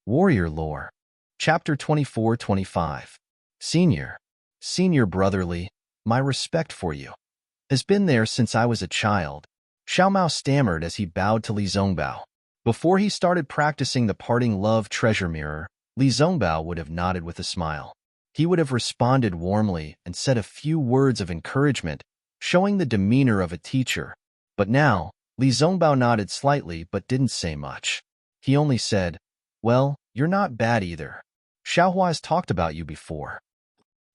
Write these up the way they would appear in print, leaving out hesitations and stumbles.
Warrior Lore. Chapter 24-25. Senior brotherly, my respect for you has been there since I was a child. Xiao Mao stammered as he bowed to Li Zongbao. Before he started practicing the parting love treasure mirror, Li Zongbao would have nodded with a smile. He would have responded warmly and said a few words of encouragement, showing the demeanor of a teacher. But now, Li Zongbao nodded slightly but didn't say much. He only said, "Well, you're not bad either. Xiaohua's talked about you before."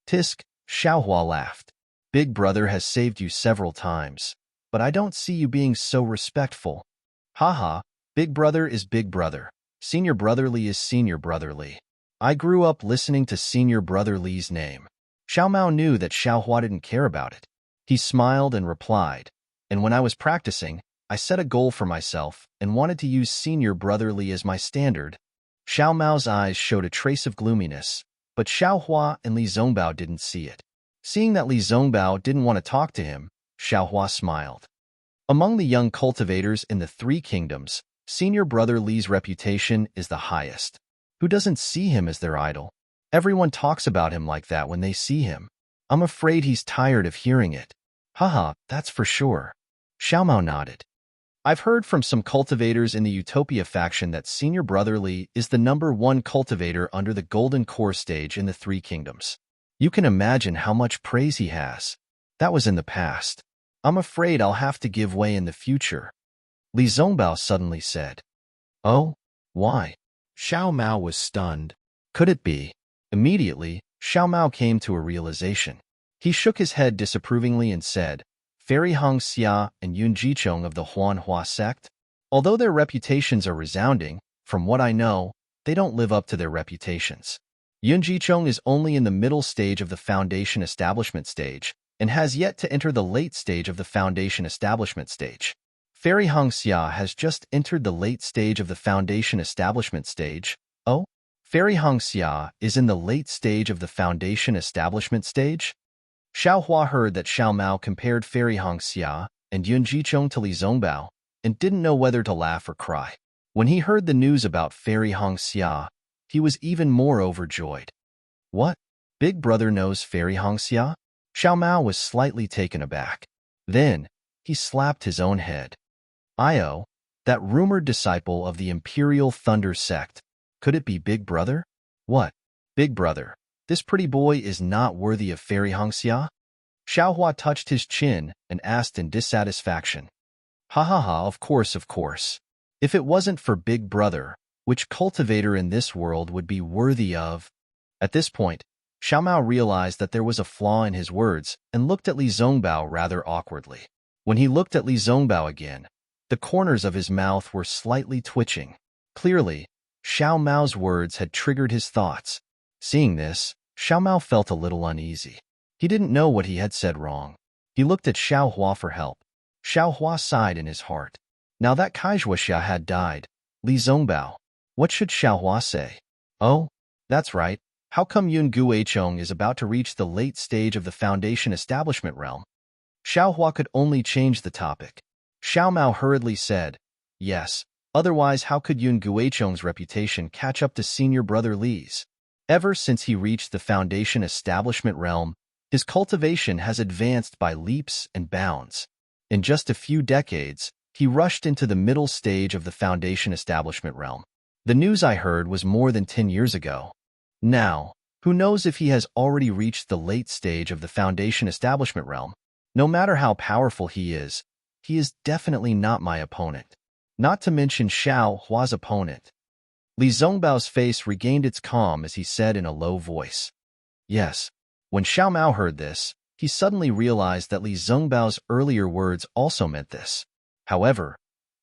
Tisk, Xiaohua laughed. "Big brother has saved you several times, but I don't see you being so respectful." Haha, big brother is big brother. Senior brotherly is senior brotherly. I grew up listening to senior brother Li's name. Xiao Mao knew that Xiaohua didn't care about it. He smiled and replied, "And when I was practicing, I set a goal for myself and wanted to use senior brotherly as my standard." Xiao Mao's eyes showed a trace of gloominess, but Xiaohua and Li Zongbao didn't see it. Seeing that Li Zongbao didn't want to talk to him, Xiaohua smiled. Among the young cultivators in the Three Kingdoms, senior brother Li's reputation is the highest. Who doesn't see him as their idol? Everyone talks about him like that when they see him. I'm afraid he's tired of hearing it. Haha, that's for sure. Xiao Mao nodded. I've heard from some cultivators in the Utopia faction that Senior Brother Li is the #1 cultivator under the Golden Core stage in the Three Kingdoms. You can imagine how much praise he has. That was in the past. I'm afraid I'll have to give way in the future. Li Zongbao suddenly said. Oh? Why? Xiao Mao was stunned. Could it be? Immediately, Xiao Mao came to a realization. He shook his head disapprovingly and said, Fairy Hong Xia and Yun Jichong of the Huanhua sect? Although their reputations are resounding, from what I know, they don't live up to their reputations. Yun Jichong is only in the middle stage of the Foundation Establishment stage, and has yet to enter the late stage of the Foundation Establishment stage. Fairy Hong Xia has just entered the late stage of the Foundation Establishment stage. Oh? Fairy Hong Xia is in the late stage of the Foundation Establishment stage? Xiaohua heard that Xiao Mao compared Fairy Hong Xia and Yun Jichong to Li Zongbao, and didn't know whether to laugh or cry. When he heard the news about Fairy Hong Xia, he was even more overjoyed. What? Big brother knows Fairy Hong Xia? Xiao Mao was slightly taken aback. Then, he slapped his own head. Io, that rumored disciple of the Imperial Thunder sect. Could it be Big Brother? What? Big Brother, this pretty boy is not worthy of Fairy Hong Xia? Xiaohua touched his chin and asked in dissatisfaction. Ha ha ha, of course. If it wasn't for Big Brother, which cultivator in this world would be worthy of? At this point, Xiao Mao realized that there was a flaw in his words and looked at Li Zongbao rather awkwardly. When he looked at Li Zongbao again, the corners of his mouth were slightly twitching. Clearly, Xiao Mao's words had triggered his thoughts. Seeing this, Xiao Mao felt a little uneasy. He didn't know what he had said wrong. He looked at Xiaohua for help. Xiaohua sighed in his heart. Now that Kaijuoxia had died, Li Zongbao, what should Xiaohua say? Oh, that's right. How come Yun Guichong is about to reach the late stage of the Foundation Establishment realm? Xiaohua could only change the topic. Xiao Mao hurriedly said, Yes, otherwise how could Yun Guichong's reputation catch up to Senior Brother Li's? Ever since he reached the Foundation Establishment realm, his cultivation has advanced by leaps and bounds. In just a few decades, he rushed into the middle stage of the Foundation Establishment realm. The news I heard was more than 10 years ago. Now, who knows if he has already reached the late stage of the Foundation Establishment realm? No matter how powerful he is definitely not my opponent. Not to mention Xiao Hua's opponent. Li Zongbao's face regained its calm as he said in a low voice. Yes. When Xiao Mao heard this, he suddenly realized that Li Zongbao's earlier words also meant this. However,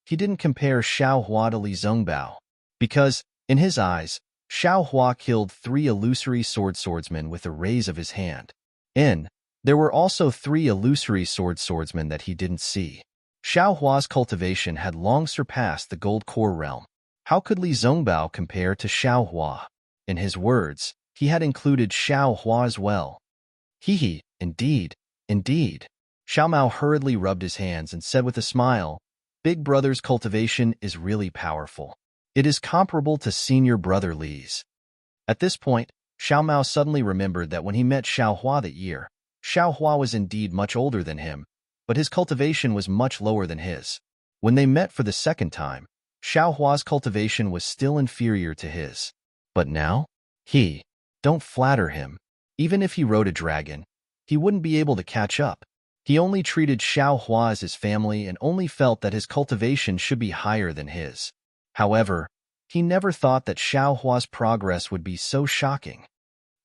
he didn't compare Xiao Hua to Li Zongbao, because, in his eyes, Xiao Hua killed 3 illusory swordsmen with a raise of his hand. And there were also 3 illusory swordsmen that he didn't see. Xiao Hua's cultivation had long surpassed the Gold Core realm. How could Li Zongbao compare to Xiao Hua? In his words, he had included Xiao Hua as well. Hee, indeed. Xiao Mao hurriedly rubbed his hands and said with a smile, Big Brother's cultivation is really powerful. It is comparable to senior brother Li's. At this point, Xiao Mao suddenly remembered that when he met Xiao Hua that year, Xiao Hua was indeed much older than him, but his cultivation was much lower than his. When they met for the second time, Xiao Hua's cultivation was still inferior to his. But now? Don't flatter him. Even if he rode a dragon, he wouldn't be able to catch up. He only treated Xiao Hua as his family and only felt that his cultivation should be higher than his. However, he never thought that Xiao Hua's progress would be so shocking.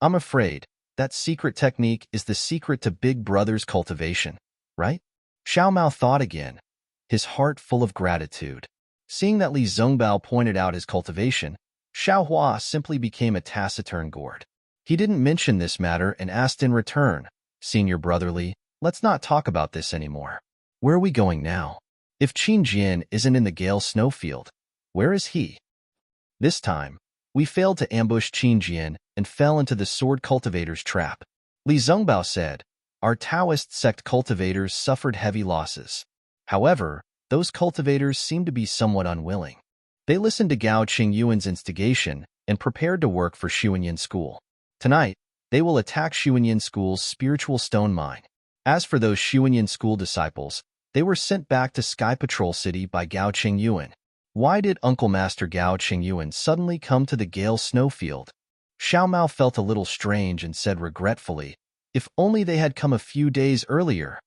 I'm afraid that secret technique is the secret to Big Brother's cultivation, right? Xiao Mao thought again, his heart full of gratitude. Seeing that Li Zongbao pointed out his cultivation, Xiao Hua simply became a taciturn gourd. He didn't mention this matter and asked in return, Senior Brother Li, let's not talk about this anymore. Where are we going now? If Qin Jian isn't in the Gale Snowfield, where is he? This time, we failed to ambush Qin Jian and fell into the sword cultivator's trap. Li Zongbao said, our Taoist sect cultivators suffered heavy losses. However, those cultivators seemed to be somewhat unwilling. They listened to Gao Qingyuan's instigation and prepared to work for Xuanyan School. Tonight, they will attack Xuanyan School's spiritual stone mine. As for those Xuanyan School disciples, they were sent back to Sky Patrol City by Gao Qingyuan. Why did Uncle Master Gao Qingyuan suddenly come to the Gale Snowfield? Xiao Mao felt a little strange and said regretfully, if only they had come a few days earlier.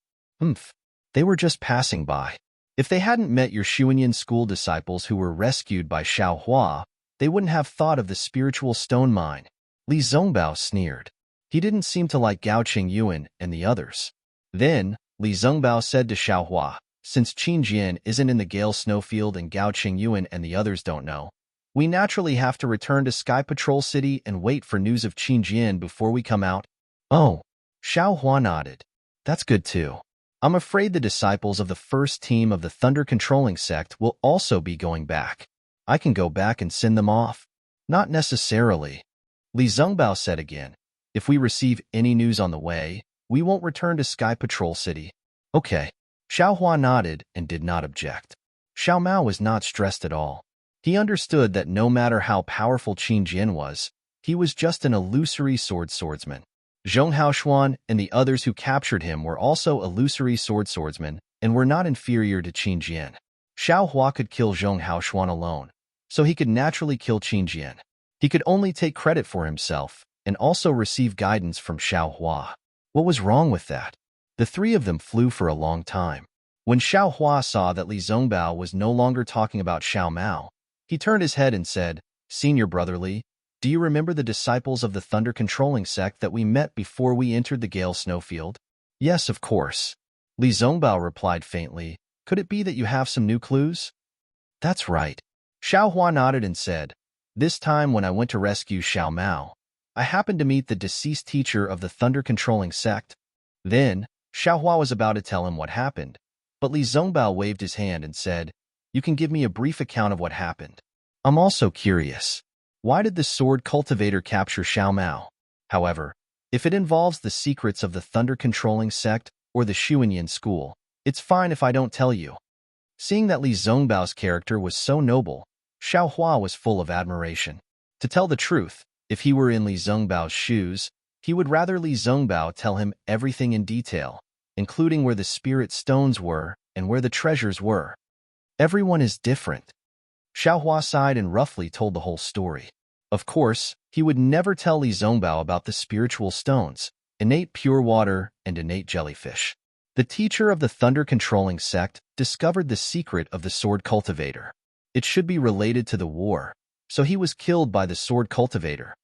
They were just passing by. If they hadn't met your Xuanyan School disciples who were rescued by Xiao Hua, they wouldn't have thought of the spiritual stone mine. Li Zongbao sneered. He didn't seem to like Gao Qingyuan and the others. Then, Li Zongbao said to Xiao Hua, since Qin Jian isn't in the Gale Snowfield and Gao Qingyuan and the others don't know, we naturally have to return to Sky Patrol City and wait for news of Qin Jian before we come out. Oh, Xiao Hua nodded. That's good too. I'm afraid the disciples of the first team of the Thunder Controlling Sect will also be going back. I can go back and send them off. Not necessarily. Li Zongbao said again, if we receive any news on the way, we won't return to Sky Patrol City. Okay. Xiao Hua nodded and did not object. Xiao Mao was not stressed at all. He understood that no matter how powerful Qin Jian was, he was just an illusory swordsman. Zhong Haoshuan and the others who captured him were also illusory swordsmen and were not inferior to Qin Jian. Xiao Hua could kill Zhong Haoshuan alone, so he could naturally kill Qin Jian. He could only take credit for himself and also receive guidance from Xiao Hua. What was wrong with that? The three of them flew for a long time. When Xiao Hua saw that Li Zongbao was no longer talking about Xiao Mao, he turned his head and said, Senior Brother Li, do you remember the disciples of the Thunder Controlling Sect that we met before we entered the Gale Snowfield? Yes, of course. Li Zongbao replied faintly, could it be that you have some new clues? That's right. Xiao Hua nodded and said, this time when I went to rescue Xiao Mao, I happened to meet the deceased teacher of the Thunder Controlling Sect. Then, Xiao Hua was about to tell him what happened, but Li Zongbao waved his hand and said, you can give me a brief account of what happened. I'm also curious. Why did the sword cultivator capture Xiao Mao? However, if it involves the secrets of the Thunder Controlling Sect or the Xuanyan School, it's fine if I don't tell you. Seeing that Li Zongbao's character was so noble, Xiao Hua was full of admiration. To tell the truth, if he were in Li Zongbao's shoes, he would rather Li Zongbao tell him everything in detail, including where the spirit stones were and where the treasures were. Everyone is different. Xiao Hua sighed and roughly told the whole story. Of course, he would never tell Li Zongbao about the spiritual stones, innate pure water, and innate jellyfish. The teacher of the Thunder Controlling Sect discovered the secret of the sword cultivator. It should be related to the war, so he was killed by the sword cultivator.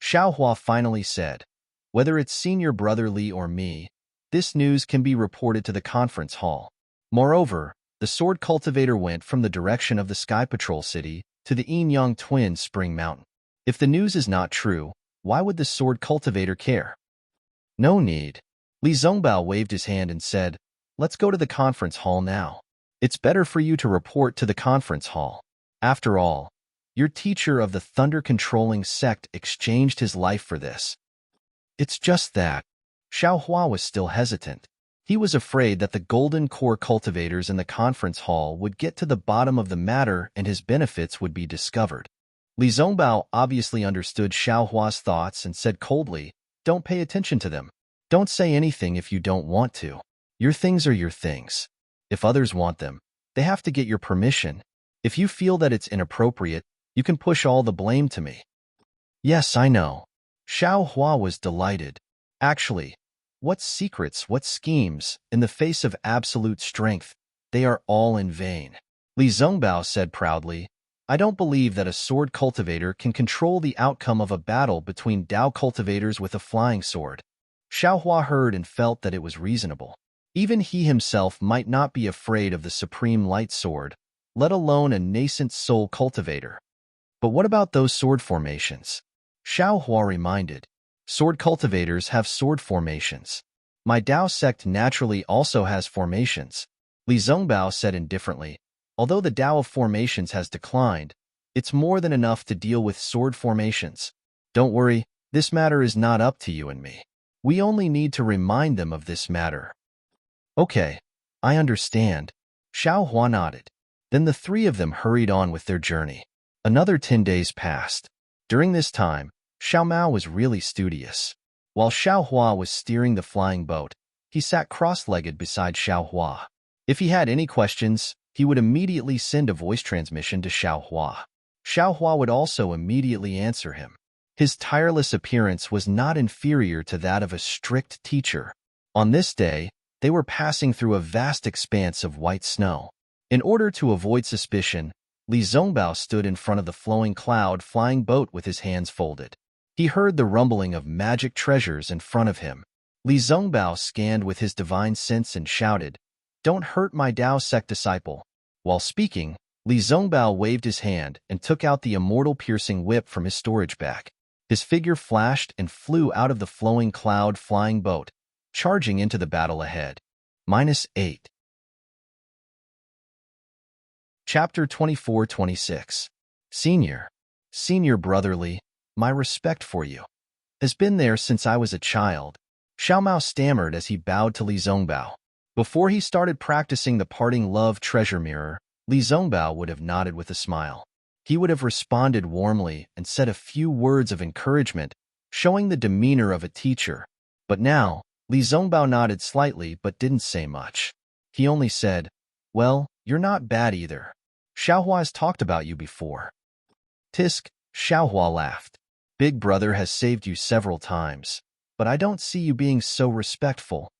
Xiao Hua finally said, whether it's Senior Brother Li or me, this news can be reported to the conference hall. Moreover, the sword cultivator went from the direction of the Sky Patrol City to the Yin-Yang Twin Spring Mountain. If the news is not true, why would the sword cultivator care? No need. Li Zongbao waved his hand and said, let's go to the conference hall now. It's better for you to report to the conference hall. After all, your teacher of the Thunder Controlling Sect exchanged his life for this. It's just that. Xiao Hua was still hesitant. He was afraid that the golden core cultivators in the conference hall would get to the bottom of the matter and his benefits would be discovered. Li Zongbao obviously understood Xiao Hua's thoughts and said coldly, "Don't pay attention to them. Don't say anything if you don't want to. Your things are your things. If others want them, they have to get your permission. If you feel that it's inappropriate, you can push all the blame to me." "Yes, I know." Xiao Hua was delighted. Actually, what secrets, what schemes, in the face of absolute strength, they are all in vain. Li Zongbao said proudly, "I don't believe that a sword cultivator can control the outcome of a battle between Dao cultivators with a flying sword." Xiao Hua heard and felt that it was reasonable. Even he himself might not be afraid of the supreme light sword, let alone a nascent soul cultivator. But what about those sword formations? Xiao Hua reminded. Sword cultivators have sword formations. My Dao sect naturally also has formations. Li Zongbao said indifferently. Although the Dao of formations has declined, it's more than enough to deal with sword formations. Don't worry, this matter is not up to you and me. We only need to remind them of this matter. Okay, I understand. Xiao Hua nodded. Then the three of them hurried on with their journey. Another 10 days passed. During this time, Xiao Mao was really studious. While Xiao Hua was steering the flying boat, he sat cross-legged beside Xiao Hua. If he had any questions, he would immediately send a voice transmission to Xiao Hua. Xiao Hua would also immediately answer him. His tireless appearance was not inferior to that of a strict teacher. On this day, they were passing through a vast expanse of white snow. In order to avoid suspicion, Li Zongbao stood in front of the flowing cloud flying boat with his hands folded. He heard the rumbling of magic treasures in front of him. Li Zongbao scanned with his divine sense and shouted, "Don't hurt my Dao sect disciple." While speaking, Li Zongbao waved his hand and took out the immortal piercing whip from his storage bag. His figure flashed and flew out of the flowing cloud flying boat, charging into the battle ahead. -8. Chapter 24-26. Senior brotherly, my respect for you has been there since I was a child. Xiao Mao stammered as he bowed to Li Zongbao. Before he started practicing the parting love treasure mirror, Li Zongbao would have nodded with a smile. He would have responded warmly and said a few words of encouragement, showing the demeanor of a teacher. But now, Li Zongbao nodded slightly but didn't say much. He only said, "Well, you're not bad either. Xiao Hua has talked about you before." "Tisk," Xiao Hua laughed. "Big brother has saved you several times, but I don't see you being so respectful."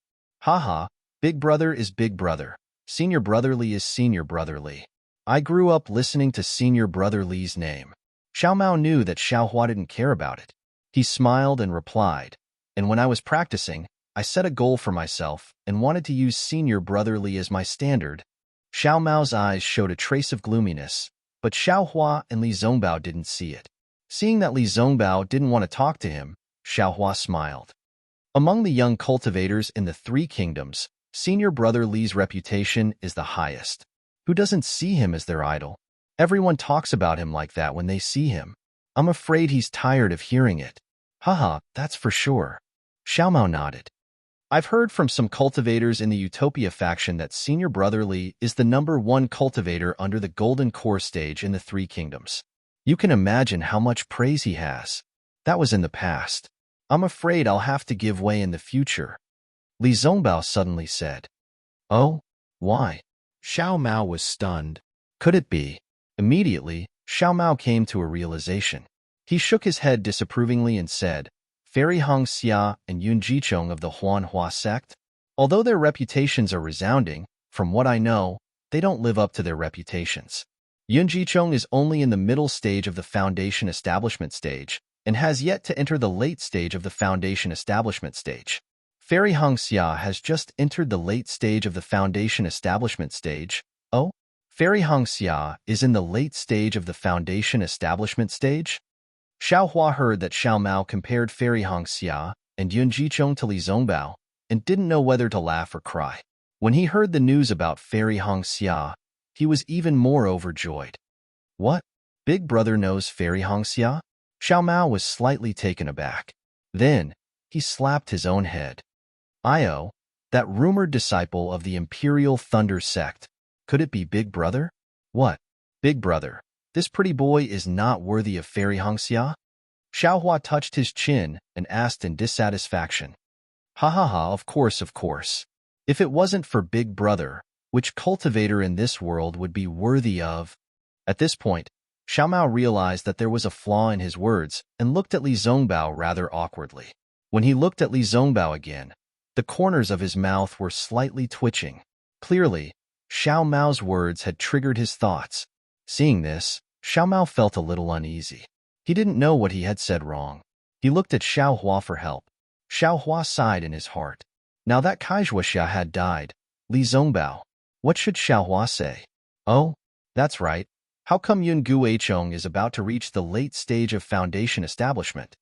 "Haha, big brother is big brother. Senior brotherly is senior brotherly. I grew up listening to Senior Brotherly's name." Xiao Mao knew that Xiao Hua didn't care about it. He smiled and replied, "And when I was practicing, I set a goal for myself and wanted to use Senior Brotherly as my standard." Xiao Mao's eyes showed a trace of gloominess, but Xiao Hua and Li Zongbao didn't see it. Seeing that Li Zongbao didn't want to talk to him, Xiao Hua smiled. Among the young cultivators in the three kingdoms, Senior Brother Li's reputation is the highest. Who doesn't see him as their idol? Everyone talks about him like that when they see him. I'm afraid he's tired of hearing it. Haha, that's for sure. Xiao Mao nodded. I've heard from some cultivators in the Utopia faction that Senior Brotherly is the #1 cultivator under the Golden Core stage in the Three Kingdoms. You can imagine how much praise he has. That was in the past. I'm afraid I'll have to give way in the future. Li Zongbao suddenly said. Oh? Why? Xiao Mao was stunned. Could it be? Immediately, Xiao Mao came to a realization. He shook his head disapprovingly and said, Fairy Hong Xia and Yun Jichong of the Huan Hua sect? Although their reputations are resounding, from what I know, they don't live up to their reputations. Yun Jichong is only in the middle stage of the Foundation Establishment stage, and has yet to enter the late stage of the Foundation Establishment stage. Fairy Hong Xia has just entered the late stage of the Foundation Establishment stage. Oh? Fairy Hong Xia is in the late stage of the Foundation Establishment stage? Xiao Hua heard that Xiao Mao compared Fairy Hong Xia and Yun Jichong to Li Zongbao, and didn't know whether to laugh or cry. When he heard the news about Fairy Hong Xia, he was even more overjoyed. What? Big brother knows Fairy Hong Xia? Xiao Mao was slightly taken aback. Then, he slapped his own head. Io, That rumored disciple of the Imperial Thunder sect. Could it be Big Brother? What? Big Brother. This pretty boy is not worthy of Fairy Hongxia? Xiaohua touched his chin and asked in dissatisfaction. Ha ha ha, of course, of course. If it wasn't for Big Brother, which cultivator in this world would be worthy of? At this point, Xiaomao realized that there was a flaw in his words and looked at Li Zongbao rather awkwardly. When he looked at Li Zongbao again, the corners of his mouth were slightly twitching. Clearly, Xiaomao's words had triggered his thoughts. Seeing this, Xiaomao felt a little uneasy. He didn't know what he had said wrong. He looked at Xiaohua for help. Xiaohua sighed in his heart. Now that Kaizhuoxia had died, Li Zongbao, what should Xiaohua say? Oh, that's right. How come Yun Guichong is about to reach the late stage of foundation establishment?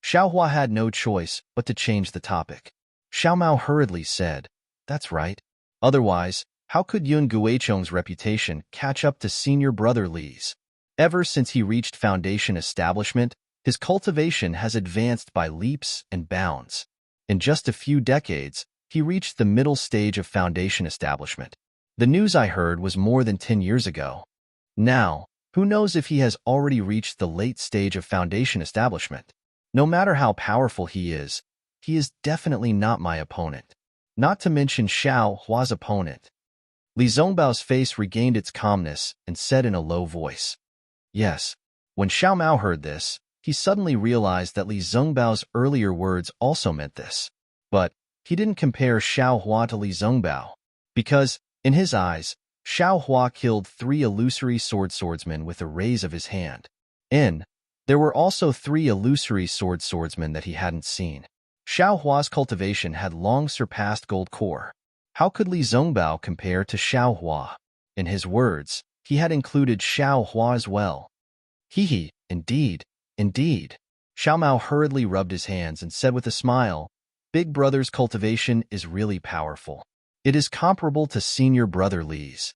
Xiaohua had no choice but to change the topic. Xiaomao hurriedly said, that's right. Otherwise, how could Yun Guichong's reputation catch up to senior brother Li's? Ever since he reached foundation establishment, his cultivation has advanced by leaps and bounds. In just a few decades, he reached the middle stage of foundation establishment. The news I heard was more than 10 years ago. Now, who knows if he has already reached the late stage of foundation establishment? No matter how powerful he is definitely not my opponent. Not to mention Xiaohua's opponent. Li Zongbao's face regained its calmness and said in a low voice. Yes. When Xiaomao heard this, he suddenly realized that Li Zongbao's earlier words also meant this. But he didn't compare Xiaohua to Li Zongbao, because, in his eyes, Xiaohua killed 3 illusory swordsmen with a raise of his hand. And there were also 3 illusory swordsmen that he hadn't seen. Xiaohua's cultivation had long surpassed gold core. How could Li Zongbao compare to Xiaohua? In his words, he had included Xiaohua as well. Hee, indeed, indeed. Xiaomao hurriedly rubbed his hands and said with a smile, Big Brother's cultivation is really powerful. It is comparable to senior brother Li's.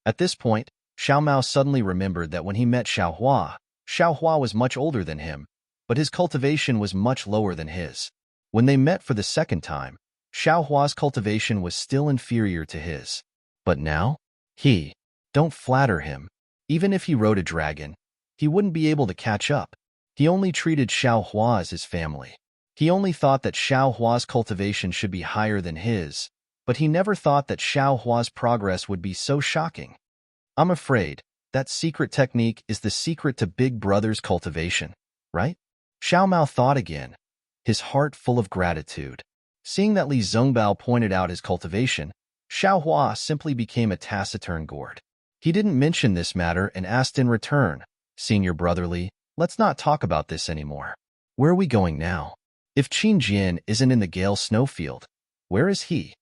At this point, Xiaomao suddenly remembered that when he met Xiaohua was much older than him, but his cultivation was much lower than his. When they met for the second time, Xiaohua's cultivation was still inferior to his. But now? Don't flatter him. Even if he rode a dragon, he wouldn't be able to catch up. He only treated Xiaohua as his family. He only thought that Xiaohua's cultivation should be higher than his, but he never thought that Xiaohua's progress would be so shocking. I'm afraid that secret technique is the secret to Big Brother's cultivation, right? Xiaomao thought again, his heart full of gratitude. Seeing that Li Zongbao pointed out his cultivation, Xiaohua simply became a taciturn gourd. He didn't mention this matter and asked in return, Senior Brother Li, let's not talk about this anymore. Where are we going now? If Qin Jian isn't in the Gale Snowfield, where is he?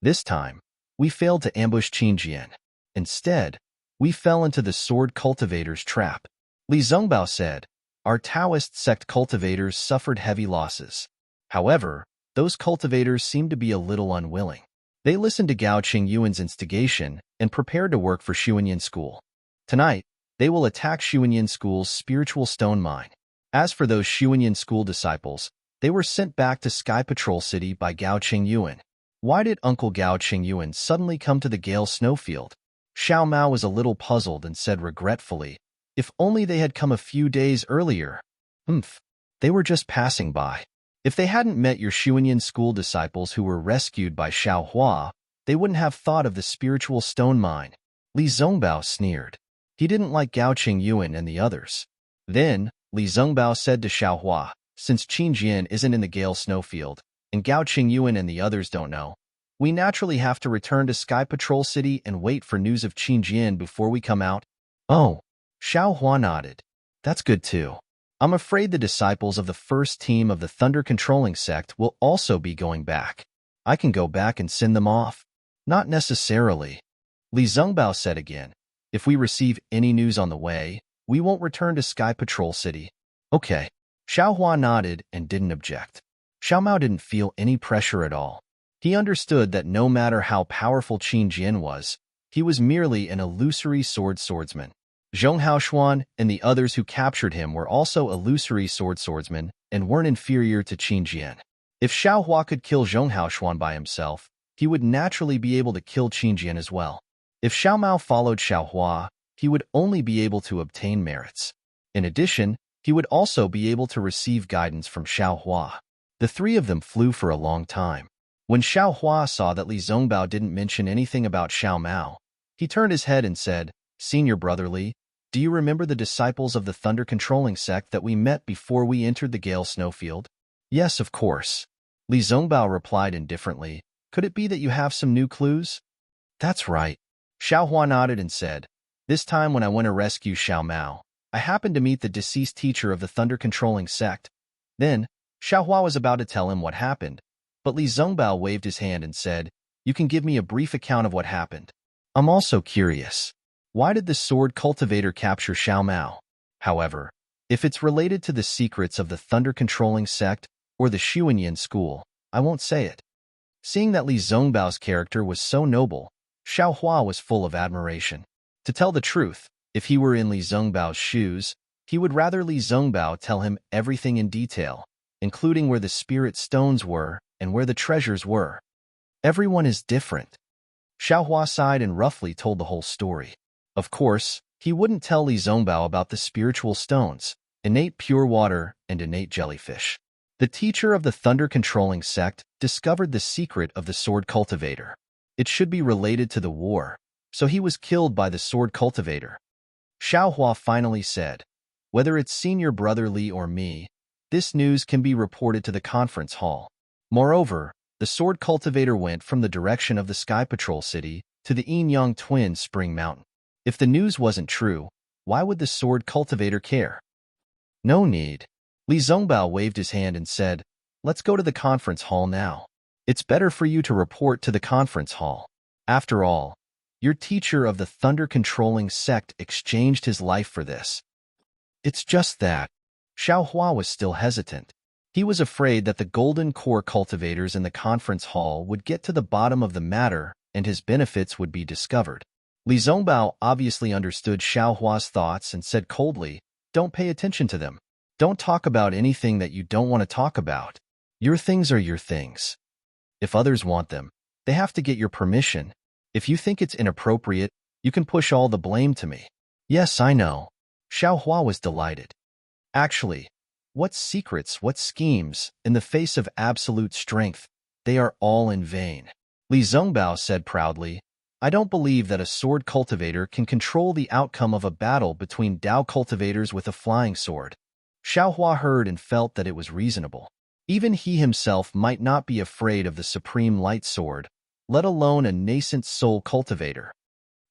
This time, we failed to ambush Qin Jian. Instead, we fell into the sword cultivator's trap. Li Zongbao said, our Taoist sect cultivators suffered heavy losses. However, those cultivators seemed to be a little unwilling. They listened to Gao Qingyuan's instigation and prepared to work for Xuanyan School. Tonight, they will attack Xuanyan School's spiritual stone mine. As for those Xuanyan School disciples, they were sent back to Sky Patrol City by Gao Qingyuan. Why did Uncle Gao Qingyuan suddenly come to the Gale Snowfield? Xiaomao was a little puzzled and said regretfully, if only they had come a few days earlier. They were just passing by. If they hadn't met your Xuanyan School disciples who were rescued by Xiaohua, they wouldn't have thought of the spiritual stone mine. Li Zongbao sneered. He didn't like Gao Qingyuan and the others. Then, Li Zongbao said to Xiaohua, since Qin Jian isn't in the Gale Snowfield, and Gao Qingyuan and the others don't know, we naturally have to return to Sky Patrol City and wait for news of Qin Jian before we come out. Oh, Xiaohua nodded. That's good too. I'm afraid the disciples of the first team of the Thunder Controlling Sect will also be going back. I can go back and send them off. Not necessarily. Li Zongbao said again. If we receive any news on the way, we won't return to Sky Patrol City. Okay. Xiaohua nodded and didn't object. Xiaomao didn't feel any pressure at all. He understood that no matter how powerful Qin Jian was, he was merely an illusory swordsman. Zhong Haoshuan and the others who captured him were also illusory swordsmen and weren't inferior to Qin Jian. If Xiaohua could kill Zhong Haoshuan by himself, he would naturally be able to kill Qingjian as well. If Xiao Mao followed Xiaohua, he would only be able to obtain merits. In addition, he would also be able to receive guidance from Xiaohua. The three of them flew for a long time. When Xiaohua saw that Li Zongbao didn't mention anything about Xiao Mao, he turned his head and said, "Senior brother Li, do you remember the disciples of the thunder-controlling sect that we met before we entered the Gale Snowfield?" "Yes, of course." Li Zongbao replied indifferently. "Could it be that you have some new clues?" "That's right." Xiaohua nodded and said, "This time when I went to rescue Xiao Mao, I happened to meet the deceased teacher of the thunder-controlling sect." Then, Xiaohua was about to tell him what happened, but Li Zongbao waved his hand and said, "You can give me a brief account of what happened. I'm also curious. Why did the sword cultivator capture Xiao Mao? However, if it's related to the secrets of the thunder-controlling sect or the Xuanyan school, I won't say it." Seeing that Li Zongbao's character was so noble, Xiaohua was full of admiration. To tell the truth, if he were in Li Zongbao's shoes, he would rather Li Zongbao tell him everything in detail, including where the spirit stones were and where the treasures were. Everyone is different. Xiaohua sighed and roughly told the whole story. Of course, he wouldn't tell Li Zongbao about the spiritual stones, innate pure water, and innate jellyfish. The teacher of the thunder-controlling sect discovered the secret of the sword cultivator. It should be related to the war, so he was killed by the sword cultivator. Xiaohua finally said, "Whether it's senior brother Li or me, this news can be reported to the conference hall." Moreover, the sword cultivator went from the direction of the Sky Patrol City to the Yin-Yang Twin Spring Mountain. If the news wasn't true, why would the sword cultivator care? "No need." Li Zongbao waved his hand and said, "Let's go to the conference hall now. It's better for you to report to the conference hall. After all, your teacher of the thunder-controlling sect exchanged his life for this." "It's just that." Xiaohua was still hesitant. He was afraid that the golden core cultivators in the conference hall would get to the bottom of the matter and his benefits would be discovered. Li Zongbao obviously understood Xiaohua's thoughts and said coldly, "Don't pay attention to them. Don't talk about anything that you don't want to talk about. Your things are your things. If others want them, they have to get your permission. If you think it's inappropriate, you can push all the blame to me." "Yes, I know." Xiaohua was delighted. Actually, what secrets, what schemes, in the face of absolute strength, they are all in vain. Li Zongbao said proudly, "I don't believe that a sword cultivator can control the outcome of a battle between Dao cultivators with a flying sword." Xiaohua heard and felt that it was reasonable. Even he himself might not be afraid of the supreme light sword, let alone a nascent soul cultivator.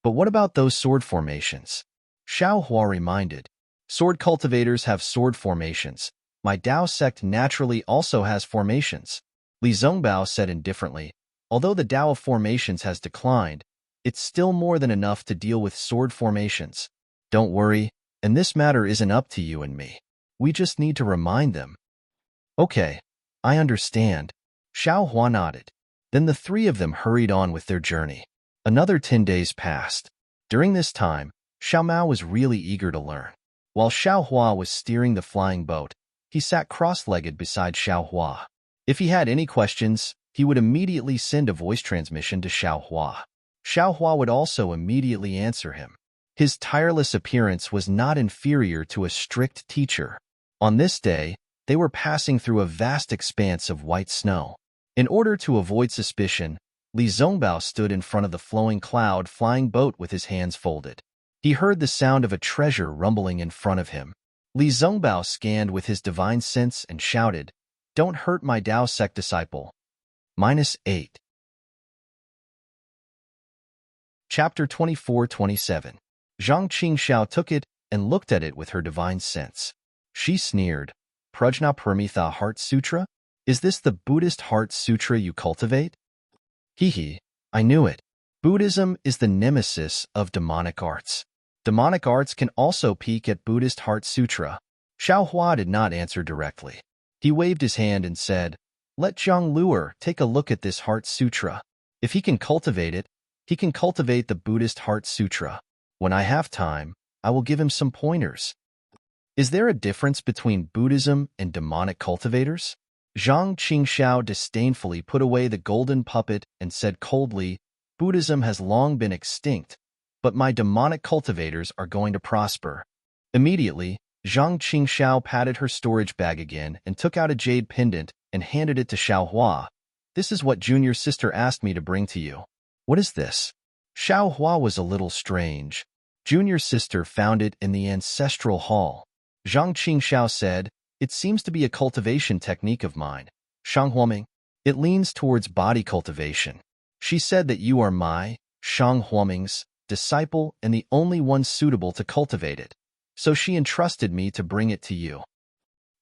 But what about those sword formations? Xiaohua reminded. "Sword cultivators have sword formations. My Dao sect naturally also has formations." Li Zongbao said indifferently, "Although the Dao of formations has declined, it's still more than enough to deal with sword formations. Don't worry, and this matter isn't up to you and me. We just need to remind them." "Okay, I understand." Xiaohua nodded. Then the three of them hurried on with their journey. Another 10 days passed. During this time, Xiao Mao was really eager to learn. While Xiaohua was steering the flying boat, he sat cross-legged beside Xiaohua. If he had any questions, he would immediately send a voice transmission to Xiaohua. Xiaohua would also immediately answer him. His tireless appearance was not inferior to a strict teacher. On this day, they were passing through a vast expanse of white snow. In order to avoid suspicion, Li Zongbao stood in front of the flowing cloud flying boat with his hands folded. He heard the sound of a treasure rumbling in front of him. Li Zongbao scanned with his divine sense and shouted, "Don't hurt my Dao sect disciple." -8. Chapter 24-27. Zhang Qingxiao took it and looked at it with her divine sense. She sneered, "Prajna Paramitha Heart Sutra? Is this the Buddhist Heart Sutra you cultivate?" "Hee, I knew it. Buddhism is the nemesis of demonic arts. Demonic arts can also peek at Buddhist Heart Sutra." Xiaohua did not answer directly. He waved his hand and said, "Let Zhang Luer take a look at this Heart Sutra. If he can cultivate it, he can cultivate the Buddhist Heart Sutra. When I have time, I will give him some pointers." "Is there a difference between Buddhism and demonic cultivators?" Zhang Qingxiao disdainfully put away the golden puppet and said coldly, Buddhism has long been extinct, but my demonic cultivators are going to prosper. Immediately, Zhang Qingxiao patted her storage bag again and took out a jade pendant and handed it to Xiaohua. This is what junior sister asked me to bring to you. What is this? Xiaohua was a little strange. Junior sister found it in the ancestral hall. Zhang Qingxiao said, it seems to be a cultivation technique of mine. Shanghuaming. It leans towards body cultivation. She said that you are my, Shanghuaming's, disciple and the only one suitable to cultivate it. So she entrusted me to bring it to you.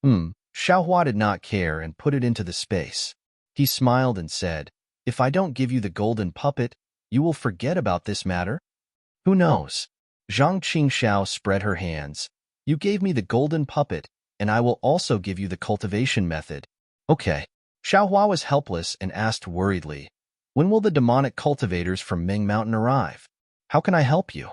Xiaohua did not care and put it into the space. He smiled and said, if I don't give you the golden puppet, you will forget about this matter? Who knows? Zhang Qingxiao spread her hands. You gave me the golden puppet, and I will also give you the cultivation method. Okay. Xiaohua was helpless and asked worriedly, when will the demonic cultivators from Ming Mountain arrive? How can I help you?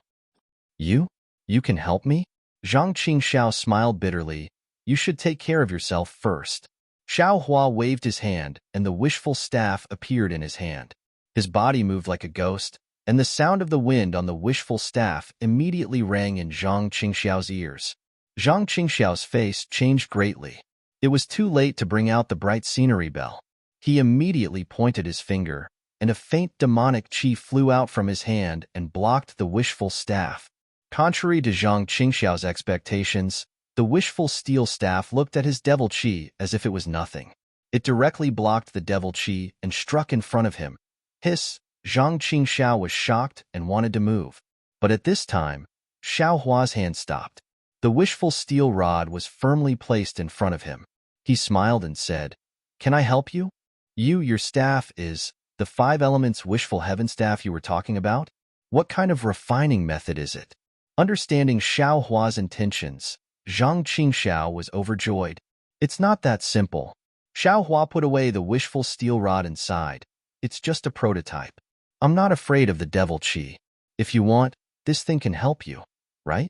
You? You can help me? Zhang Qingxiao smiled bitterly. You should take care of yourself first. Xiaohua waved his hand, and the wishful staff appeared in his hand. His body moved like a ghost, and the sound of the wind on the wishful staff immediately rang in Zhang Qingxiao's ears. Zhang Qingxiao's face changed greatly. It was too late to bring out the bright scenery bell. He immediately pointed his finger, and a faint demonic chi flew out from his hand and blocked the wishful staff. Contrary to Zhang Qingxiao's expectations, the wishful steel staff looked at his devil chi as if it was nothing. It directly blocked the devil chi and struck in front of him. Hiss! Zhang Qingxiao was shocked and wanted to move. But at this time, Xiaohua's hand stopped. The wishful steel rod was firmly placed in front of him. He smiled and said, Can I help you? Your staff is the 5 elements wishful heaven staff you were talking about? What kind of refining method is it? Understanding Xiaohua's intentions, Zhang Qingxiao was overjoyed. It's not that simple. Xiaohua put away the wishful steel rod inside. It's just a prototype. I'm not afraid of the devil chi. If you want, this thing can help you, right?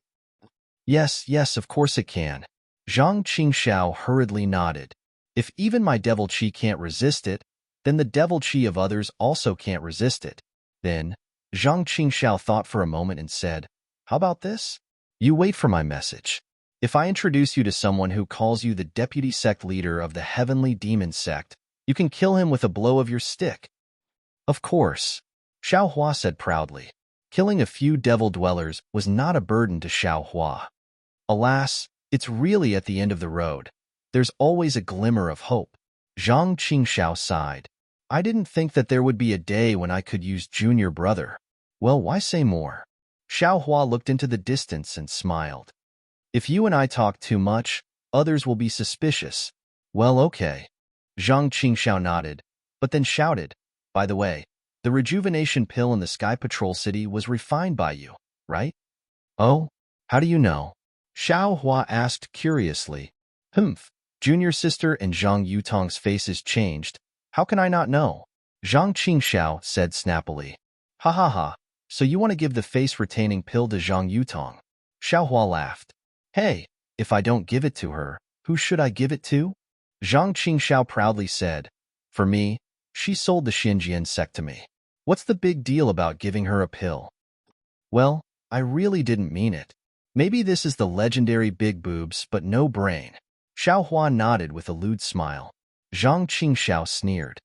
Yes, of course it can. Zhang Qingxiao hurriedly nodded. If even my devil chi can't resist it, then the devil chi of others also can't resist it. Then, Zhang Qingxiao thought for a moment and said, How about this? You wait for my message. If I introduce you to someone who calls you the deputy sect leader of the heavenly demon sect, you can kill him with a blow of your stick. Of course, Xiaohua said proudly. Killing a few devil dwellers was not a burden to Xiaohua. Alas, it's really at the end of the road. There's always a glimmer of hope. Zhang Qingxiao sighed. I didn't think that there would be a day when I could use junior brother. Well, why say more? Xiaohua looked into the distance and smiled. If you and I talk too much, others will be suspicious. Well, okay. Zhang Qingxiao nodded, but then shouted, By the way, the rejuvenation pill in the Sky Patrol City was refined by you, right? Oh, how do you know? Xiaohua asked curiously. Junior sister and Zhang Yutong's faces changed. How can I not know? Zhang Qingxiao said snappily. Ha ha ha, so you want to give the face-retaining pill to Zhang Yutong? Xiaohua laughed. Hey, if I don't give it to her, who should I give it to? Zhang Qingxiao proudly said. For me, she sold the Xinjian sect to me. What's the big deal about giving her a pill? Well, I really didn't mean it. Maybe this is the legendary big boobs but no brain. Xiaohua nodded with a lewd smile. Zhang Qingxiao sneered.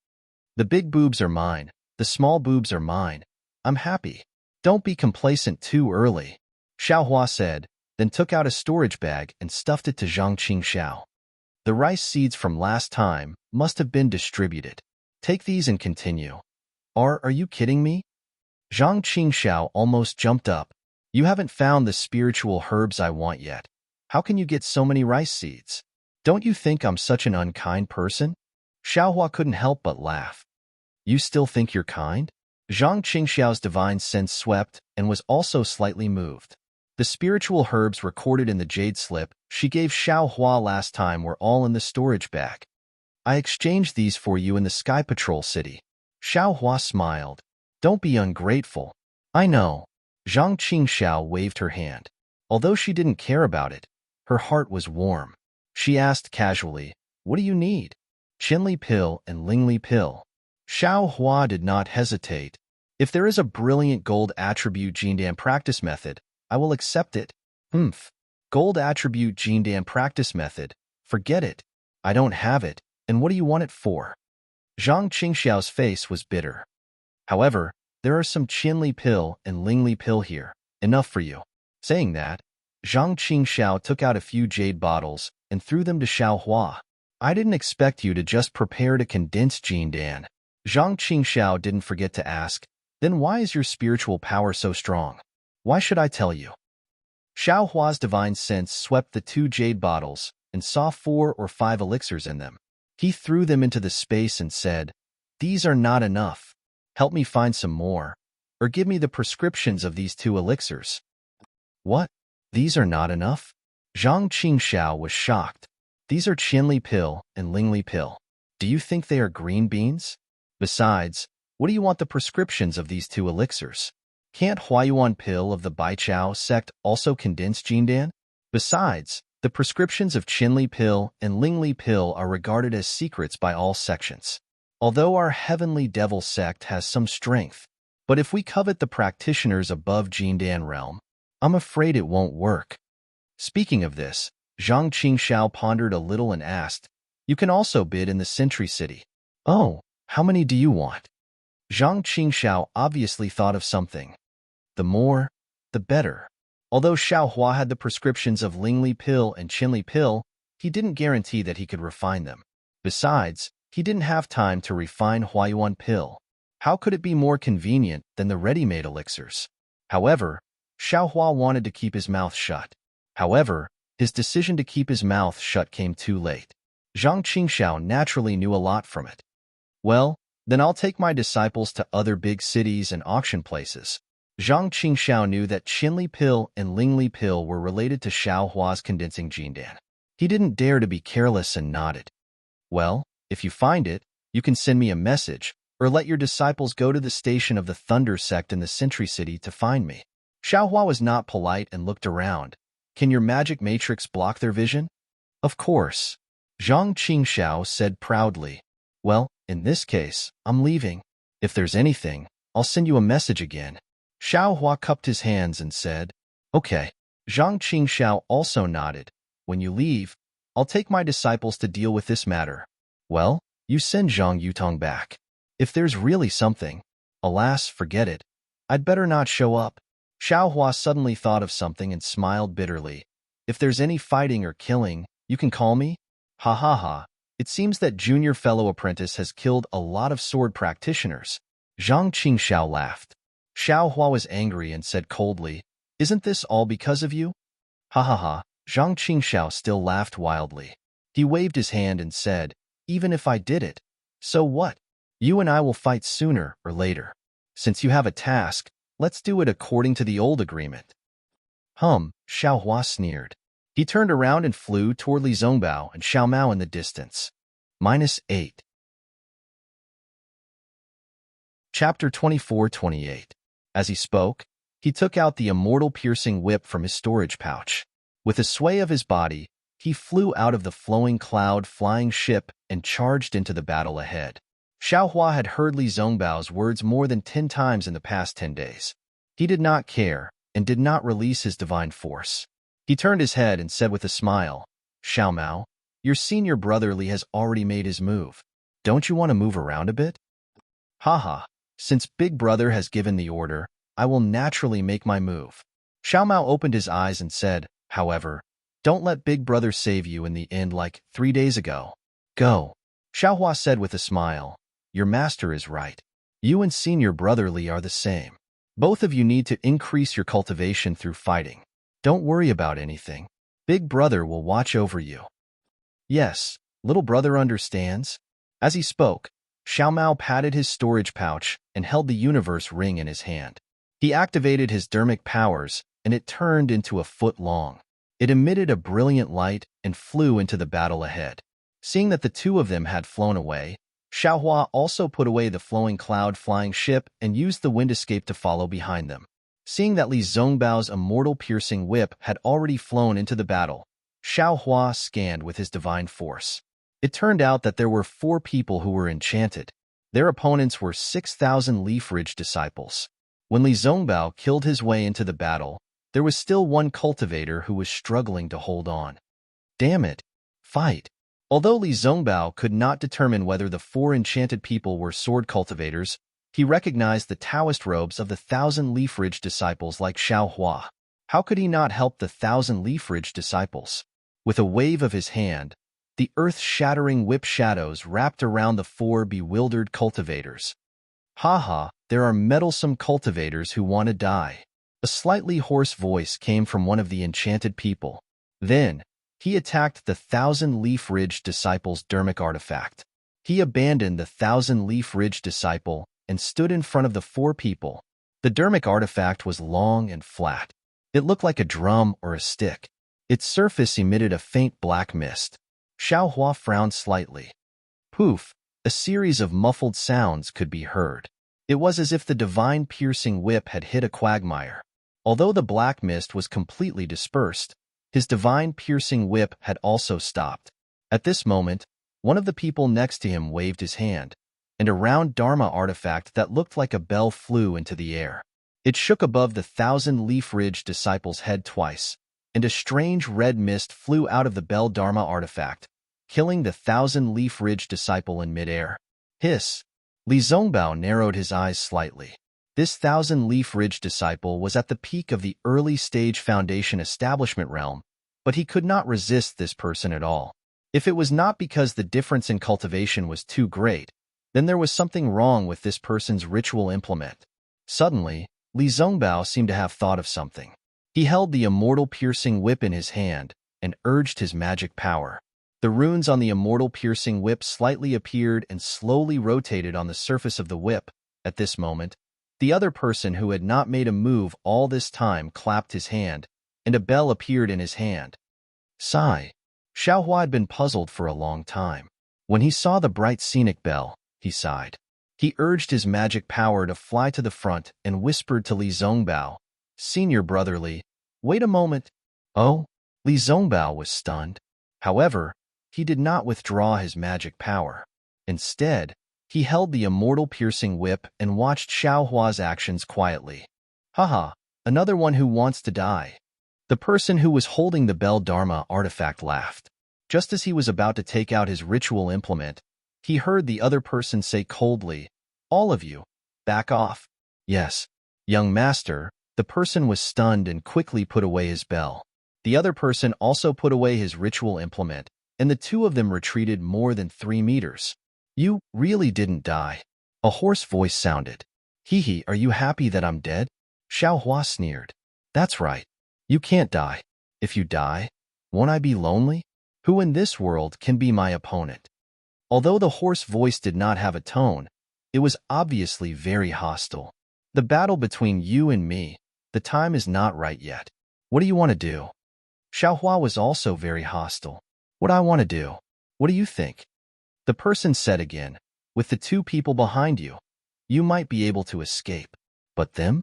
The big boobs are mine. The small boobs are mine. I'm happy. Don't be complacent too early. Xiaohua said, then took out a storage bag and stuffed it to Zhang Qingxiao. The rice seeds from last time must have been distributed. Take these and continue. Are you kidding me? Zhang Qingxiao almost jumped up. You haven't found the spiritual herbs I want yet. How can you get so many rice seeds? Don't you think I'm such an unkind person? Xiaohua couldn't help but laugh. You still think you're kind? Zhang Qingxiao's divine sense swept and was also slightly moved. The spiritual herbs recorded in the jade slip she gave Xiaohua last time were all in the storage bag. I exchanged these for you in the Sky Patrol City. Xiaohua smiled. Don't be ungrateful. I know. Zhang Qingxiao waved her hand. Although she didn't care about it, her heart was warm. She asked casually, What do you need? Qinli pill and Lingli pill. Xiao Hua did not hesitate. If there is a brilliant gold attribute Jindan practice method, I will accept it. Humph. Gold attribute Jindan practice method. Forget it. I don't have it, and what do you want it for? Zhang Qingxiao's face was bitter. However, there are some Qinli pill and Lingli pill here. Enough for you. Saying that, Zhang Qingxiao took out a few jade bottles and threw them to Xiao Hua. I didn't expect you to just prepare to condense Jindan. Zhang Qingxiao didn't forget to ask, then why is your spiritual power so strong? Why should I tell you? Xiao Hua's divine sense swept the 2 jade bottles and saw 4 or 5 elixirs in them. He threw them into the space and said, "These are not enough. Help me find some more, or give me the prescriptions of these 2 elixirs." What? These are not enough? Zhang Qingxiao was shocked. These are Qinli pill and Lingli pill. Do you think they are green beans? Besides, what do you want the prescriptions of these 2 elixirs? Can't Huayuan pill of the Baichao sect also condense Jindan? Besides, the prescriptions of Qinli pill and Lingli pill are regarded as secrets by all sections. Although our heavenly devil sect has some strength, but if we covet the practitioners above Jindan realm, I'm afraid it won't work. Speaking of this, Zhang Qingxiao pondered a little and asked, "You can also bid in the Sentry City." "Oh, how many do you want?" Zhang Qingxiao obviously thought of something. The more, the better. Although Xiao Hua had the prescriptions of Lingli pill and Qinli pill, he didn't guarantee that he could refine them. Besides, he didn't have time to refine Huayuan pill. How could it be more convenient than the ready-made elixirs? However, Xiao Hua wanted to keep his mouth shut. However, his decision to keep his mouth shut came too late. Zhang Qingxiao naturally knew a lot from it. Well, then I'll take my disciples to other big cities and auction places. Zhang Qingxiao knew that Qinli pill and Lingli pill were related to Xiao Hua's condensing Jindan. He didn't dare to be careless and nodded. Well, if you find it, you can send me a message, or let your disciples go to the station of the Thunder sect in the Sentry City to find me. Xiao Hua was not polite and looked around. Can your magic matrix block their vision? Of course. Zhang Qingxiao said proudly. Well, in this case, I'm leaving. If there's anything, I'll send you a message again. Xiao Hua cupped his hands and said, Okay. Zhang Qingxiao also nodded. When you leave, I'll take my disciples to deal with this matter. Well, you send Zhang Yutong back. If there's really something, alas, forget it. I'd better not show up. Xiao Hua suddenly thought of something and smiled bitterly. If there's any fighting or killing, you can call me? Ha ha ha. It seems that junior fellow apprentice has killed a lot of sword practitioners. Zhang Qingxiao laughed. Xiao Hua was angry and said coldly, Isn't this all because of you? Ha ha ha. Zhang Qingxiao still laughed wildly. He waved his hand and said, Even if I did it, so what? You and I will fight sooner or later. Since you have a task, let's do it according to the old agreement. Xiao Hua sneered. He turned around and flew toward Li Zongbao and Xiao Mao in the distance. -8. Chapter 24-28. As he spoke, he took out the immortal piercing whip from his storage pouch. With a sway of his body, he flew out of the flowing cloud flying ship and charged into the battle ahead. Xiao Hua had heard Li Zongbao's words more than 10 times in the past 10 days. He did not care and did not release his divine force. He turned his head and said with a smile, Xiao Mao, your senior brother Li has already made his move. Don't you want to move around a bit? Haha, since Big Brother has given the order, I will naturally make my move. Xiao Mao opened his eyes and said, however, don't let Big Brother save you in the end like 3 days ago. Go. Xiao Hua said with a smile, your master is right. You and senior brother Li are the same. Both of you need to increase your cultivation through fighting. Don't worry about anything. Big Brother will watch over you. Yes, little brother understands. As he spoke, Xiao Mao patted his storage pouch and held the universe ring in his hand. He activated his dermic powers, and it turned into a foot long. It emitted a brilliant light and flew into the battle ahead. Seeing that the two of them had flown away, Xiao Hua also put away the flowing cloud flying ship and used the wind escape to follow behind them. Seeing that Li Zongbao's immortal piercing whip had already flown into the battle, Xiao Hua scanned with his divine force. It turned out that there were 4 people who were enchanted. Their opponents were 6,000 Leaf Ridge disciples. When Li Zongbao killed his way into the battle, there was still one cultivator who was struggling to hold on. Damn it! Fight! Although Li Zongbao could not determine whether the 4 enchanted people were sword cultivators, he recognized the Taoist robes of the 1,000 Leaf Ridge disciples like Xiao Hua. How could he not help the 1,000 Leaf Ridge disciples? With a wave of his hand, the earth-shattering whip shadows wrapped around the 4 bewildered cultivators. Ha, there are meddlesome cultivators who want to die. A slightly hoarse voice came from one of the enchanted people. Then, he attacked the 1,000 Leaf Ridge disciples' dermic artifact. He abandoned the 1,000 Leaf Ridge disciple and stood in front of the 4 people. The dermic artifact was long and flat. It looked like a drum or a stick. Its surface emitted a faint black mist. Xiao Hua frowned slightly. Poof! A series of muffled sounds could be heard. It was as if the divine piercing whip had hit a quagmire. Although the black mist was completely dispersed, his divine piercing whip had also stopped. At this moment, one of the people next to him waved his hand, and a round Dharma artifact that looked like a bell flew into the air. It shook above the 1,000 Leaf Ridge disciples' head twice, and a strange red mist flew out of the bell Dharma artifact, killing the 1,000 Leaf Ridge disciple in midair. Hiss! Li Zongbao narrowed his eyes slightly. This 1,000 Leaf Ridge disciple was at the peak of the early-stage Foundation establishment realm, but he could not resist this person at all. If it was not because the difference in cultivation was too great, then there was something wrong with this person's ritual implement. Suddenly, Li Zongbao seemed to have thought of something. He held the immortal piercing whip in his hand and urged his magic power. The runes on the immortal piercing whip slightly appeared and slowly rotated on the surface of the whip. At this moment, the other person who had not made a move all this time clapped his hand, and a bell appeared in his hand. Sigh. Xiao Hua had been puzzled for a long time. When he saw the bright scenic bell, he sighed. He urged his magic power to fly to the front and whispered to Li Zongbao, "Senior brotherly, wait a moment." Oh, Li Zongbao was stunned. However, he did not withdraw his magic power. Instead, he held the immortal piercing whip and watched Xiao Hua's actions quietly. Haha, another one who wants to die. The person who was holding the Bell Dharma artifact laughed. Just as he was about to take out his ritual implement, he heard the other person say coldly, "All of you, back off." Yes, young master, the person was stunned and quickly put away his bell. The other person also put away his ritual implement, and the 2 of them retreated more than 3 meters. You really didn't die. A hoarse voice sounded. Hee, are you happy that I'm dead? Xiao Hua sneered. That's right. You can't die. If you die, won't I be lonely? Who in this world can be my opponent? Although the hoarse voice did not have a tone, it was obviously very hostile. The battle between you and me, the time is not right yet. What do you want to do? Xiao Hua was also very hostile. What I want to do? What do you think? The person said again, with the 2 people behind you, you might be able to escape. But them?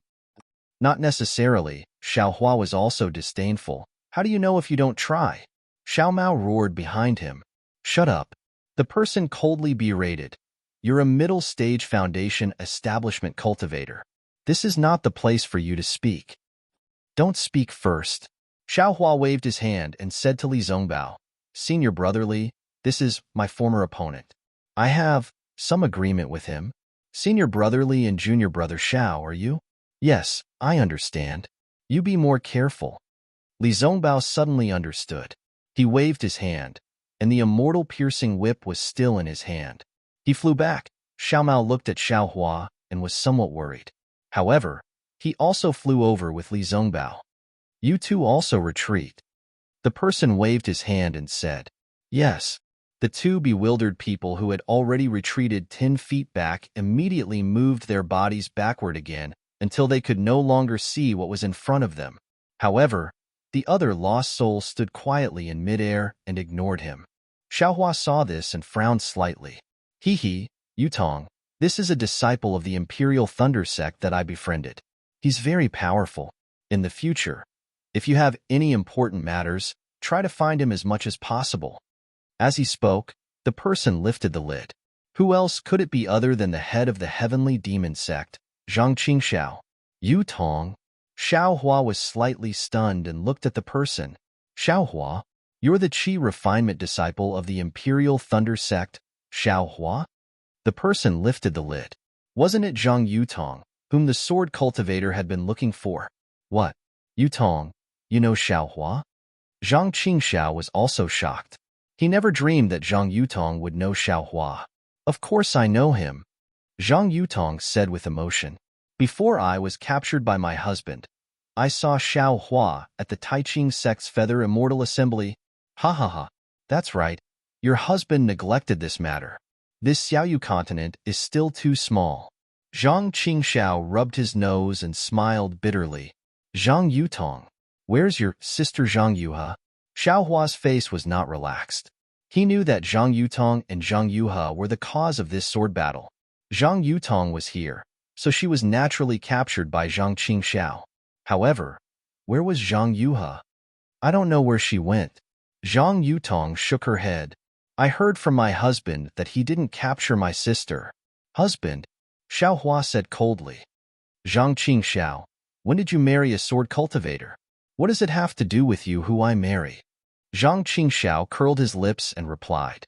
Not necessarily. Xiao Hua was also disdainful. How do you know if you don't try? Xiao Mao roared behind him. Shut up. The person coldly berated. You're a middle-stage Foundation establishment cultivator. This is not the place for you to speak. Don't speak first. Xiao Hua waved his hand and said to Li Zongbao, Senior brotherly, this is my former opponent. I have some agreement with him. Senior brotherly and junior brother Xiao, are you? Yes, I understand. You be more careful. Li Zongbao suddenly understood. He waved his hand, and the immortal piercing whip was still in his hand. He flew back. Xiao Mao looked at Xiao Hua and was somewhat worried. However, he also flew over with Li Zongbao. You 2 also retreat. The person waved his hand and said, Yes. The 2 bewildered people who had already retreated 10 feet back immediately moved their bodies backward again until they could no longer see what was in front of them. However, the other lost soul stood quietly in midair and ignored him. Xiao Hua saw this and frowned slightly. Hee, Yutong, this is a disciple of the Imperial Thunder sect that I befriended. He's very powerful. In the future, if you have any important matters, try to find him as much as possible. As he spoke, The person lifted the lid. Who else could it be other than the head of the heavenly demon sect, Zhang Qingxiao? Yu Tong. Xiao Hua was slightly stunned and looked at the person. Xiao Hua, you're the Qi refinement disciple of the Imperial Thunder sect, Xiao Hua? The person lifted the lid. Wasn't it Zhang Yutong, whom the sword cultivator had been looking for? What? Yutong, you know Xiao Hua? Zhang Qingxiao was also shocked. He never dreamed that Zhang Yutong would know Xiao Hua. Of course I know him, Zhang Yutong said with emotion. Before I was captured by my husband, I saw Xiao Hua at the Taiqing sect's Feather Immortal Assembly. Ha ha ha, that's right. Your husband neglected this matter. This Xiaoyu continent is still too small. Zhang Qingxiao rubbed his nose and smiled bitterly. Zhang Yutong, where's your sister Zhang Yuha? Xiao Hua's face was not relaxed. He knew that Zhang Yutong and Zhang Yuha were the cause of this sword battle. Zhang Yutong was here, so she was naturally captured by Zhang Qingxiao. However, where was Zhang Yuha? I don't know where she went. Zhang Yutong shook her head. I heard from my husband that he didn't capture my sister. Husband? Xiao Hua said coldly. Zhang Qingxiao, when did you marry a sword cultivator? What does it have to do with you who I marry? Zhang Qingxiao curled his lips and replied.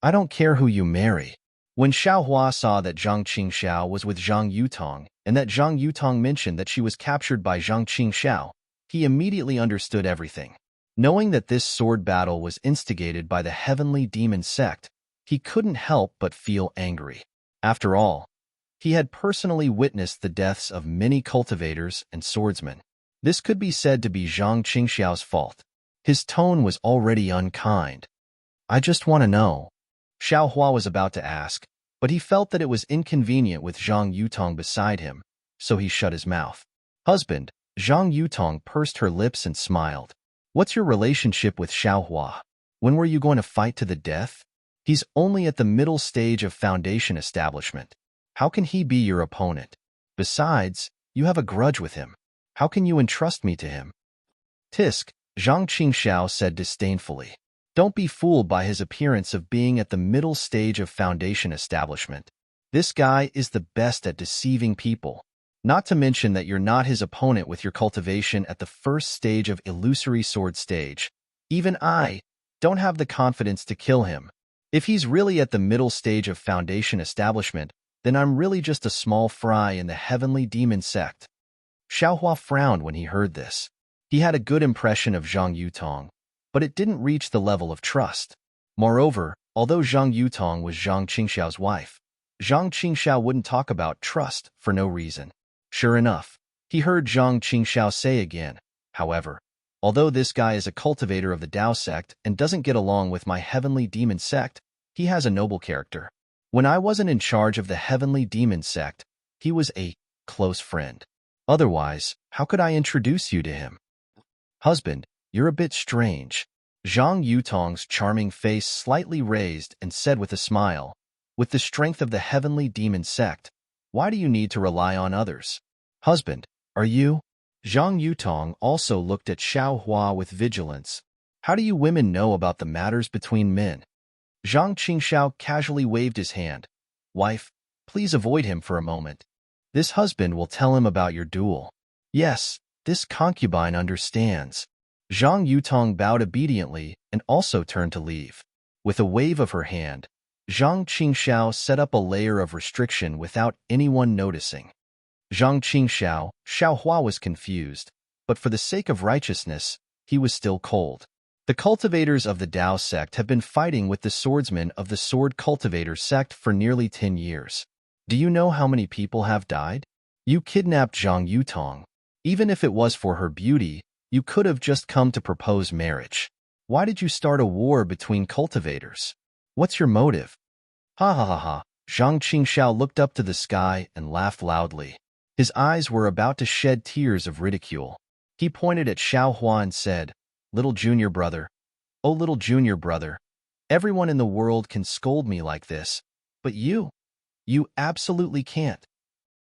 I don't care who you marry. When Xiao Hua saw that Zhang Qingxiao was with Zhang Yutong and that Zhang Yutong mentioned that she was captured by Zhang Qingxiao, he immediately understood everything. Knowing that this sword battle was instigated by the heavenly demon sect, he couldn't help but feel angry. After all, he had personally witnessed the deaths of many cultivators and swordsmen. This could be said to be Zhang Qingxiao's fault. His tone was already unkind. I just want to know. Xiao Hua was about to ask, but he felt that it was inconvenient with Zhang Yutong beside him, so he shut his mouth. Husband, Zhang Yutong pursed her lips and smiled. What's your relationship with Xiao Hua? When were you going to fight to the death? He's only at the middle stage of foundation establishment. How can he be your opponent? Besides, you have a grudge with him. How can you entrust me to him? Tisk, Zhang Qingxiao said disdainfully. Don't be fooled by his appearance of being at the middle stage of foundation establishment. This guy is the best at deceiving people. Not to mention that you're not his opponent with your cultivation at the first stage of illusory sword stage. Even I don't have the confidence to kill him. If he's really at the middle stage of foundation establishment, then I'm really just a small fry in the heavenly demon sect. Xiao Hua frowned when he heard this. He had a good impression of Zhang Yutong, but it didn't reach the level of trust. Moreover, although Zhang Yutong was Zhang Qingxiao's wife, Zhang Qingxiao wouldn't talk about trust for no reason. Sure enough, he heard Zhang Qingxiao say again, however, although this guy is a cultivator of the Dao sect and doesn't get along with my heavenly demon sect, he has a noble character. When I wasn't in charge of the heavenly demon sect, he was a close friend. Otherwise, how could I introduce you to him? Husband, you're a bit strange. Zhang Yutong's charming face slightly raised and said with a smile, with the strength of the heavenly demon sect, why do you need to rely on others? Husband, are you? Zhang Yutong also looked at Xiao Hua with vigilance. How do you women know about the matters between men? Zhang Qingxiao casually waved his hand. Wife, please avoid him for a moment. This husband will tell him about your duel. Yes, this concubine understands. Zhang Yutong bowed obediently and also turned to leave. With a wave of her hand, Zhang Qingxiao set up a layer of restriction without anyone noticing. Zhang Qingxiao, Xiao Hua was confused, but for the sake of righteousness, he was still cold. The cultivators of the Dao sect have been fighting with the swordsmen of the Sword Cultivator sect for nearly 10 years. Do you know how many people have died? You kidnapped Zhang Yutong. Even if it was for her beauty, you could have just come to propose marriage. Why did you start a war between cultivators? What's your motive? Ha ha ha ha. Zhang Qingxiao looked up to the sky and laughed loudly. His eyes were about to shed tears of ridicule. He pointed at Xiao Hua and said, Little junior brother, oh little junior brother, everyone in the world can scold me like this, but you absolutely can't.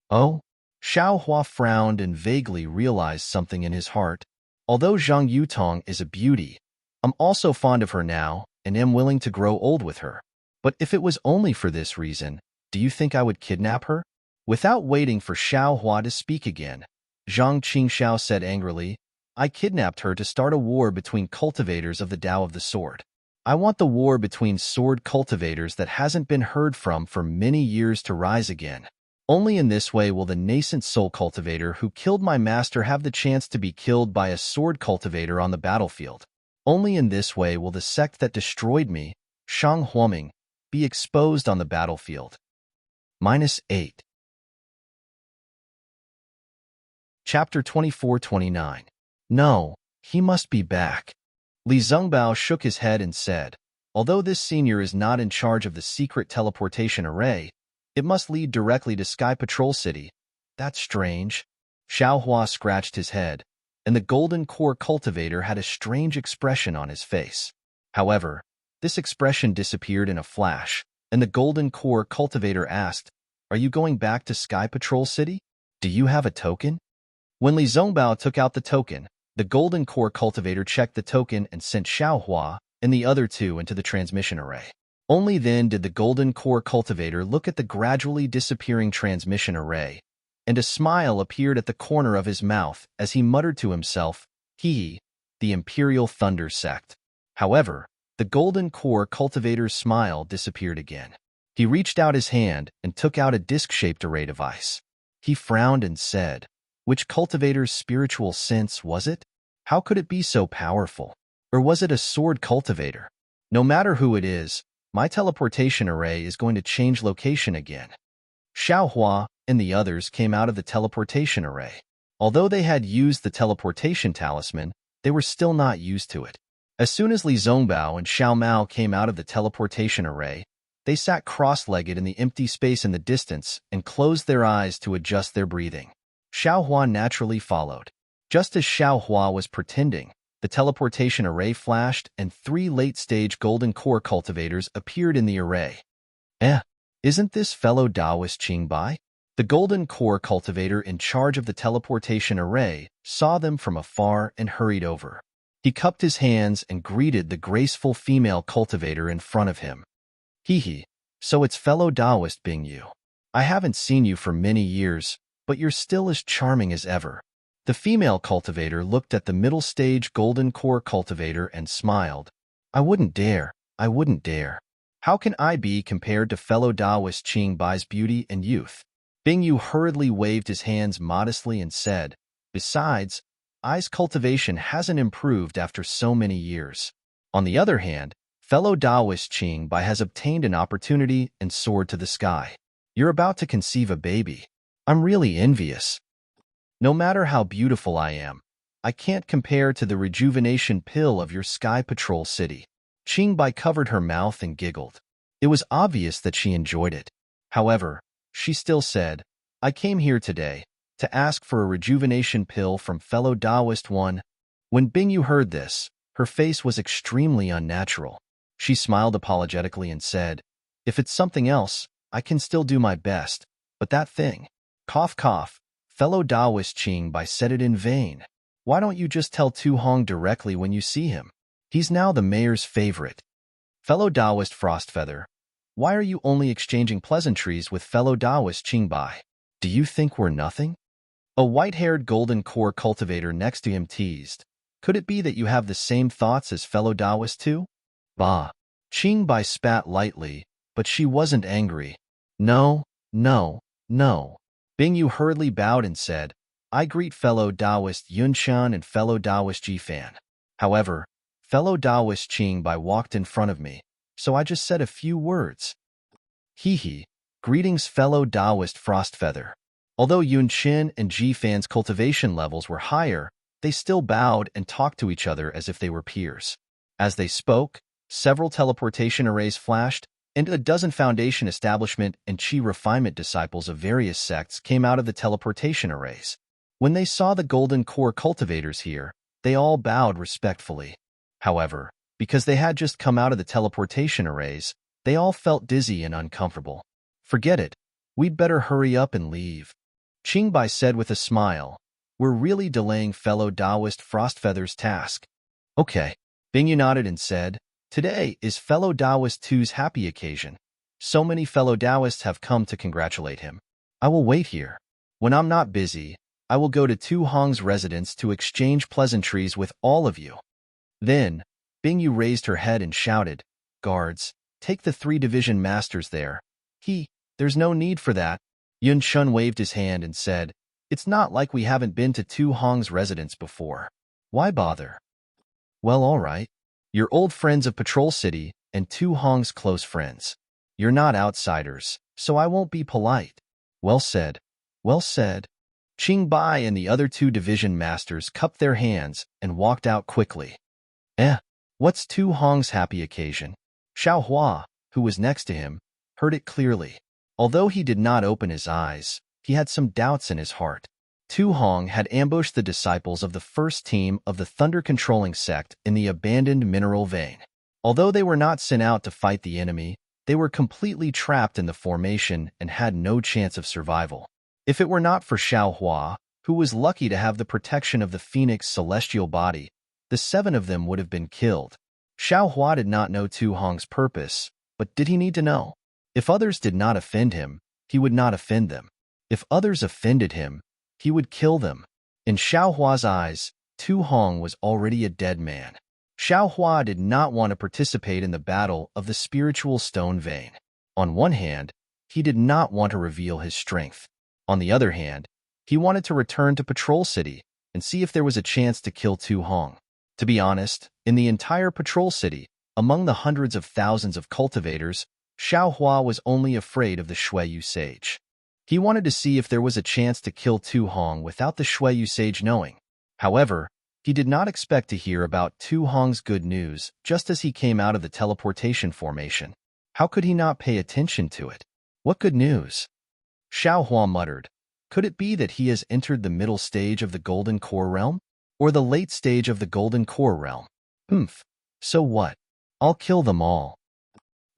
Oh? Xiao Hua frowned and vaguely realized something in his heart. Although Zhang Yutong is a beauty, I'm also fond of her now and am willing to grow old with her. But if it was only for this reason, do you think I would kidnap her? Without waiting for Xiao Hua to speak again, Zhang Qingxiao said angrily, I kidnapped her to start a war between cultivators of the Tao of the Sword. I want the war between sword cultivators that hasn't been heard from for many years to rise again. Only in this way will the nascent soul cultivator who killed my master have the chance to be killed by a sword cultivator on the battlefield. Only in this way will the sect that destroyed me, Shang Huoming, be exposed on the battlefield. -8. Chapter 24-29. No, he must be back. Li Zhengbao shook his head and said, although this senior is not in charge of the secret teleportation array, it must lead directly to Sky Patrol City. That's strange. Xiao Hua scratched his head, and the golden core cultivator had a strange expression on his face. However, this expression disappeared in a flash, and the golden core cultivator asked, are you going back to Sky Patrol City? Do you have a token? When Li Zhengbao took out the token, the golden core cultivator checked the token and sent Xiao Hua and the other two into the transmission array. Only then did the golden core cultivator look at the gradually disappearing transmission array, and a smile appeared at the corner of his mouth as he muttered to himself, hee, the Imperial Thunder Sect. However, the golden core cultivator's smile disappeared again. He reached out his hand and took out a disc-shaped array device. He frowned and said, which cultivator's spiritual sense was it? How could it be so powerful? Or was it a sword cultivator? No matter who it is, my teleportation array is going to change location again. Xiao Hua and the others came out of the teleportation array. Although they had used the teleportation talisman, they were still not used to it. As soon as Li Zhengbao and Xiao Mao came out of the teleportation array, they sat cross-legged in the empty space in the distance and closed their eyes to adjust their breathing. Xiao Hua naturally followed. Just as Xiao Hua was pretending, the teleportation array flashed and 3 late-stage golden core cultivators appeared in the array. Isn't this fellow Taoist Qingbai? The golden core cultivator in charge of the teleportation array saw them from afar and hurried over. He cupped his hands and greeted the graceful female cultivator in front of him. Hee, so it's fellow Taoist Bing Yu. I haven't seen you for many years, but you're still as charming as ever. The female cultivator looked at the middle-stage golden core cultivator and smiled. I wouldn't dare. How can I be compared to fellow Taoist Qingbai's beauty and youth? Bing Yu hurriedly waved his hands modestly and said, besides, I's cultivation hasn't improved after so many years. On the other hand, fellow Taoist Qingbai has obtained an opportunity and soared to the sky. You're about to conceive a baby. I'm really envious. No matter how beautiful I am, I can't compare to the rejuvenation pill of your Sky Patrol City. Qingbai covered her mouth and giggled. It was obvious that she enjoyed it. However, she still said, I came here today to ask for a rejuvenation pill from fellow Taoist one. When Bing Yu heard this, her face was extremely unnatural. She smiled apologetically and said, if it's something else, I can still do my best, but that thing, cough cough, fellow Taoist Qingbai said it in vain. Why don't you just tell Tu Hong directly when you see him? He's now the mayor's favorite. Fellow Taoist Frostfeather, why are you only exchanging pleasantries with fellow Taoist Qingbai? Do you think we're nothing? A white-haired golden core cultivator next to him teased. Could it be that you have the same thoughts as fellow Taoist too? Bah. Qingbai spat lightly, but she wasn't angry. No. Bing Yu hurriedly bowed and said, I greet fellow Taoist Yunshan and fellow Taoist Jifan. However, fellow Taoist Qingbai walked in front of me, so I just said a few words. Hee, greetings fellow Taoist Frostfeather. Although Yunshin and Jifan's cultivation levels were higher, they still bowed and talked to each other as if they were peers. As they spoke, several teleportation arrays flashed, and a dozen foundation establishment and chi refinement disciples of various sects came out of the teleportation arrays. When they saw the golden core cultivators here, they all bowed respectfully. However, because they had just come out of the teleportation arrays, they all felt dizzy and uncomfortable. Forget it. We'd better hurry up and leave. Qingbai said with a smile, we're really delaying fellow Taoist Frostfeather's task. Okay. Bing Yu nodded and said, Today is fellow Taoist Tu's happy occasion. So many fellow Taoists have come to congratulate him. I will wait here. When I'm not busy, I will go to Tu Hong's residence to exchange pleasantries with all of you." Then, Bingyu raised her head and shouted, "Guards, take the 3 division masters there." There's no need for that." Yun Chun waved his hand and said, "It's not like we haven't been to Tu Hong's residence before. Why bother?" "Well, all right. You're old friends of Patrol City and Tu Hong's close friends. You're not outsiders, so I won't be polite." "Well said. Well said." Qing Bai and the other 2 division masters cupped their hands and walked out quickly. What's Tu Hong's happy occasion?" Xiao Hua, who was next to him, heard it clearly. Although he did not open his eyes, he had some doubts in his heart. Tu Hong had ambushed the disciples of the first team of the thunder-controlling sect in the abandoned mineral vein. Although they were not sent out to fight the enemy, they were completely trapped in the formation and had no chance of survival. If it were not for Xiao Hua, who was lucky to have the protection of the Phoenix celestial body, the 7 of them would have been killed. Xiao Hua did not know Tu Hong's purpose, but did he need to know? If others did not offend him, he would not offend them. If others offended him, he would kill them. In Xiao Hua's eyes, Tu Hong was already a dead man. Xiao Hua did not want to participate in the battle of the spiritual stone vein. On one hand, he did not want to reveal his strength. On the other hand, he wanted to return to Patrol City and see if there was a chance to kill Tu Hong. To be honest, in the entire Patrol City, among the hundreds of thousands of cultivators, Xiao Hua was only afraid of the Xueyu sage. He wanted to see if there was a chance to kill Tu Hong without the Xueyu sage knowing. However, he did not expect to hear about Tu Hong's good news just as he came out of the teleportation formation. How could he not pay attention to it? What good news? Xiao Hua muttered. Could it be that he has entered the middle stage of the Golden Core realm? Or the late stage of the Golden Core realm? So what? I'll kill them all.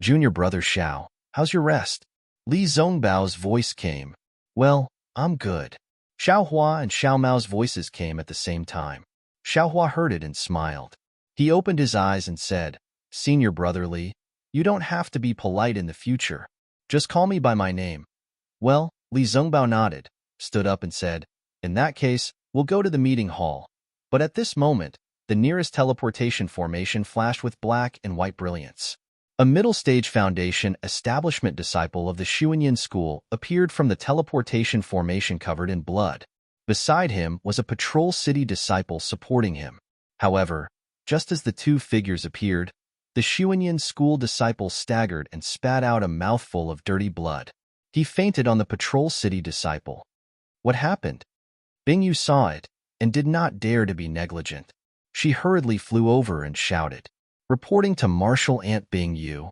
Junior brother Xiao, how's your rest? Li Zongbao's voice came. Well, I'm good. Xiao Hua and Xiao Mao's voices came at the same time. Xiao Hua heard it and smiled. He opened his eyes and said, Senior brother Li, you don't have to be polite in the future. Just call me by my name. Well, Li Zongbao nodded, stood up and said, in that case, we'll go to the meeting hall. But at this moment, the nearest teleportation formation flashed with black and white brilliance. A middle-stage foundation establishment disciple of the Xuanyan school appeared from the teleportation formation covered in blood. Beside him was a Patrol City disciple supporting him. However, just as the 2 figures appeared, the Xuanyan school disciple staggered and spat out a mouthful of dirty blood. He fainted on the Patrol City disciple. What happened? Bingyu saw it and did not dare to be negligent. She hurriedly flew over and shouted. Reporting to Marshal Aunt Bingyu,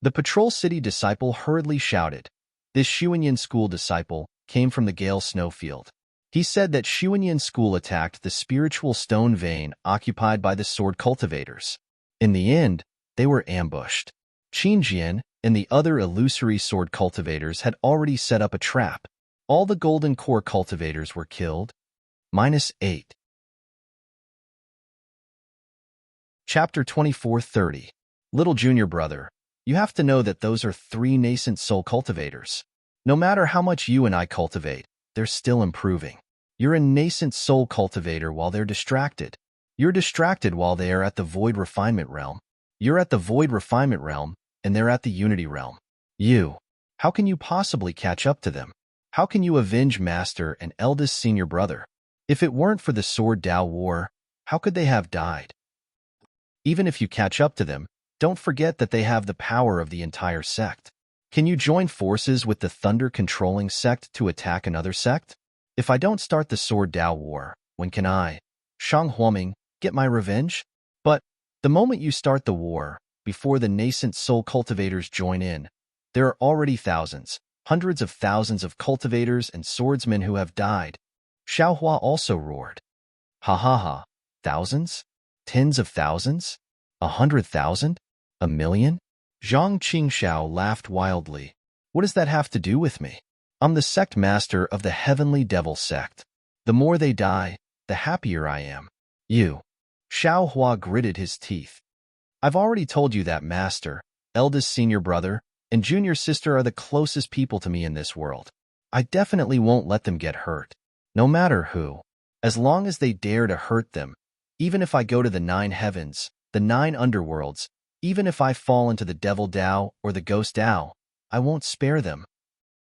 the Patrol City disciple hurriedly shouted. This Xuanyan school disciple came from the Gale Snowfield. He said that Xuanyan school attacked the spiritual stone vein occupied by the sword cultivators. In the end, they were ambushed. Qinjian and the other illusory sword cultivators had already set up a trap. All the golden core cultivators were killed. -8. Chapter 24:30. Little junior brother, you have to know that those are 3 nascent soul cultivators. No matter how much you and I cultivate, they're still improving. You're a nascent soul cultivator while they're distracted. You're distracted while they are at the void refinement realm. You're at the void refinement realm, and they're at the unity realm. How can you possibly catch up to them? How can you avenge master and eldest senior brother? If it weren't for the Sword Dao War, how could they have died? Even if you catch up to them, don't forget that they have the power of the entire sect. Can you join forces with the thunder-controlling sect to attack another sect? If I don't start the Sword Dao War, when can I, Shang Huoming, get my revenge? But the moment you start the war, before the nascent soul cultivators join in, there are already thousands, hundreds of thousands of cultivators and swordsmen who have died. Xiao Hua also roared. Ha ha ha, thousands? Tens of thousands? 100,000? A million? Zhang Qingxiao laughed wildly. What does that have to do with me? I'm the sect master of the Heavenly Devil sect. The more they die, the happier I am. Xiao Hua gritted his teeth. I've already told you that master, eldest senior brother, and junior sister are the closest people to me in this world. I definitely won't let them get hurt, no matter who. As long as they dare to hurt them, even if I go to the 9 heavens, the 9 underworlds, even if I fall into the devil Tao or the ghost Tao, I won't spare them.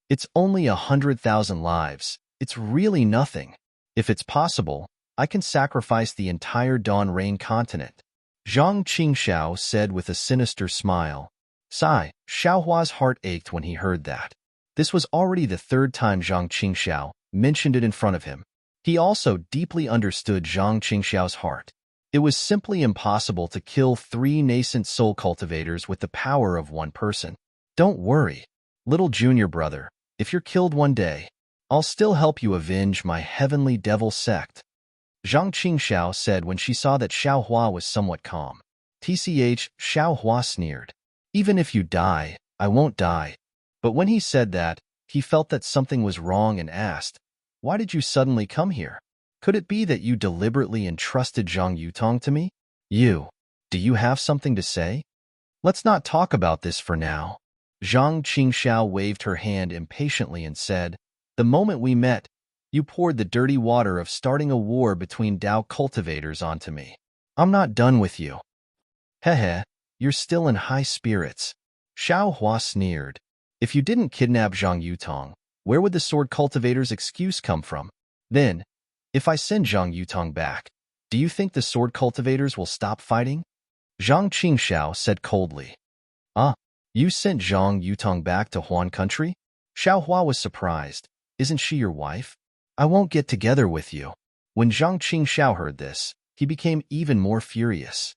It's only 100,000 lives. It's really nothing. If it's possible, I can sacrifice the entire Dawn Rain continent. Zhang Qingxiao said with a sinister smile. Sigh, Xiaohua's heart ached when he heard that. This was already the 3rd time Zhang Qingxiao mentioned it in front of him. He also deeply understood Zhang Qingxiao's heart. It was simply impossible to kill 3 nascent soul cultivators with the power of one person. Don't worry, little junior brother. If you're killed one day, I'll still help you avenge my heavenly devil sect. Zhang Qingxiao said when she saw that Xiaohua was somewhat calm. TCH, Xiaohua sneered. Even if you die, I won't die. But when he said that, he felt that something was wrong and asked, why did you suddenly come here? Could it be that you deliberately entrusted Zhang Yutong to me? Do you have something to say? Let's not talk about this for now. Zhang Qingxiao waved her hand impatiently and said, the moment we met, you poured the dirty water of starting a war between Dao cultivators onto me. I'm not done with you. Hehe, you're still in high spirits. Xiaohua sneered. If you didn't kidnap Zhang Yutong, where would the sword cultivator's excuse come from? Then, if I send Zhang Yutong back, do you think the sword cultivators will stop fighting? Zhang Qingxiao said coldly. You sent Zhang Yutong back to Huan country? Xiaohua was surprised. Isn't she your wife? I won't get together with you. When Zhang Qingxiao heard this, he became even more furious.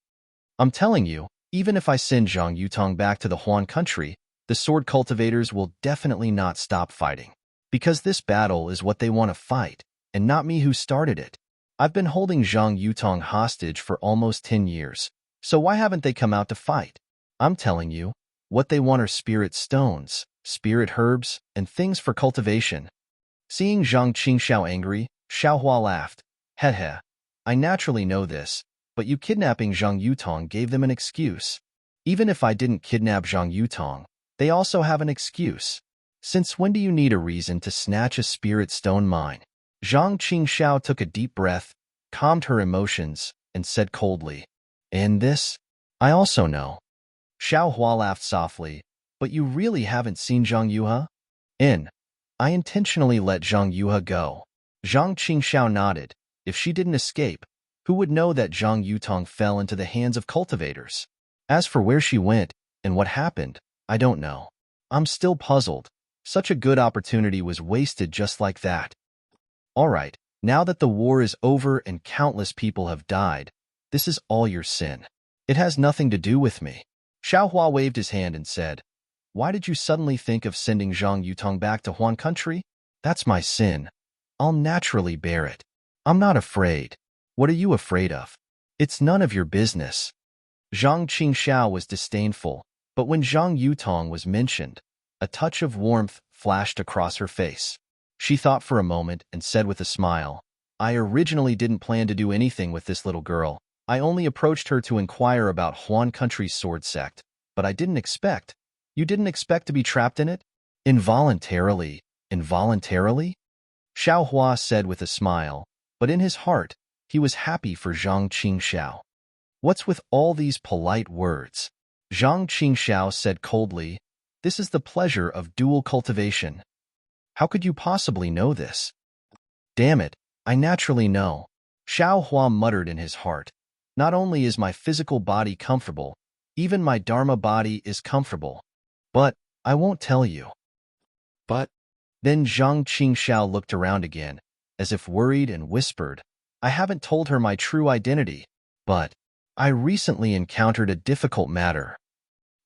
I'm telling you, even if I send Zhang Yutong back to the Huan country, the sword cultivators will definitely not stop fighting. Because this battle is what they want to fight, and not me who started it. I've been holding Zhang Yutong hostage for almost 10 years, so why haven't they come out to fight? I'm telling you, what they want are spirit stones, spirit herbs, and things for cultivation. Seeing Zhang Qingxiao angry, Xiaohua laughed. Hehe, I naturally know this, but you kidnapping Zhang Yutong gave them an excuse. Even if I didn't kidnap Zhang Yutong, they also have an excuse. Since when do you need a reason to snatch a spirit stone mine? Zhang Qingxiao took a deep breath, calmed her emotions, and said coldly, and this? I also know. Xiaohua laughed softly, but you really haven't seen Zhang Yuhe? I intentionally let Zhang Yuhe go. Zhang Qingxiao nodded. If she didn't escape, who would know that Zhang Yutong fell into the hands of cultivators? As for where she went and what happened, I don't know. I'm still puzzled. Such a good opportunity was wasted just like that. All right, now that the war is over and countless people have died, this is all your sin. It has nothing to do with me. Xiaohua waved his hand and said, why did you suddenly think of sending Zhang Yutong back to Huan country? That's my sin. I'll naturally bear it. I'm not afraid. What are you afraid of? It's none of your business. Zhang Qingxiao was disdainful, but when Zhang Yutong was mentioned, a touch of warmth flashed across her face. She thought for a moment and said with a smile, I originally didn't plan to do anything with this little girl. I only approached her to inquire about Huan country's sword sect, but I didn't expect. You didn't expect to be trapped in it? Involuntarily? Xiaohua said with a smile, but in his heart, he was happy for Zhang Qingxiao. What's with all these polite words? Zhang Qingxiao said coldly, this is the pleasure of dual cultivation. How could you possibly know this? Damn it, I naturally know. Xiaohua muttered in his heart. Not only is my physical body comfortable, even my dharma body is comfortable. But I won't tell you. But then Zhang Qingxiao looked around again, as if worried, and whispered, I haven't told her my true identity, but I recently encountered a difficult matter.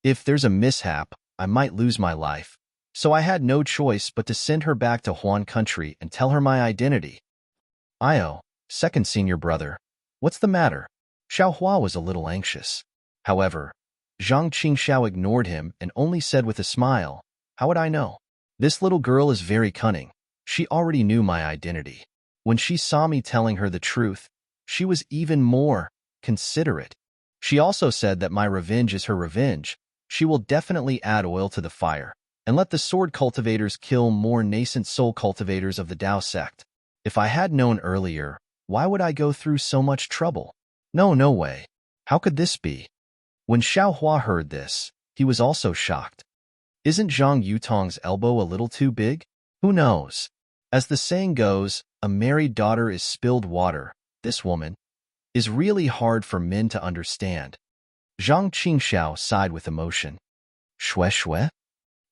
If there's a mishap, I might lose my life, so I had no choice but to send her back to Huan country and tell her my identity. Io, second senior brother, what's the matter? Xiaohua was a little anxious. However, Zhang Qingxiao ignored him and only said with a smile, how would I know? This little girl is very cunning. She already knew my identity. When she saw me telling her the truth, she was even more considerate. She also said that my revenge is her revenge. She will definitely add oil to the fire and let the sword cultivators kill more nascent soul cultivators of the Tao sect. If I had known earlier, why would I go through so much trouble? No way. How could this be? When Xiao Hua heard this, he was also shocked. Isn't Zhang Yutong's elbow a little too big? Who knows? As the saying goes, a married daughter is spilled water. This woman is really hard for men to understand. Zhang Qingxiao sighed with emotion. Xue Xue?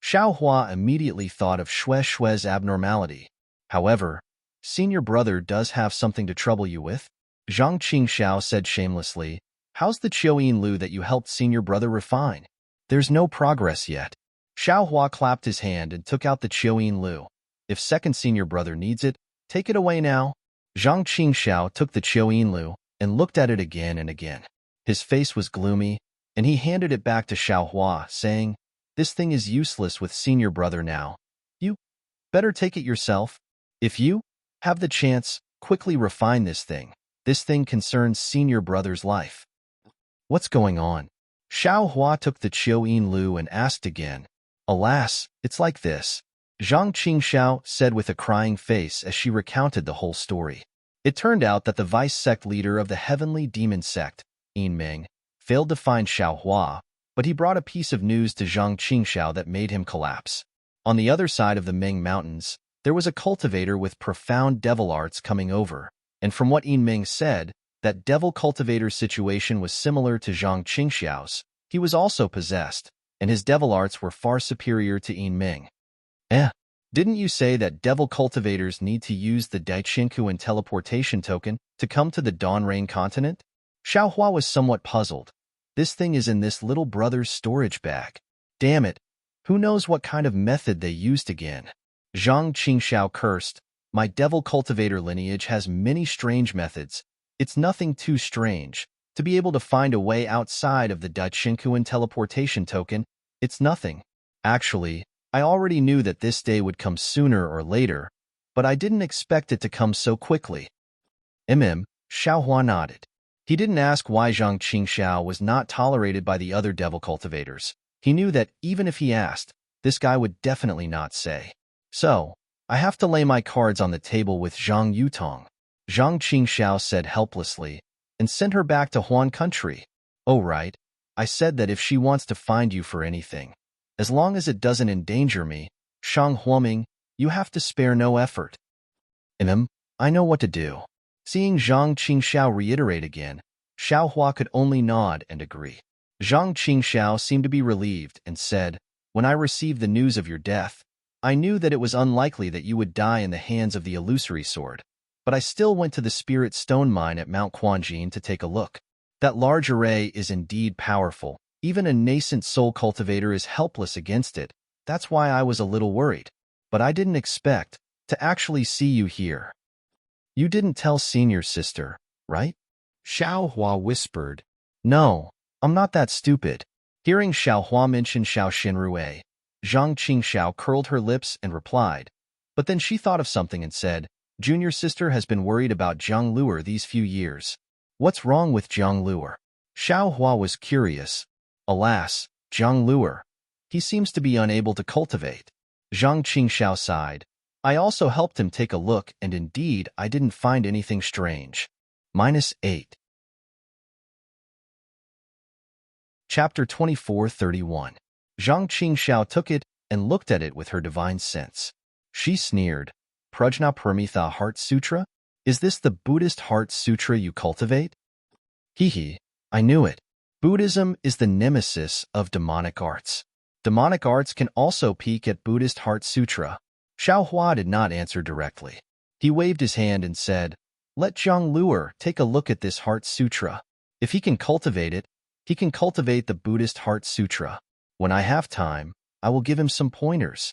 Xiao Hua immediately thought of Xue Xue's abnormality. However, senior brother does have something to trouble you with? Zhang Qingxiao said shamelessly. How's the Qiuyin Lu that you helped senior brother refine? There's no progress yet. Xiao Hua clapped his hand and took out the Qiuyin Lu. If second senior brother needs it, take it away now. Zhang Qingxiao took the Qiuyin Lu and looked at it again and again. His face was gloomy, and he handed it back to Xiao Hua, saying, This thing is useless with senior brother now. You better take it yourself. If you have the chance, quickly refine this thing. This thing concerns senior brother's life. What's going on? Xiao Hua took the Qiuyin Lu and asked again. Alas, it's like this. Zhang Qingxiao said with a crying face as she recounted the whole story. It turned out that the vice sect leader of the heavenly demon sect, Yin Ming, failed to find Xiao Hua, but he brought a piece of news to Zhang Qingxiao that made him collapse. On the other side of the Ming Mountains, there was a cultivator with profound devil arts coming over, and from what Yin Ming said, that devil cultivator's situation was similar to Zhang Qingxiao's. He was also possessed, and his devil arts were far superior to Yin Ming. Didn't you say that devil cultivators need to use the Daichenku and teleportation token to come to the Dawn Rain continent? Xiao Hua was somewhat puzzled. This thing is in this little brother's storage bag. Damn it, who knows what kind of method they used again? Zhang Qingxiao cursed. My devil cultivator lineage has many strange methods. It's nothing too strange. To be able to find a way outside of the Daichenku and teleportation token, it's nothing. Actually, I already knew that this day would come sooner or later, but I didn't expect it to come so quickly. Xiao Hua nodded. He didn't ask why Zhang Qingxiao was not tolerated by the other devil cultivators. He knew that even if he asked, this guy would definitely not say. So, I have to lay my cards on the table with Zhang Yutong. Zhang Qingxiao said helplessly, and sent her back to Huan country. Oh right, I said that if she wants to find you for anything, as long as it doesn't endanger me, Shang Huaming, you have to spare no effort. I know what to do. Seeing Zhang Qingxiao reiterate again, Xiao Hua could only nod and agree. Zhang Qingxiao seemed to be relieved and said, When I received the news of your death, I knew that it was unlikely that you would die in the hands of the illusory sword, but I still went to the Spirit Stone Mine at Mount Quanjin to take a look. That large array is indeed powerful. Even a nascent soul cultivator is helpless against it. That's why I was a little worried. But I didn't expect to actually see you here. You didn't tell senior sister, right? Xiao Hua whispered. No, I'm not that stupid. Hearing Xiao Hua mention Xiao Xinrue, Zhang Qingxiao curled her lips and replied. But then she thought of something and said, Junior sister has been worried about Jiang Luer these few years. What's wrong with Jiang Luer? Xiao Hua was curious. Alas, Jiang Luer. He seems to be unable to cultivate. Zhang Qingxiao sighed. I also helped him take a look, and indeed, I didn't find anything strange. -8. Chapter 24:31. Zhang Qingxiao took it and looked at it with her divine sense. She sneered. Prajna Paramitha Heart Sutra? Is this the Buddhist Heart Sutra you cultivate? Hee, I knew it. Buddhism is the nemesis of demonic arts. Demonic arts can also peek at Buddhist Heart Sutra. Xiao Hua did not answer directly. He waved his hand and said, Let Jiang Luer take a look at this Heart Sutra. If he can cultivate it, he can cultivate the Buddhist Heart Sutra. When I have time, I will give him some pointers.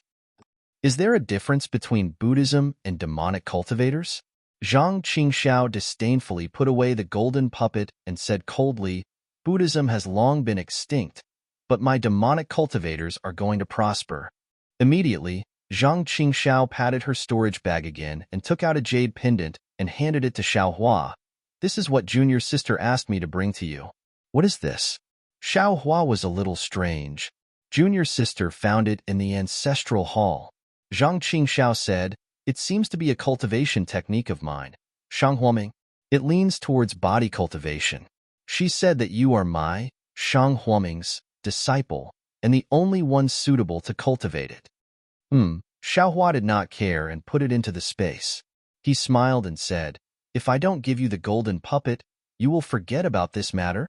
Is there a difference between Buddhism and demonic cultivators? Zhang Qingxiao disdainfully put away the golden puppet and said coldly, Buddhism has long been extinct, but my demonic cultivators are going to prosper. Immediately, Zhang Qingxiao patted her storage bag again and took out a jade pendant and handed it to Xiao Hua. This is what junior sister asked me to bring to you. What is this? Xiao Hua was a little strange. Junior sister found it in the ancestral hall. Zhang Qingxiao said, it seems to be a cultivation technique of mine. Shang Huaming. It leans towards body cultivation. She said that you are my, Shang Huaming's, disciple, and the only one suitable to cultivate it. Xiao Hua did not care and put it into the space. He smiled and said, if I don't give you the golden puppet, you will forget about this matter?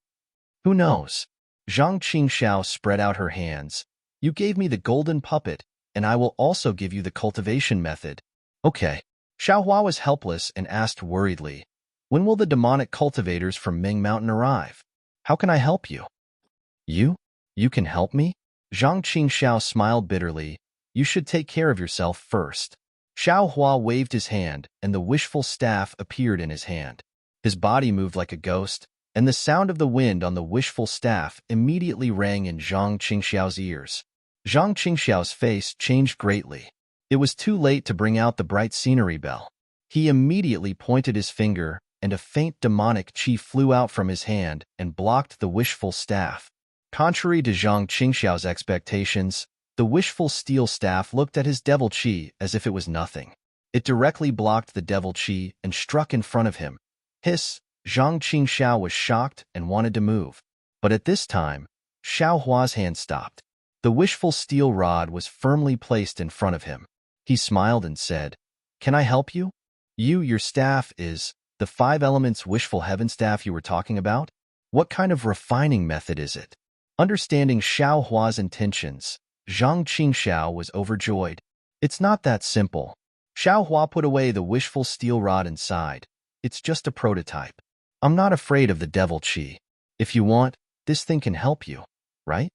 Who knows? Zhang Qingxiao spread out her hands. You gave me the golden puppet, and I will also give you the cultivation method. Okay. Xiao Hua was helpless and asked worriedly, when will the demonic cultivators from Ming Mountain arrive? How can I help you? You? You can help me? Zhang Qingxiao smiled bitterly. You should take care of yourself first. Xiao Hua waved his hand, and the wishful staff appeared in his hand. His body moved like a ghost, and the sound of the wind on the wishful staff immediately rang in Zhang Qingxiao's ears. Zhang Qingxiao's face changed greatly. It was too late to bring out the bright scenery bell. He immediately pointed his finger, and a faint demonic chi flew out from his hand and blocked the wishful staff. Contrary to Zhang Qingxiao's expectations, the wishful steel staff looked at his devil chi as if it was nothing. It directly blocked the devil chi and struck in front of him. Hiss! Zhang Qingxiao was shocked and wanted to move. But at this time, Xiao Hua's hand stopped. The wishful steel rod was firmly placed in front of him. He smiled and said, can I help you? Your staff is the 5 elements wishful heaven staff you were talking about? What kind of refining method is it? Understanding Xiao Hua's intentions, Zhang Qingxiao was overjoyed. It's not that simple. Xiao Hua put away the wishful steel rod inside. It's just a prototype. I'm not afraid of the devil chi. If you want, this thing can help you, right?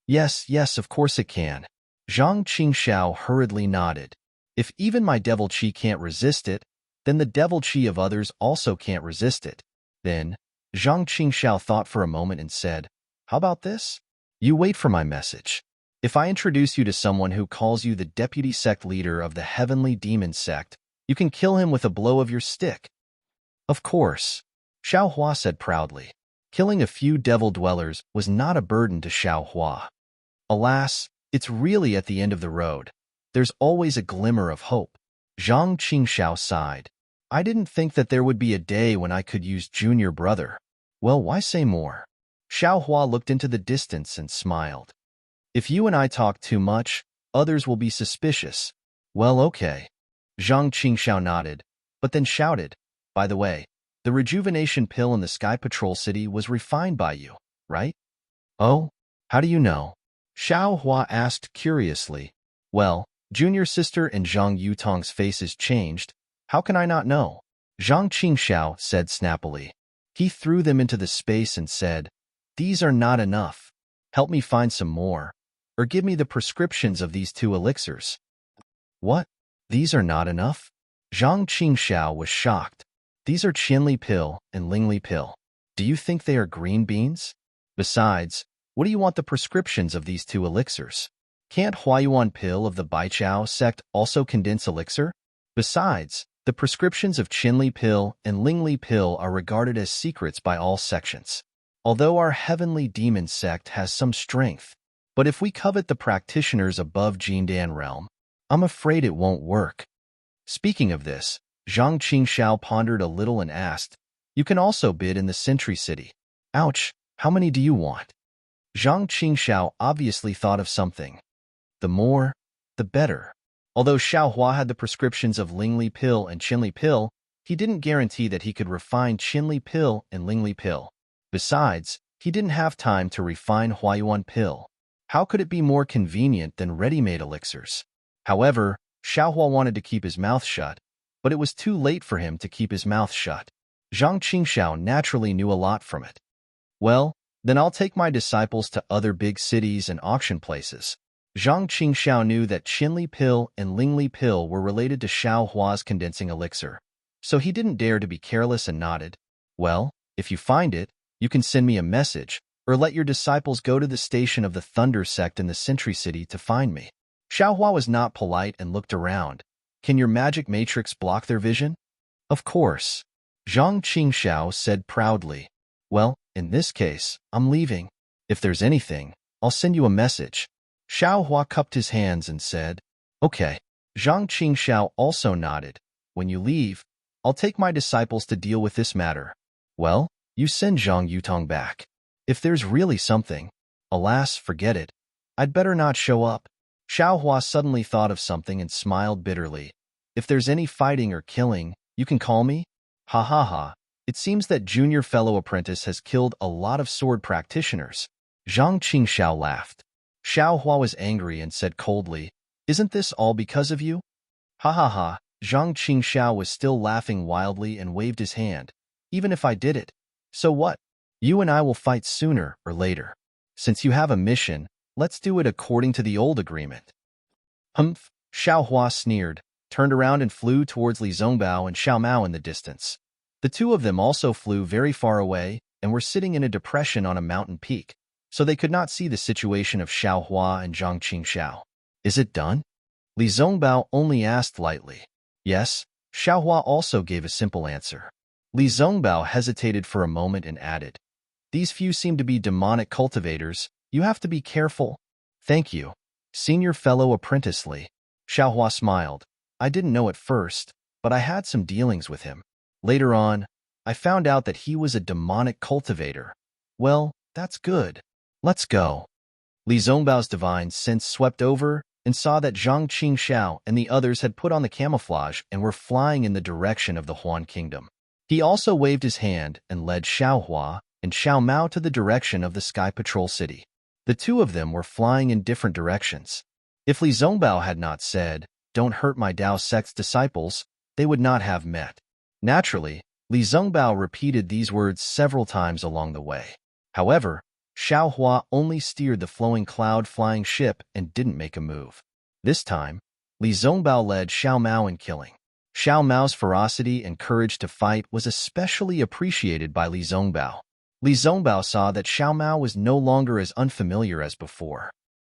Yes, of course it can. Zhang Qingxiao hurriedly nodded. If even my devil chi can't resist it, then the devil chi of others also can't resist it. Then, Zhang Qingxiao thought for a moment and said, how about this? You wait for my message. If I introduce you to someone who calls you the deputy sect leader of the heavenly demon sect, you can kill him with a blow of your stick. Of course, Xiao Hua said proudly. Killing a few devil dwellers was not a burden to Xiao Hua. Alas, it's really at the end of the road. There's always a glimmer of hope. Zhang Qingxiao sighed. I didn't think that there would be a day when I could use junior brother. Well, why say more? Xiao Hua looked into the distance and smiled. If you and I talk too much, others will be suspicious. Well, okay. Zhang Qingxiao nodded, but then shouted, by the way, the rejuvenation pill in the Sky Patrol City was refined by you, right? Oh, how do you know? Xiao Hua asked curiously. Well, junior sister and Zhang Yutong's faces changed. How can I not know? Zhang Qingxiao said snappily. He threw them into the space and said, these are not enough. Help me find some more, or give me the prescriptions of these 2 elixirs. What? These are not enough? Zhang Qingxiao was shocked. These are Qianli pill and Lingli pill. Do you think they are green beans? Besides, what do you want the prescriptions of these 2 elixirs? Can't Huayuan pill of the Baichao sect also condense elixir? Besides, the prescriptions of Qianli pill and Lingli pill are regarded as secrets by all sections. Although our heavenly demon sect has some strength, but if we covet the practitioners above Jindan realm, I'm afraid it won't work. Speaking of this, Zhang Qingxiao pondered a little and asked, you can also bid in the Sentry City. Ouch, how many do you want? Zhang Qingxiao obviously thought of something. The more, the better. Although Xiao Hua had the prescriptions of Lingli pill and Qianli pill, he didn't guarantee that he could refine Qianli pill and Lingli pill. Besides, he didn't have time to refine Huayuan pill. How could it be more convenient than ready-made elixirs? However, Xiao Hua wanted to keep his mouth shut, but it was too late for him to keep his mouth shut. Zhang Qingxiao naturally knew a lot from it. Well, then I'll take my disciples to other big cities and auction places. Zhang Qingxiao knew that Qianli pill and Lingli pill were related to Xiao Hua's condensing elixir, so he didn't dare to be careless and nodded. Well, if you find it, you can send me a message, or let your disciples go to the station of the Thunder sect in the Sentry City to find me. Xiao Hua was not polite and looked around. Can your magic matrix block their vision? Of course. Zhang Qingxiao said proudly. Well, In this case, I'm leaving. If there's anything, I'll send you a message. Xiao Hua cupped his hands and said, Okay. Zhang Qingxiao also nodded. When you leave, I'll take my disciples to deal with this matter. Well, you send Zhang Yutong back. If there's really something, alas, forget it. I'd better not show up. Xiao Hua suddenly thought of something and smiled bitterly. If there's any fighting or killing, you can call me? Ha ha ha. It seems that junior fellow apprentice has killed a lot of sword practitioners. Zhang Qingxiao laughed. Xiao Hua was angry and said coldly, Isn't this all because of you? Ha ha ha. Zhang Qingxiao was still laughing wildly and waved his hand. Even if I did it. So what? You and I will fight sooner or later. Since you have a mission, let's do it according to the old agreement. Humph, Xiao Hua sneered, turned around and flew towards Li Zongbao and Xiao Mao in the distance. The two of them also flew very far away and were sitting in a depression on a mountain peak, so they could not see the situation of Xiao Hua and Zhang Qingxiao. Is it done? Li Zongbao only asked lightly. Yes, Xiao Hua also gave a simple answer. Li Zongbao hesitated for a moment and added, These few seem to be demonic cultivators. You have to be careful. Thank you, senior fellow apprentice Li. Xiao Hua smiled. I didn't know at first, but I had some dealings with him. Later on, I found out that he was a demonic cultivator. Well, that's good. Let's go. Li Zongbao's divine sense swept over and saw that Zhang Qingxiao and the others had put on the camouflage and were flying in the direction of the Huan Kingdom. He also waved his hand and led Xiao Hua and Xiao Mao to the direction of the Sky Patrol City. The two of them were flying in different directions. If Li Zongbao had not said, Don't hurt my Dao sect's disciples, they would not have met. Naturally, Li Zongbao repeated these words several times along the way. However, Xiao Hua only steered the flowing cloud-flying ship and didn't make a move. This time, Li Zongbao led Xiao Mao in killing. Xiao Mao's ferocity and courage to fight was especially appreciated by Li Zongbao. Li Zongbao saw that Xiao Mao was no longer as unfamiliar as before.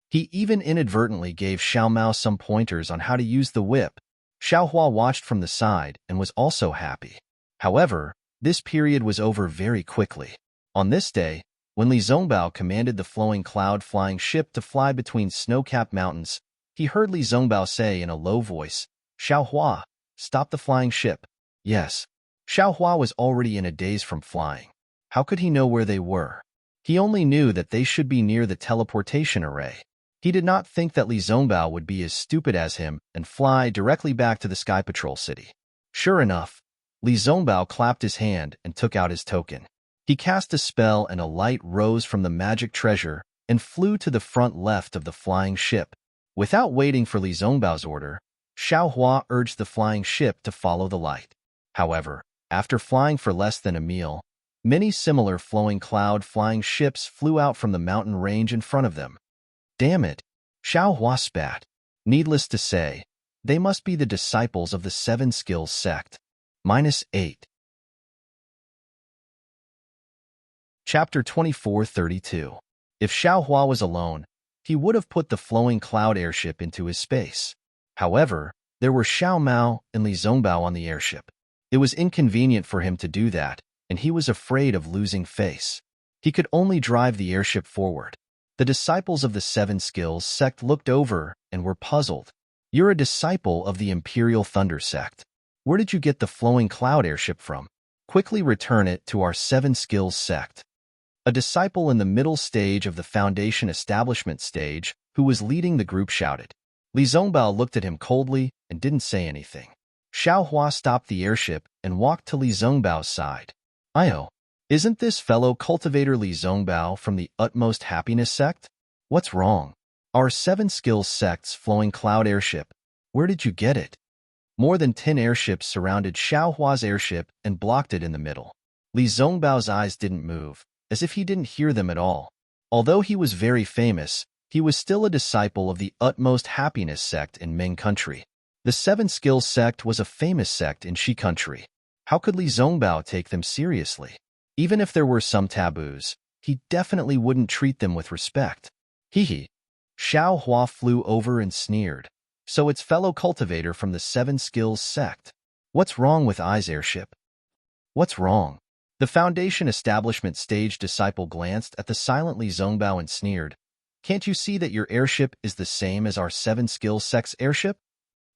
He even inadvertently gave Xiao Mao some pointers on how to use the whip. Xiao Hua watched from the side and was also happy. However, this period was over very quickly. On this day, when Li Zongbao commanded the flowing cloud-flying ship to fly between snow-capped mountains, he heard Li Zongbao say in a low voice, Xiao Hua, stop the flying ship. Yes. Xiao Hua was already in a daze from flying. How could he know where they were? He only knew that they should be near the teleportation array. He did not think that Li Zongbao would be as stupid as him and fly directly back to the Sky Patrol City. Sure enough, Li Zongbao clapped his hand and took out his token. He cast a spell and a light rose from the magic treasure and flew to the front left of the flying ship. Without waiting for Li Zongbao's order, Xiao Hua urged the flying ship to follow the light. However, after flying for less than a meal, many similar flowing cloud-flying ships flew out from the mountain range in front of them. Damn it! Xiao Hua spat. Needless to say, they must be the disciples of the Seven Skills sect. -8. Chapter 24:32. If Xiao Hua was alone, he would have put the flowing cloud airship into his space. However, there were Xiao Mao and Li Zongbao on the airship. It was inconvenient for him to do that, and he was afraid of losing face. He could only drive the airship forward. The disciples of the Seven Skills sect looked over and were puzzled. You're a disciple of the Imperial Thunder sect. Where did you get the flowing cloud airship from? Quickly return it to our Seven Skills sect. A disciple in the middle stage of the Foundation Establishment stage, who was leading the group, shouted. Li Zongbao looked at him coldly and didn't say anything. Xiao Hua stopped the airship and walked to Li Zongbao's side. Io, isn't this fellow cultivator Li Zongbao from the Utmost Happiness sect? What's wrong? Our Seven Skills sect's flowing cloud airship. Where did you get it? More than 10 airships surrounded Xiao Hua's airship and blocked it in the middle. Li Zongbao's eyes didn't move, as if he didn't hear them at all. Although he was very famous, he was still a disciple of the Utmost Happiness sect in Ming Country. The Seven Skills sect was a famous sect in Shi Country. How could Li Zongbao take them seriously? Even if there were some taboos, he definitely wouldn't treat them with respect. Hee. Xiao Hua flew over and sneered. So it's fellow cultivator from the Seven Skills sect. What's wrong with Ai's airship? What's wrong? The Foundation Establishment stage disciple glanced at the silently Zongbao and sneered. Can't you see that your airship is the same as our 7-skill sex airship?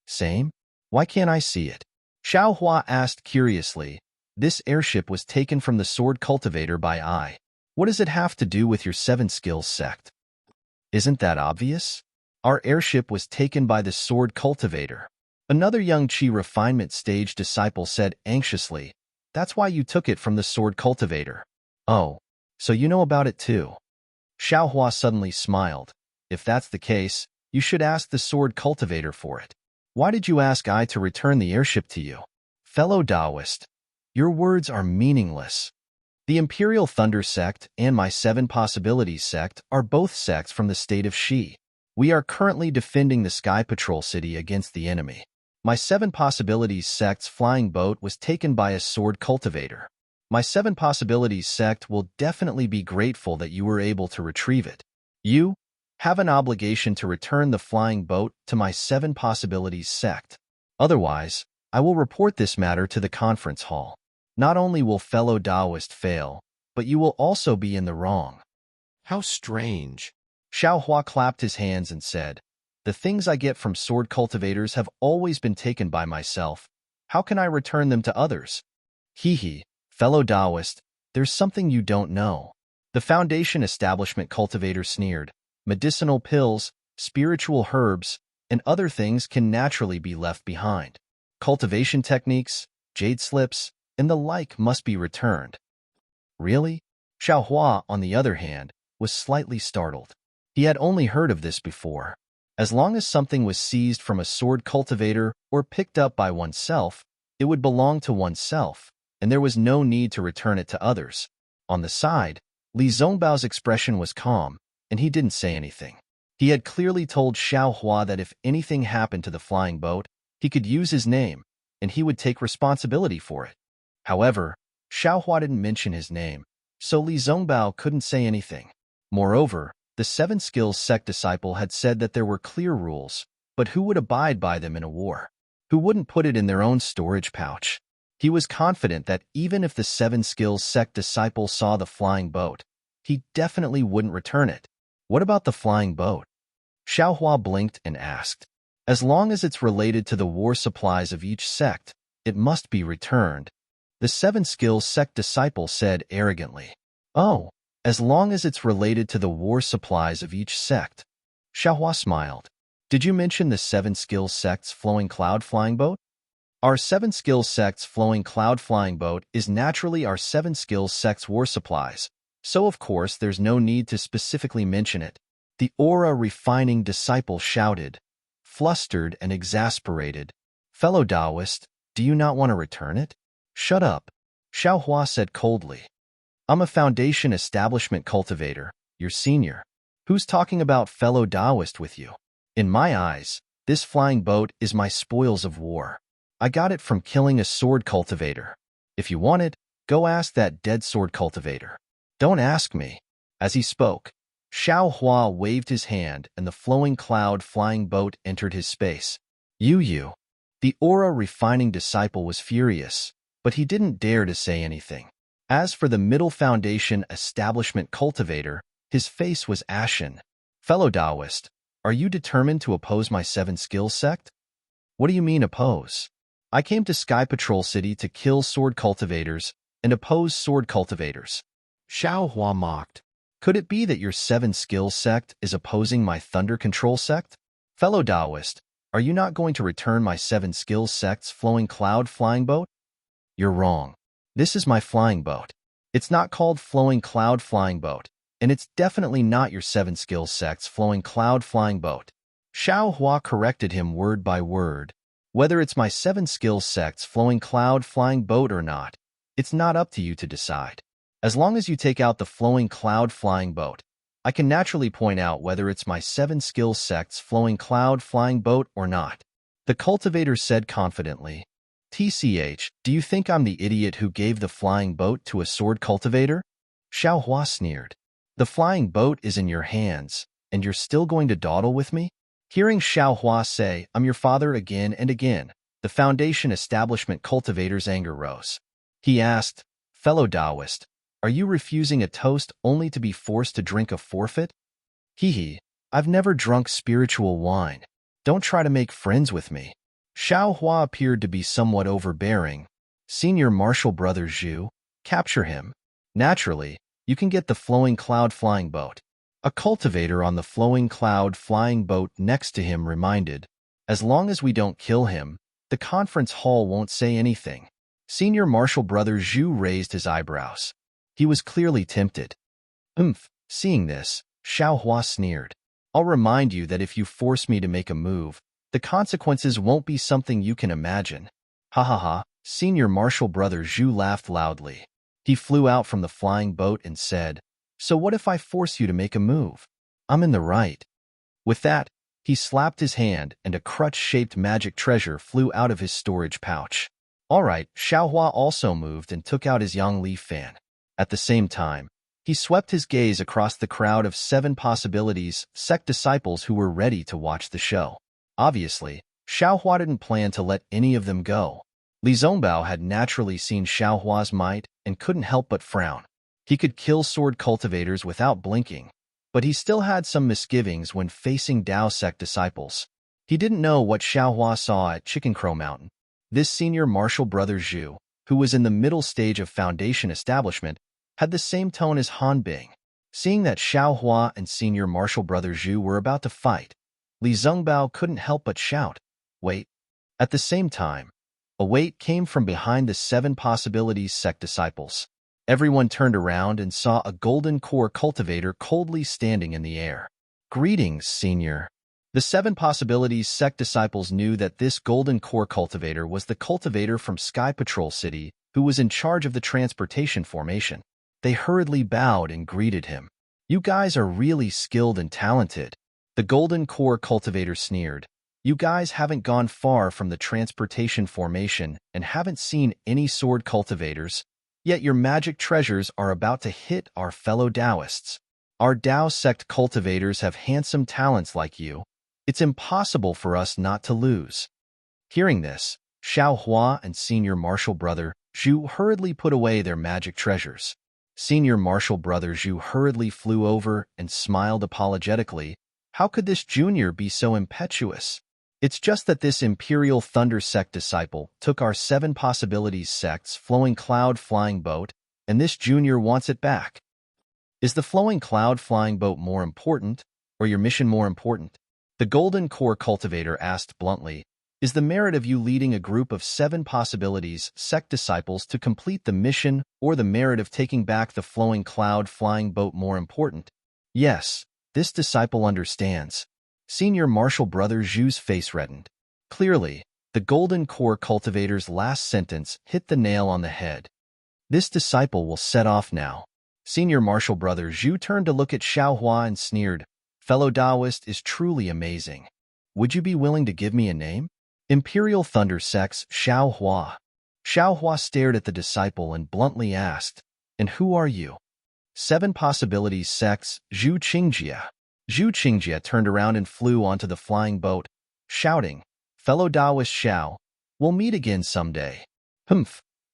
Same? Why can't I see it? Xiao Hua asked curiously. This airship was taken from the sword cultivator by I. What does it have to do with your 7-skills sect? Isn't that obvious? Our airship was taken by the sword cultivator. Another young Qi refinement stage disciple said anxiously. That's why you took it from the sword cultivator. Oh, so you know about it too. Xiao Hua suddenly smiled. If that's the case, you should ask the sword cultivator for it. Why did you ask I to return the airship to you? Fellow Taoist, your words are meaningless. The Imperial Thunder sect and my 7 Possibilities sect are both sects from the state of Shi. We are currently defending the Sky Patrol City against the enemy. My 7 Possibilities sect's flying boat was taken by a sword cultivator. My 7 Possibilities sect will definitely be grateful that you were able to retrieve it. You have an obligation to return the flying boat to my 7 Possibilities sect. Otherwise, I will report this matter to the conference hall. Not only will fellow Taoist fail, but you will also be in the wrong. How strange. Xiao Hua clapped his hands and said, the things I get from sword cultivators have always been taken by myself. How can I return them to others? Hee, fellow Taoist, there's something you don't know. The Foundation Establishment cultivator sneered. Medicinal pills, spiritual herbs, and other things can naturally be left behind. Cultivation techniques, jade slips, and the like must be returned. Really? Xiao Hua, on the other hand, was slightly startled. He had only heard of this before. As long as something was seized from a sword cultivator or picked up by oneself, it would belong to oneself, and there was no need to return it to others. On the side, Li Zongbao's expression was calm, and he didn't say anything. He had clearly told Xiao Hua that if anything happened to the flying boat, he could use his name, and he would take responsibility for it. However, Xiao Hua didn't mention his name, so Li Zongbao couldn't say anything. Moreover, the 7 Skills sect disciple had said that there were clear rules, but who would abide by them in a war? Who wouldn't put it in their own storage pouch? He was confident that even if the 7 Skills sect disciple saw the flying boat, he definitely wouldn't return it. What about the flying boat? Xiao Hua blinked and asked. As long as it's related to the war supplies of each sect, it must be returned. The 7 Skills sect disciple said arrogantly. Oh, as long as it's related to the war supplies of each sect. Xiao Hua smiled. Did you mention the 7 Skills sect's flowing cloud flying boat? Our 7 Skills sect's flowing cloud flying boat is naturally our 7 Skills sect's war supplies, so of course there's no need to specifically mention it. The aura refining disciple shouted, flustered and exasperated. Fellow Taoist, do you not want to return it? Shut up, Xiao Hua said coldly. I'm a Foundation Establishment cultivator, your senior. Who's talking about fellow Taoist with you? In my eyes, this flying boat is my spoils of war. I got it from killing a sword cultivator. If you want it, go ask that dead sword cultivator. Don't ask me. As he spoke, Xiao Hua waved his hand and the flowing cloud flying boat entered his space. Yu. The aura refining disciple was furious, but he didn't dare to say anything. As for the Middle Foundation Establishment cultivator, his face was ashen. Fellow Taoist, are you determined to oppose my 7 Skills sect? What do you mean oppose? I came to Sky Patrol City to kill sword cultivators and oppose sword cultivators. Xiao Hua mocked. Could it be that your 7 Skills sect is opposing my Thunder Control sect? Fellow Taoist, are you not going to return my 7 Skills sect's flowing cloud flying boat? You're wrong. This is my flying boat. It's not called flowing cloud flying boat, and it's definitely not your 7 Skills sect's flowing cloud flying boat. Xiao Hua corrected him word by word. Whether it's my 7 Skills sect's flowing cloud flying boat or not, it's not up to you to decide. As long as you take out the flowing cloud flying boat, I can naturally point out whether it's my 7 Skills sect's flowing cloud flying boat or not. The cultivator said confidently. TCH, do you think I'm the idiot who gave the flying boat to a sword cultivator? Xiao Hua sneered. The flying boat is in your hands, and you're still going to dawdle with me? Hearing Xiao Hua say, I'm your father again and again, the Foundation Establishment cultivator's anger rose. He asked, Fellow Taoist, are you refusing a toast only to be forced to drink a forfeit? Hee hee, I've never drunk spiritual wine. Don't try to make friends with me. Xiao Hua appeared to be somewhat overbearing. Senior Marshal Brother Zhu, capture him. Naturally, you can get the flowing cloud flying boat. A cultivator on the flowing cloud flying boat next to him reminded, as long as we don't kill him, the conference hall won't say anything. Senior Marshal Brother Zhu raised his eyebrows. He was clearly tempted. Seeing this, Xiao Hua sneered. I'll remind you that if you force me to make a move, the consequences won't be something you can imagine. Ha ha ha, Senior Marshal Brother Zhu laughed loudly. He flew out from the flying boat and said, so what if I force you to make a move? I'm in the right. With that, he slapped his hand and a crutch-shaped magic treasure flew out of his storage pouch. All right, Xiao Hua also moved and took out his Yang Leaf fan. At the same time, he swept his gaze across the crowd of 7 possibilities sect disciples who were ready to watch the show. Obviously, Xiao Hua didn't plan to let any of them go. Li Zongbao had naturally seen Xiao Hua's might and couldn't help but frown. He could kill sword cultivators without blinking, but he still had some misgivings when facing Dao sect disciples. He didn't know what Xiao Hua saw at Chicken Crow Mountain. This senior Marshal Brother Zhu, who was in the middle stage of foundation establishment, had the same tone as Han Bing. Seeing that Xiao Hua and senior Marshal Brother Zhu were about to fight, Li Zongbao couldn't help but shout, wait. At the same time, a wait came from behind the 7 possibilities sect disciples. Everyone turned around and saw a golden core cultivator coldly standing in the air. Greetings, Senior. The 7 possibilities sect disciples knew that this golden core cultivator was the cultivator from Sky Patrol City who was in charge of the transportation formation. They hurriedly bowed and greeted him. You guys are really skilled and talented. The golden core cultivator sneered. You guys haven't gone far from the transportation formation and haven't seen any sword cultivators, yet your magic treasures are about to hit our fellow Taoists. Our Tao sect cultivators have handsome talents like you. It's impossible for us not to lose. Hearing this, Xiao Hua and Senior Marshal Brother Zhu hurriedly put away their magic treasures. Senior Marshal Brother Zhu hurriedly flew over and smiled apologetically. How could this junior be so impetuous? It's just that this Imperial Thunder sect disciple took our 7 possibilities sect's flowing cloud flying boat, and this junior wants it back. Is the flowing cloud flying boat more important, or your mission more important? The Golden Core Cultivator asked bluntly. Is the merit of you leading a group of 7 possibilities sect disciples to complete the mission or the merit of taking back the flowing cloud flying boat more important? Yes, this disciple understands. Senior Marshal Brother Zhu's face reddened. Clearly, the Golden Core Cultivator's last sentence hit the nail on the head. This disciple will set off now. Senior Marshal Brother Zhu turned to look at Xiao Hua and sneered. Fellow Taoist is truly amazing. Would you be willing to give me a name? Imperial Thunder Sect's Xiao Hua. Xiao Hua stared at the disciple and bluntly asked, and who are you? 7 possibilities sect's Zhu Qingjie. Zhu Qingjie turned around and flew onto the flying boat, shouting, Fellow Taoist Xiao, we'll meet again someday.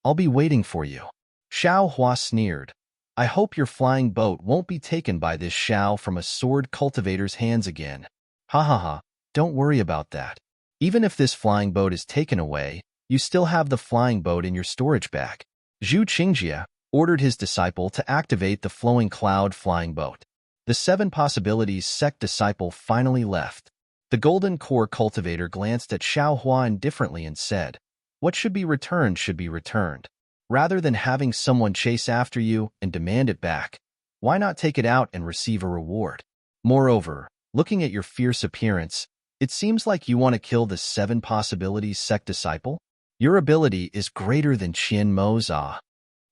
I'll be waiting for you. Xiao Hua sneered. I hope your flying boat won't be taken by this Xiao from a sword cultivator's hands again. Ha ha ha, don't worry about that. Even if this flying boat is taken away, you still have the flying boat in your storage bag. Zhu Qingjie ordered his disciple to activate the flowing cloud flying boat. The 7 possibilities sect disciple finally left. The Golden Core Cultivator glanced at Xiao Hua indifferently and said, what should be returned should be returned. Rather than having someone chase after you and demand it back, why not take it out and receive a reward? Moreover, looking at your fierce appearance, it seems like you want to kill the 7 possibilities sect disciple? Your ability is greater than Qian Moza.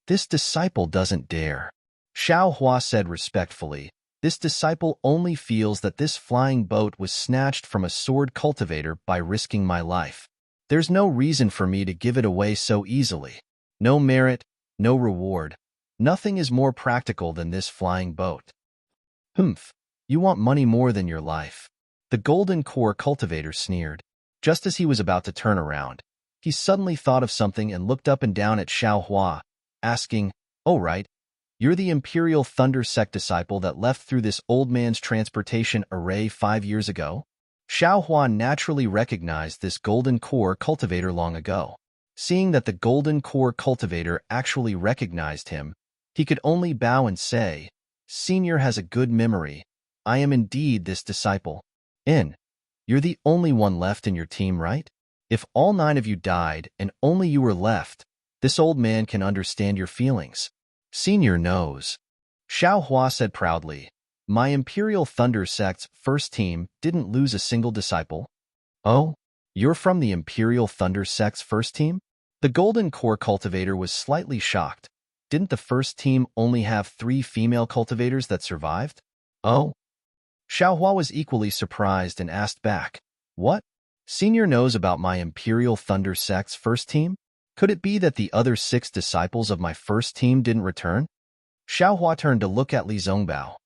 This disciple doesn't dare. Xiao Hua said respectfully. This disciple only feels that this flying boat was snatched from a sword cultivator by risking my life. There's no reason for me to give it away so easily. No merit, no reward. Nothing is more practical than this flying boat. You want money more than your life. The Golden Core Cultivator sneered. Just as he was about to turn around, he suddenly thought of something and looked up and down at Xiao Hua, asking, Oh, right. You're the Imperial Thunder Sect disciple that left through this old man's transportation array 5 years ago? Xiao Huan naturally recognized this golden core cultivator long ago. Seeing that the golden core cultivator actually recognized him, he could only bow and say, Senior has a good memory. I am indeed this disciple. You're the only one left in your team, right? If all 9 of you died and only you were left, this old man can understand your feelings. Senior knows. Xiao Hua said proudly, My Imperial Thunder Sect's first team didn't lose a single disciple. Oh, you're from the Imperial Thunder Sect's first team? The Golden Core Cultivator was slightly shocked. Didn't the first team only have 3 female cultivators that survived? Oh. Xiaohua was equally surprised and asked back, What? Senior knows about my Imperial Thunder Sect's first team? Could it be that the other 6 disciples of my first team didn't return? Xiaohua turned to look at Li Zongbao.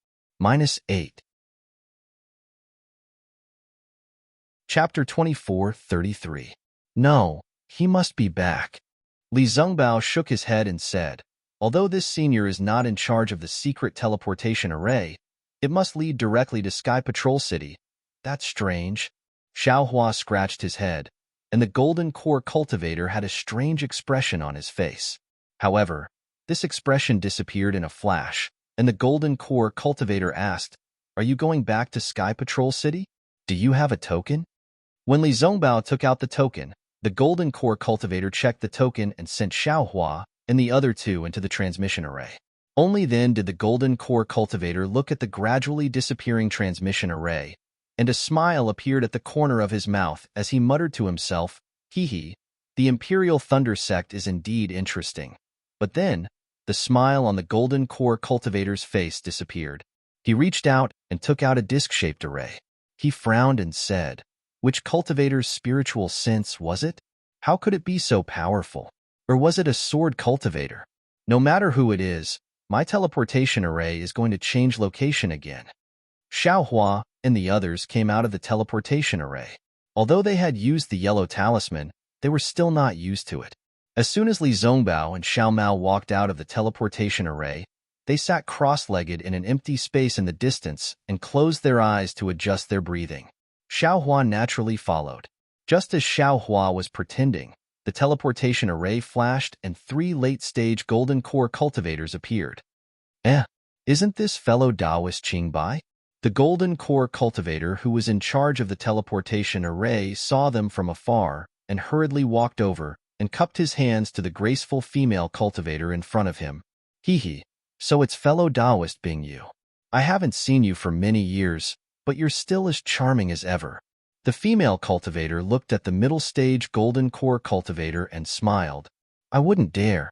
-8. Chapter 24:33. No, he must be back. Li Zongbao shook his head and said, Although this senior is not in charge of the secret teleportation array, it must lead directly to Sky Patrol City. That's strange. Xiao Hua scratched his head, and the Golden Core Cultivator had a strange expression on his face. However, this expression disappeared in a flash, and the Golden Core Cultivator asked, Are you going back to Sky Patrol City? Do you have a token? When Li Zongbao took out the token, the Golden Core Cultivator checked the token and sent Xiao Hua and the other 2 into the transmission array. Only then did the Golden Core Cultivator look at the gradually disappearing transmission array, and a smile appeared at the corner of his mouth as he muttered to himself, the Imperial Thunder Sect is indeed interesting. But then, the smile on the Golden Core Cultivator's face disappeared. He reached out and took out a disc-shaped array. He frowned and said, Which cultivator's spiritual sense was it? How could it be so powerful? Or was it a sword cultivator? No matter who it is, my teleportation array is going to change location again. Xiao Hua and the others came out of the teleportation array. Although they had used the yellow talisman, they were still not used to it. As soon as Li Zongbao and Xiao Mao walked out of the teleportation array, they sat cross-legged in an empty space in the distance and closed their eyes to adjust their breathing. Xiao Hua naturally followed. Just as Xiao Hua was pretending, the teleportation array flashed and 3 late-stage Golden Core cultivators appeared. Isn't this fellow Taoist Qingbai? The Golden Core cultivator who was in charge of the teleportation array saw them from afar and hurriedly walked over and cupped his hands to the graceful female cultivator in front of him. So it's fellow Taoist Bing Yu. I haven't seen you for many years, but you're still as charming as ever. The female cultivator looked at the middle-stage Golden Core cultivator and smiled. I wouldn't dare.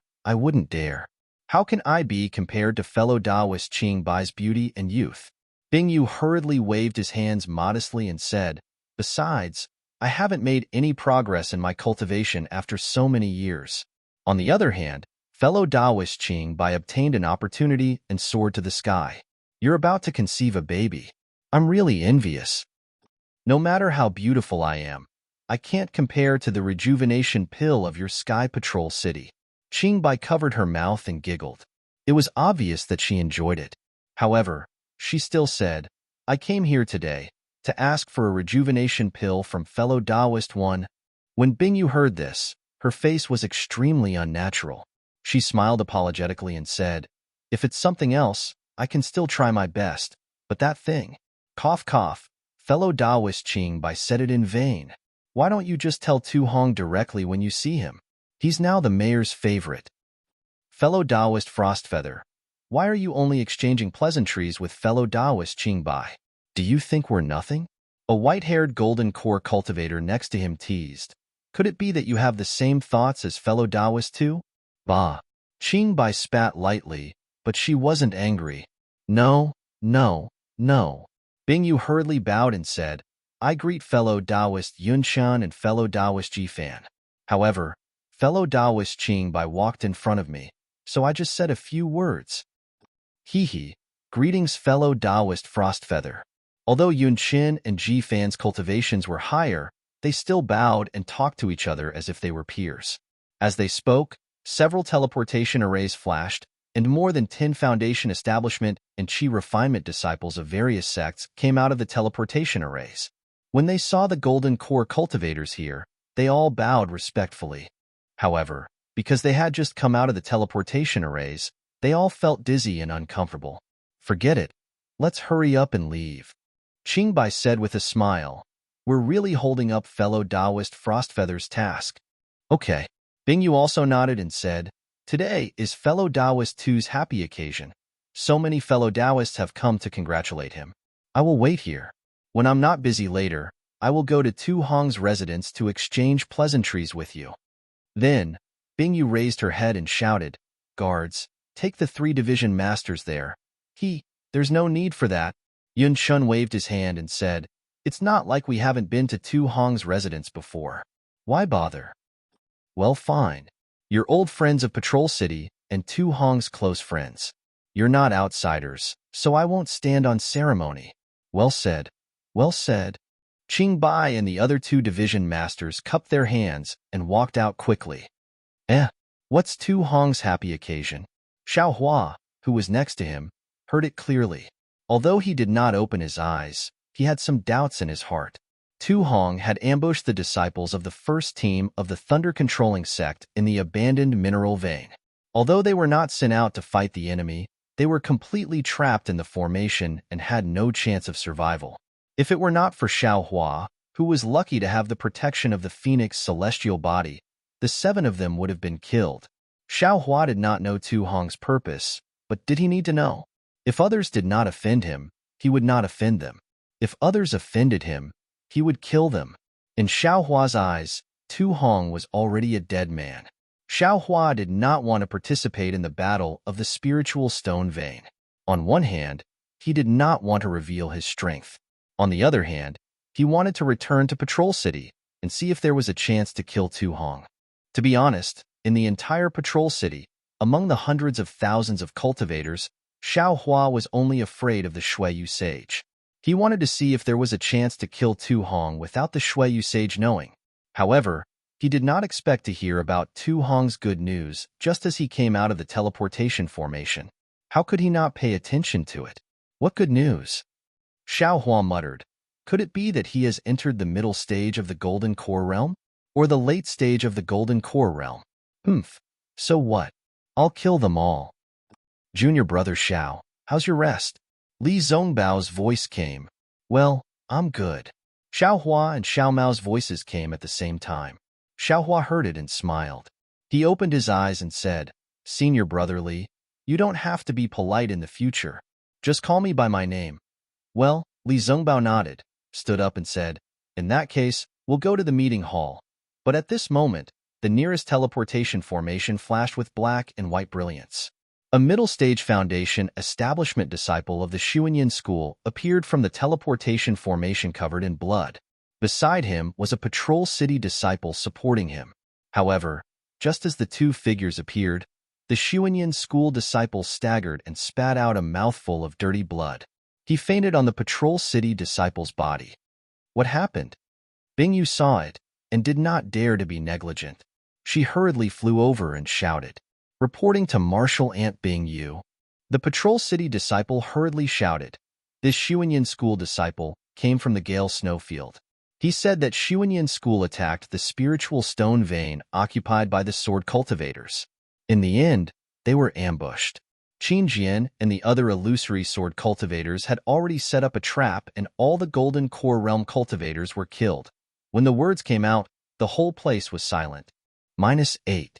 How can I be compared to fellow Taoist Qingbai's beauty and youth? Bing Yu hurriedly waved his hands modestly and said, Besides, I haven't made any progress in my cultivation after so many years. On the other hand, fellow Taoist Qingbai obtained an opportunity and soared to the sky. You're about to conceive a baby. I'm really envious. No matter how beautiful I am, I can't compare to the rejuvenation pill of your Sky Patrol City. Qingbai covered her mouth and giggled. It was obvious that she enjoyed it. However, she still said, I came here today to ask for a rejuvenation pill from fellow Taoist one. When Bingyu heard this, her face was extremely unnatural. She smiled apologetically and said, If it's something else, I can still try my best, but that thing, cough cough, fellow Taoist Qingbai said it in vain. Why don't you just tell Tu Hong directly when you see him? He's now the mayor's favorite. Fellow Taoist Frostfeather, why are you only exchanging pleasantries with fellow Taoist Qingbai? Do you think we're nothing? A white-haired Golden Core cultivator next to him teased. Could it be that you have the same thoughts as fellow Taoist too? Bah. Qingbai spat lightly, but she wasn't angry. No. Bingyu hurriedly bowed and said, I greet fellow Taoist Yunshan and fellow Taoist Jifan. However, fellow Taoist Qingbai walked in front of me, so I just said a few words. Greetings fellow Taoist Frostfeather. Although Yunshin and Jifan's cultivations were higher, they still bowed and talked to each other as if they were peers. As they spoke, several teleportation arrays flashed, and more than 10 foundation establishment and chi refinement disciples of various sects came out of the teleportation arrays. When they saw the golden core cultivators here, they all bowed respectfully. However, because they had just come out of the teleportation arrays, they all felt dizzy and uncomfortable. Forget it. Let's hurry up and leave. Qingbai said with a smile. We're really holding up fellow Taoist Frostfeather's task. Okay. Bingyu also nodded and said, Today is fellow Taoist 2's happy occasion. So many fellow Taoists have come to congratulate him. I will wait here. When I'm not busy later, I will go to Tu Hong's residence to exchange pleasantries with you. Then, Bingyu raised her head and shouted, Guards, take the 3 division masters there. There's no need for that. Yun Shun waved his hand and said, It's not like we haven't been to Tu Hong's residence before. Why bother? Well, fine. You're old friends of Patrol City and Tu Hong's close friends. You're not outsiders, so I won't stand on ceremony. Well said. Well said. Qingbai and the other 2 division masters cupped their hands and walked out quickly. What's Tu Hong's happy occasion? Xiao Hua, who was next to him, heard it clearly. Although he did not open his eyes, he had some doubts in his heart. Tu Hong had ambushed the disciples of the first team of the thunder-controlling sect in the abandoned mineral vein. Although they were not sent out to fight the enemy, they were completely trapped in the formation and had no chance of survival. If it were not for Xiao Hua, who was lucky to have the protection of the Phoenix celestial body, the 7 of them would have been killed. Xiao Hua did not know Tu Hong's purpose, but did he need to know? If others did not offend him, he would not offend them. If others offended him, he would kill them. In Xiao Hua's eyes, Tu Hong was already a dead man. Xiao Hua did not want to participate in the battle of the spiritual stone vein. On one hand, he did not want to reveal his strength. On the other hand, he wanted to return to Patrol City and see if there was a chance to kill Tu Hong. To be honest, in the entire Patrol City, among the hundreds of thousands of cultivators, Xiao Hua was only afraid of the Shuiyu sage. He wanted to see if there was a chance to kill Tu Hong without the Shuiyu sage knowing. However, he did not expect to hear about Tu Hong's good news just as he came out of the teleportation formation. How could he not pay attention to it? What good news? Xiao Hua muttered. Could it be that he has entered the middle stage of the Golden Core Realm? Or the late stage of the Golden Core Realm? So what? I'll kill them all. Junior brother Xiao, how's your rest? Li Zongbao's voice came. Well, I'm good. Xiao Hua and Xiao Mao's voices came at the same time. Xiao Hua heard it and smiled. He opened his eyes and said, Senior brother Li, you don't have to be polite in the future. Just call me by my name. Well, Li Zongbao nodded, stood up and said, In that case, we'll go to the meeting hall. But at this moment, the nearest teleportation formation flashed with black and white brilliance. A middle-stage foundation establishment disciple of the Xuanyan school appeared from the teleportation formation covered in blood. Beside him was a Patrol City disciple supporting him. However, just as the 2 figures appeared, the Xuanyan school disciple staggered and spat out a mouthful of dirty blood. He fainted on the Patrol City disciple's body. What happened? Bingyu saw it and did not dare to be negligent. She hurriedly flew over and shouted. Reporting to Marshal Aunt Bingyu, the Patrol City disciple hurriedly shouted. This Xuanyan school disciple came from the Gale Snowfield. He said that Xuanyan school attacked the spiritual stone vein occupied by the sword cultivators. In the end, they were ambushed. Qin Jian and the other illusory sword cultivators had already set up a trap and all the Golden Core Realm cultivators were killed. When the words came out, the whole place was silent. -8.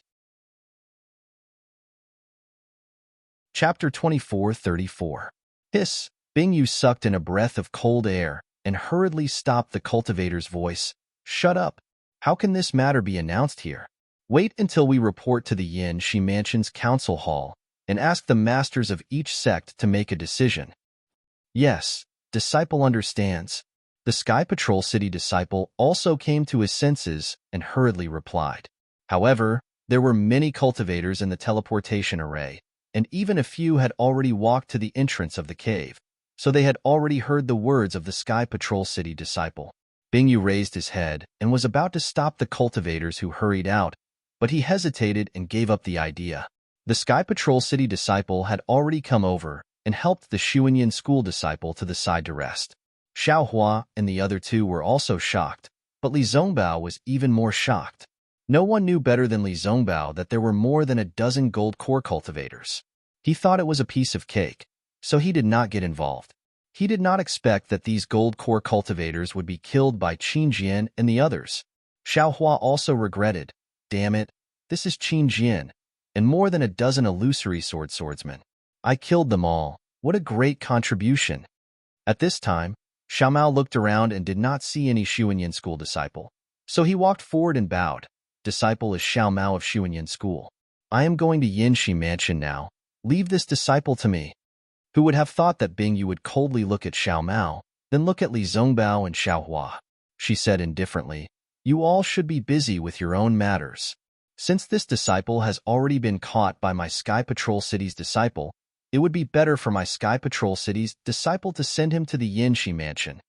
Chapter 24:34. Hiss! Bingyu sucked in a breath of cold air and hurriedly stopped the cultivator's voice. Shut up! How can this matter be announced here? Wait until we report to the Yin Shi Mansion's council hall and ask the masters of each sect to make a decision. Yes, disciple understands. The Sky Patrol City disciple also came to his senses and hurriedly replied. However, there were many cultivators in the teleportation array, and even a few had already walked to the entrance of the cave, so they had already heard the words of the Sky Patrol City disciple. Bingyu raised his head and was about to stop the cultivators who hurried out, but he hesitated and gave up the idea. The Sky Patrol City disciple had already come over and helped the Xuanyan school disciple to the side to rest. Xiao Hua and the other two were also shocked, but Li Zongbao was even more shocked. No one knew better than Li Zongbao that there were more than a dozen gold core cultivators. He thought it was a piece of cake, so he did not get involved. He did not expect that these gold core cultivators would be killed by Qin Jian and the others. Xiao Hua also regretted, damn it, this is Qin Jian, and more than a dozen illusory swordsmen. I killed them all. What a great contribution. At this time, Xiao Mao looked around and did not see any Xuanyan school disciple. So he walked forward and bowed. Disciple is Xiao Mao of Xuanyan school. I am going to Yinxi Mansion now. Leave this disciple to me. Who would have thought that Bing Yu would coldly look at Xiao Mao, then look at Li Zongbao and Xiao Hua? She said indifferently, you all should be busy with your own matters. Since this disciple has already been caught by my Sky Patrol City's disciple, it would be better for my Sky Patrol City's disciple to send him to the Yinxi Mansion.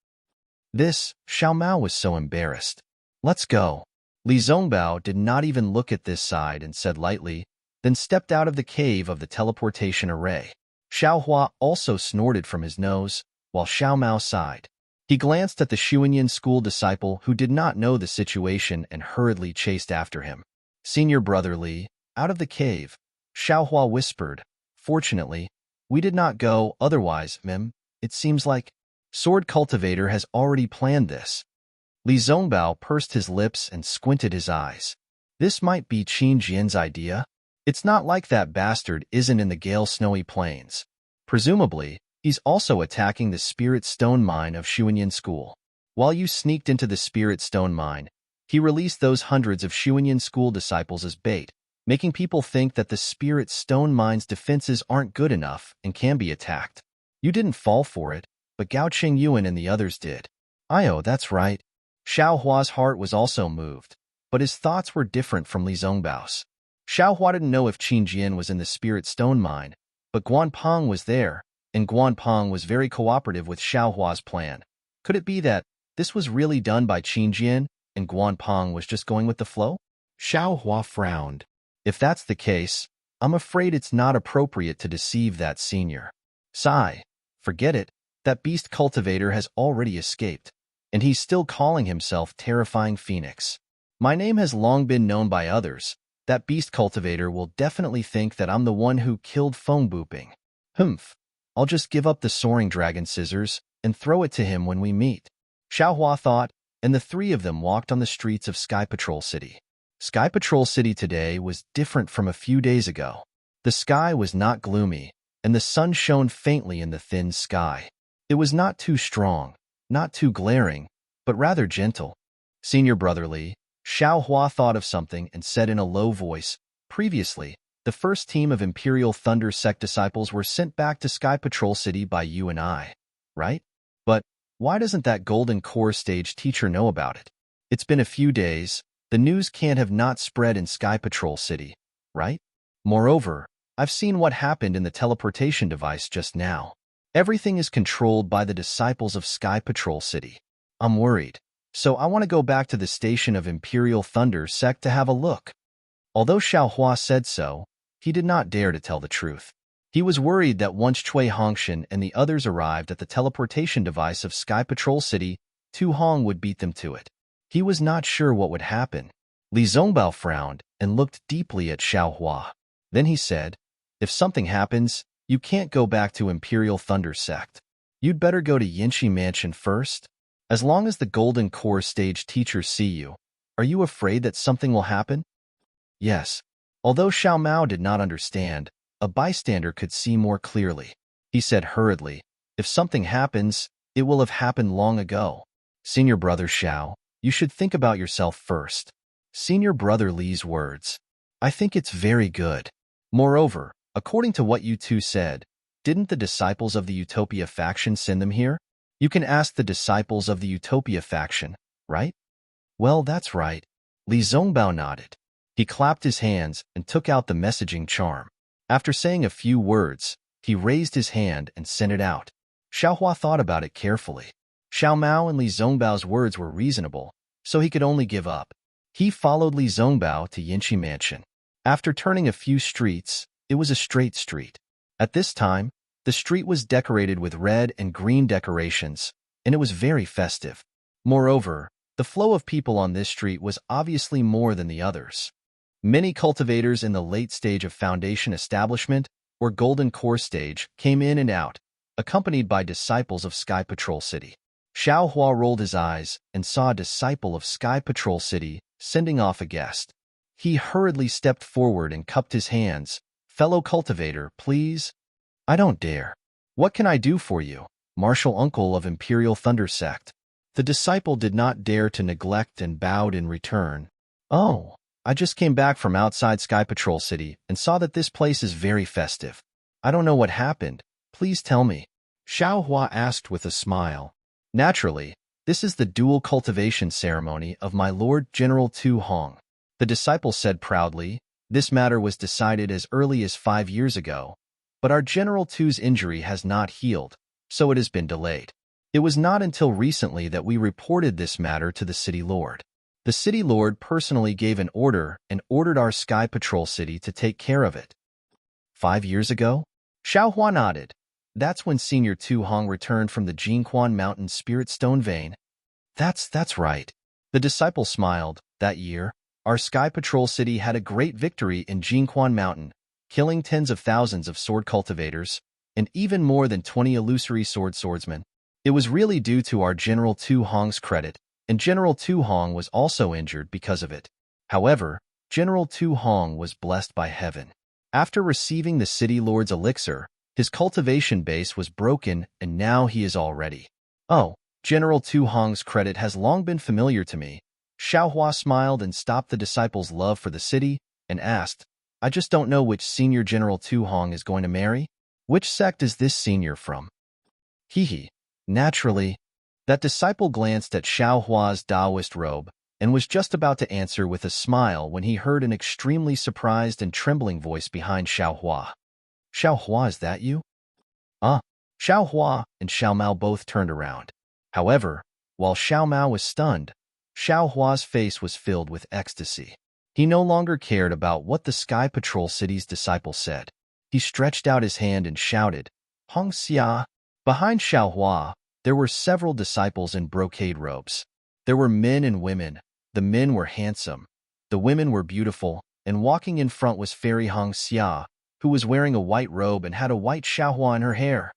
Xiao Mao was so embarrassed. Let's go. Li Zongbao did not even look at this side and said lightly, then stepped out of the cave of the teleportation array. Xiao Hua also snorted from his nose, while Xiao Mao sighed. He glanced at the Xuanyan school disciple who did not know the situation and hurriedly chased after him. Senior brother Li, out of the cave, Xiao Hua whispered. Fortunately, we did not go, otherwise, it seems like Sword Cultivator has already planned this. Li Zongbao pursed his lips and squinted his eyes. This might be Qin Jian's idea. It's not like that bastard isn't in the Gale Snowy Plains. Presumably, he's also attacking the Spirit Stone Mine of Xuanyan School. While you sneaked into the Spirit Stone Mine, he released those hundreds of Xuanyan School disciples as bait, making people think that the Spirit Stone Mine's defenses aren't good enough and can be attacked. You didn't fall for it, but Gao Qingyuan and the others did. That's right. Xiao Hua's heart was also moved, but his thoughts were different from Li Zongbao's. Xiao Hua didn't know if Qin Jian was in the Spirit Stone Mine, but Guan Peng was there, and Guan Peng was very cooperative with Xiao Hua's plan. Could it be that this was really done by Qin Jian, and Guan Peng was just going with the flow? Xiao Hua frowned. If that's the case, I'm afraid it's not appropriate to deceive that senior. Sigh. Forget it. That beast cultivator has already escaped, and he's still calling himself Terrifying Phoenix. My name has long been known by others. That beast cultivator will definitely think that I'm the one who killed Feng Buping. I'll just give up the soaring dragon scissors and throw it to him when we meet. Xiao Hua thought, and the three of them walked on the streets of Sky Patrol City. Sky Patrol City today was different from a few days ago. The sky was not gloomy, and the sun shone faintly in the thin sky. It was not too strong, not too glaring, but rather gentle. Senior brother Li, Xiao Hua thought of something and said in a low voice, previously, the first team of Imperial Thunder Sect disciples were sent back to Sky Patrol City by you and I, right? But why doesn't that Golden Core stage teacher know about it? It's been a few days. The news can't have not spread in Sky Patrol City, right? Moreover, I've seen what happened in the teleportation device just now. Everything is controlled by the disciples of Sky Patrol City. I'm worried, so I want to go back to the station of Imperial Thunder Sect to have a look. Although Xiao Hua said so, he did not dare to tell the truth. He was worried that once Cui Hongshan and the others arrived at the teleportation device of Sky Patrol City, Tu Hong would beat them to it. He was not sure what would happen. Li Zongbao frowned and looked deeply at Xiao Hua. Then he said, if something happens, you can't go back to Imperial Thunder Sect. You'd better go to Yinxi Mansion first. As long as the Golden Core stage teachers see you, are you afraid that something will happen? Yes. Although Xiao Mao did not understand, a bystander could see more clearly. He said hurriedly, if something happens, it will have happened long ago. Senior brother Xiao, you should think about yourself first. Senior brother Li's words. I think it's very good. Moreover, according to what you two said, didn't the disciples of the Utopia faction send them here? You can ask the disciples of the Utopia faction, right? Well, that's right. Li Zongbao nodded. He clapped his hands and took out the messaging charm. After saying a few words, he raised his hand and sent it out. Xiao Hua thought about it carefully. Xiao Mao and Li Zongbao's words were reasonable, so he could only give up. He followed Li Zongbao to Yinxi Mansion. After turning a few streets, It was a straight street. At this time, the street was decorated with red and green decorations, and it was very festive. Moreover, the flow of people on this street was obviously more than the others. Many cultivators in the late stage of foundation establishment or golden core stage came in and out, accompanied by disciples of Sky Patrol City. Xiao Hua rolled his eyes and saw a disciple of Sky Patrol City sending off a guest. He hurriedly stepped forward and cupped his hands. "Fellow cultivator, please." "I don't dare." "What can I do for you, martial uncle of Imperial Thunder Sect?" The disciple did not dare to neglect and bowed in return. "Oh, I just came back from outside Sky Patrol City and saw that this place is very festive. I don't know what happened. Please tell me." Xiao Hua asked with a smile. "Naturally, this is the dual cultivation ceremony of my Lord General Tu Hong." The disciple said proudly, "This matter was decided as early as 5 years ago, but our General Tu's injury has not healed, so it has been delayed. It was not until recently that we reported this matter to the City Lord. The City Lord personally gave an order and ordered our Sky Patrol City to take care of it." 5 years ago? Xiao Hua nodded. "That's when Senior Tu Hong returned from the Jingquan Mountain Spirit Stone Vein." That's right." The disciple smiled. "That year, our Sky Patrol City had a great victory in Jingquan Mountain, killing tens of thousands of sword cultivators, and even more than 20 illusory swordsmen. It was really due to our General Tu Hong's credit, and General Tu Hong was also injured because of it. However, General Tu Hong was blessed by heaven. After receiving the City Lord's elixir, his cultivation base was broken, and now he is all ready." "Oh, General Tu Hong's credit has long been familiar to me." Xiao Hua smiled and stopped the disciple's love for the city and asked, "I just don't know which senior General Tu Hong is going to marry. Which sect is this senior from?" "Hee. Naturally." That disciple glanced at Xiao Hua's Taoist robe and was just about to answer with a smile when he heard an extremely surprised and trembling voice behind Xiao Hua. "Xiao Hua, is that you?" Xiao Hua and Xiao Mao both turned around. However, while Xiao Mao was stunned, Xiao Hua's face was filled with ecstasy. He no longer cared about what the Sky Patrol City's disciple said. He stretched out his hand and shouted, "Hong Xia!" Behind Xiao Hua, there were several disciples in brocade robes. There were men and women. The men were handsome. The women were beautiful, and walking in front was Fairy Hong Xia, who was wearing a white robe and had a white Xiao Hua in her hair.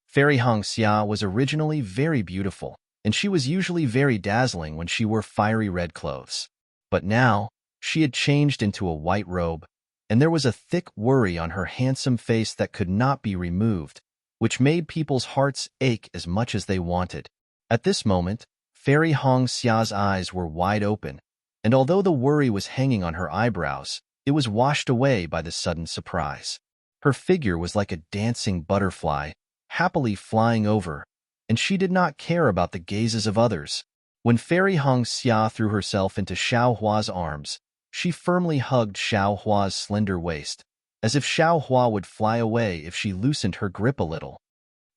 Fairy Hong Xia was originally very beautiful, and she was usually very dazzling when she wore fiery red clothes. But now, she had changed into a white robe, and there was a thick worry on her handsome face that could not be removed, which made people's hearts ache as much as they wanted. At this moment, Fairy Hong Xia's eyes were wide open, and although the worry was hanging on her eyebrows, it was washed away by the sudden surprise. Her figure was like a dancing butterfly, happily flying over, and she did not care about the gazes of others. When Fairy Hong Xia threw herself into Xiao Hua's arms, she firmly hugged Xiao Hua's slender waist, as if Xiao Hua would fly away if she loosened her grip a little.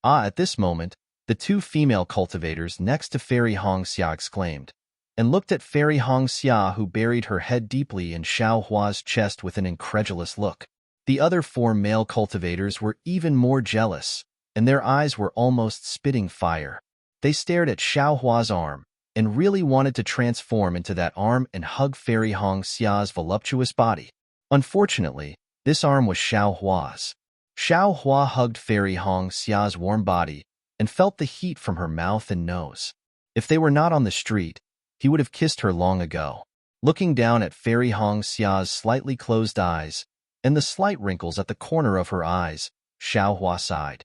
At this moment, the two female cultivators next to Fairy Hong Xia exclaimed, and looked at Fairy Hong Xia, who buried her head deeply in Xiao Hua's chest with an incredulous look. The other 4 male cultivators were even more jealous, and their eyes were almost spitting fire. They stared at Xiao Hua's arm, and really wanted to transform into that arm and hug Fairy Hong Xia's voluptuous body. Unfortunately, this arm was Xiao Hua's. Xiao Hua hugged Fairy Hong Xia's warm body and felt the heat from her mouth and nose. If they were not on the street, he would have kissed her long ago. Looking down at Fairy Hong Xia's slightly closed eyes and the slight wrinkles at the corner of her eyes, Xiao Hua sighed.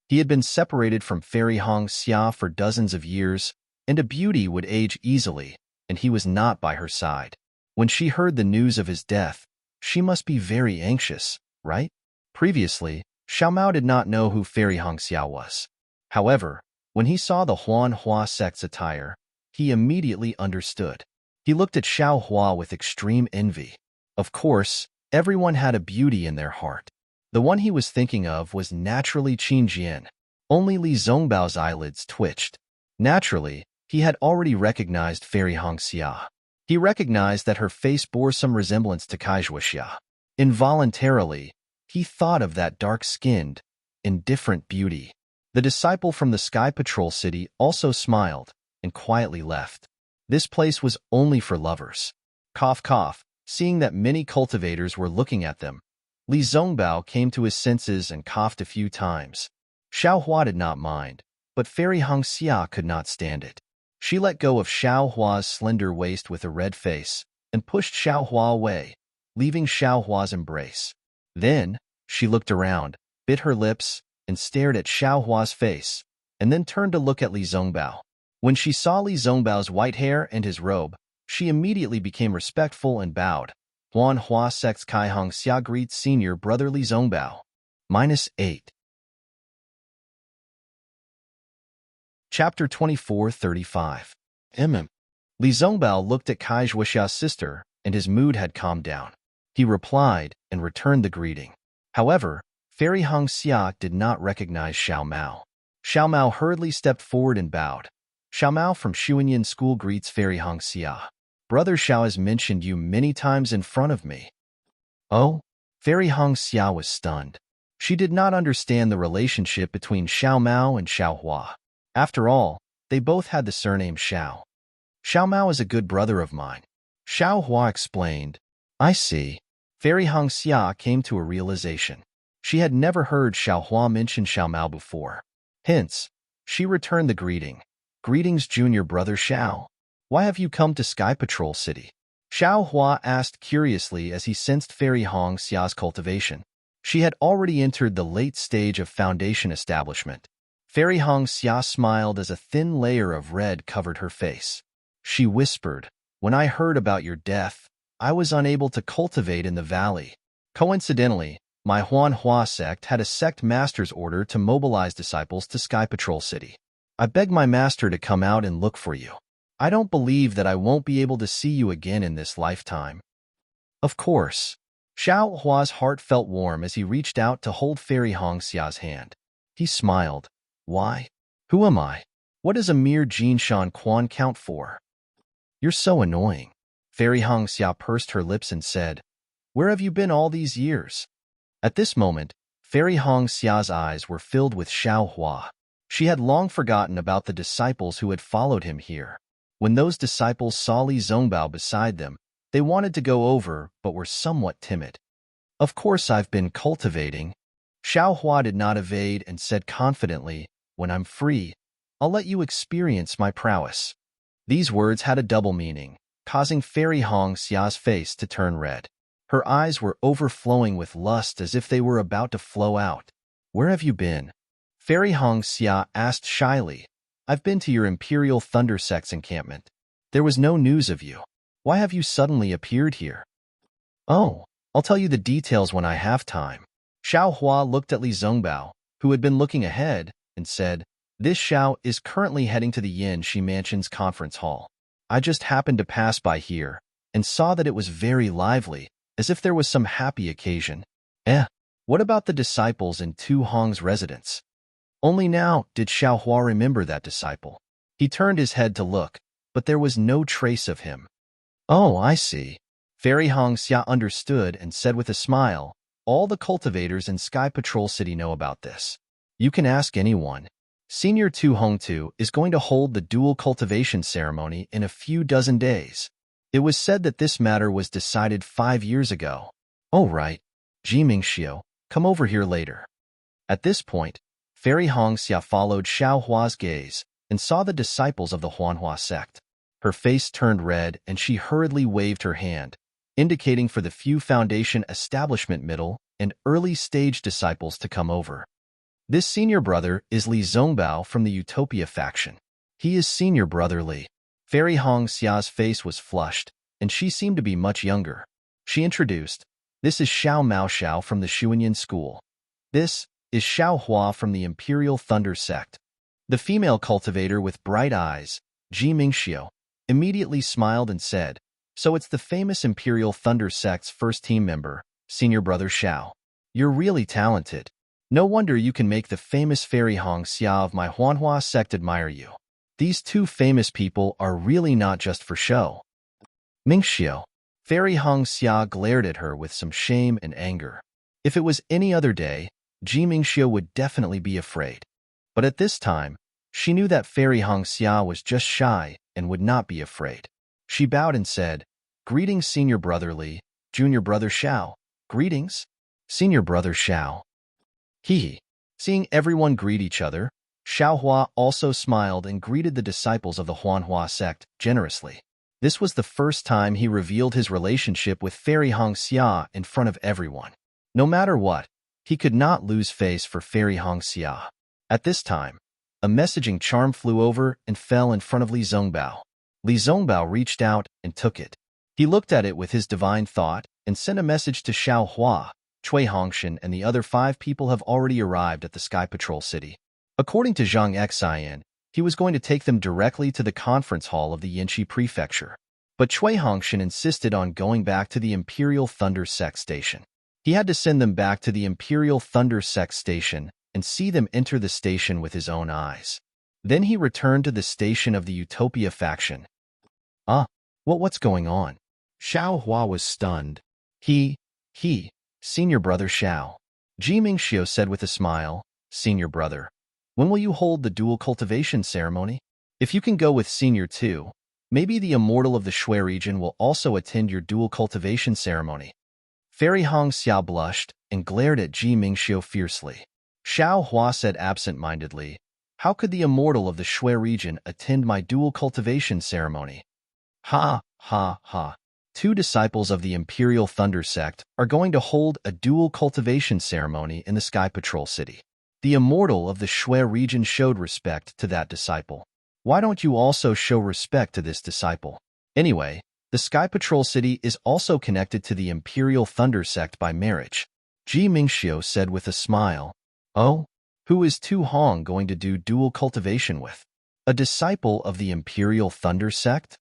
He had been separated from Fairy Hong Xia for dozens of years, and a beauty would age easily, and he was not by her side. When she heard the news of his death, she must be very anxious, right? Previously, Xiao Mao did not know who Fairy Hong Xia was. However, when he saw the Huan Hua sect's attire, he immediately understood. He looked at Xiao Hua with extreme envy. Of course, everyone had a beauty in their heart. The one he was thinking of was naturally Qin Jian. Only Li Zongbao's eyelids twitched. Naturally, he had already recognized Fairy Hong Xia. He recognized that her face bore some resemblance to Kaizhuo Xia. Involuntarily, He thought of that dark-skinned, indifferent beauty. The disciple from the Sky Patrol City also smiled and quietly left. This place was only for lovers. Cough, cough. Seeing that many cultivators were looking at them, Li Zongbao came to his senses and coughed a few times. Xiao Hua did not mind, but Fairy Hong Xia could not stand it. She let go of Xiao Hua's slender waist with a red face and pushed Xiao Hua away, leaving Xiao Hua's embrace. Then, she looked around, bit her lips, and stared at Xiao Hua's face, and then turned to look at Li Zongbao. When she saw Li Zongbao's white hair and his robe, she immediately became respectful and bowed. Huan Hua Sect's Kai Hong Xia greets senior brother Li Zongbao. -8. Chapter 24:35. Li Zongbao looked at Kai Zhuoxia's sister, and his mood had calmed down. He replied and returned the greeting. However, Fairy Hong Xia did not recognize Xiao Mao. Xiao Mao hurriedly stepped forward and bowed. Xiao Mao from Xuanyan School greets Fairy Hong Xia. Brother Xiao has mentioned you many times in front of me. Oh? Fairy Hong Xia was stunned. She did not understand the relationship between Xiao Mao and Xiao Hua. After all, they both had the surname Xiao. Xiao Mao is a good brother of mine. Xiao Hua explained. I see. Fairy Hong Xia came to a realization. She had never heard Xiao Hua mention Xiao Mao before. Hence, she returned the greeting. Greetings, junior brother Xiao. Why have you come to Sky Patrol City? Xiao Hua asked curiously as he sensed Fairy Hong Xia's cultivation. She had already entered the late stage of foundation establishment. Fairy Hong Xia smiled as a thin layer of red covered her face. She whispered, when I heard about your death, I was unable to cultivate in the valley. Coincidentally, my Huan Hua sect had a sect master's order to mobilize disciples to Sky Patrol City. I beg my master to come out and look for you. I don't believe that I won't be able to see you again in this lifetime. Of course. Xiao Hua's heart felt warm as he reached out to hold Fairy Hong Xia's hand. He smiled. Why? Who am I? What does a mere Jinshan Quan count for? You're so annoying. Fairy Hong Xia pursed her lips and said, Where have you been all these years? At this moment, Fairy Hong Xia's eyes were filled with Xiao Hua. She had long forgotten about the disciples who had followed him here. When those disciples saw Li Zongbao beside them, they wanted to go over but were somewhat timid. Of course I've been cultivating. Xiao Hua did not evade and said confidently, When I'm free, I'll let you experience my prowess. These words had a double meaning, causing Fairy Hong Xia's face to turn red. Her eyes were overflowing with lust as if they were about to flow out. Where have you been? Fairy Hong Xia asked shyly. I've been to your Imperial Thunder Sect's encampment. There was no news of you. Why have you suddenly appeared here? Oh, I'll tell you the details when I have time. Xiao Hua looked at Li Zongbao, who had been looking ahead, and said, This Xiao is currently heading to the Yin Shi Mansion's conference hall. I just happened to pass by here, and saw that it was very lively, as if there was some happy occasion. What about the disciples in Tu Hong's residence? Only now did Xiao Hua remember that disciple. He turned his head to look, but there was no trace of him. Oh, I see. Fairy Hong Xia understood and said with a smile, All the cultivators in Sky Patrol City know about this. You can ask anyone. Senior Tu Hongtu is going to hold the dual cultivation ceremony in a few dozen days. It was said that this matter was decided 5 years ago. Oh, right. Ji Mingxiu, come over here later. At this point, Fairy Hong Xia followed Xiao Hua's gaze and saw the disciples of the Huanhua sect. Her face turned red and she hurriedly waved her hand, indicating for the few foundation establishment middle and early stage disciples to come over. This senior brother is Li Zongbao from the Utopia faction. He is senior brother Li. Fairy Hong Xia's face was flushed, and she seemed to be much younger. She introduced, This is Xiao Mao Xiao from the Xuanyan School. This is Xiao Hua from the Imperial Thunder Sect. The female cultivator with bright eyes, Ji Mingxiu, immediately smiled and said, So it's the famous Imperial Thunder Sect's first team member, senior brother Xiao. You're really talented. No wonder you can make the famous Fairy Hong Xia of my Huanhua sect admire you. These two famous people are really not just for show. Mingxiu. Fairy Hong Xia glared at her with some shame and anger. If it was any other day, Ji Mingxiu would definitely be afraid. But at this time, she knew that Fairy Hongxia was just shy and would not be afraid. She bowed and said, "Greetings, Senior Brother Li, Junior Brother Xiao. Greetings, Senior Brother Xiao." Hee. Seeing everyone greet each other, Xiaohua also smiled and greeted the disciples of the Huanhua sect generously. This was the first time he revealed his relationship with Fairy Hongxia in front of everyone. No matter what, he could not lose face for Fairy Hongxia. At this time, a messaging charm flew over and fell in front of Li Zongbao. Li Zongbao reached out and took it. He looked at it with his divine thought and sent a message to Xiaohua. Cui Hongshan and the other 5 people have already arrived at the Sky Patrol City. According to Zhang Xian, he was going to take them directly to the conference hall of the Yinxi Prefecture. But Cui Hongshan insisted on going back to the Imperial Thunder Sect Station. He had to send them back to the Imperial Thunder Sect Station and see them enter the station with his own eyes. Then he returned to the station of the Utopia faction. What's going on? Xiaohua was stunned. Senior Brother Xiao. Ji Mingxiu said with a smile, "Senior Brother, when will you hold the dual cultivation ceremony? If you can go with Senior too, maybe the immortal of the Shui region will also attend your dual cultivation ceremony." Fairy Hongxia blushed and glared at Ji Mingxiu fiercely. Xiaohua said absent-mindedly, "How could the immortal of the Shui region attend my dual cultivation ceremony?" Ha, ha, ha. 2 disciples of the Imperial Thunder Sect are going to hold a dual cultivation ceremony in the Sky Patrol City. The immortal of the Shui region showed respect to that disciple. Why don't you also show respect to this disciple? Anyway, the Sky Patrol City is also connected to the Imperial Thunder Sect by marriage. Ji Mingxiu said with a smile. Oh? Who is Tu Hong going to do dual cultivation with? A disciple of the Imperial Thunder Sect?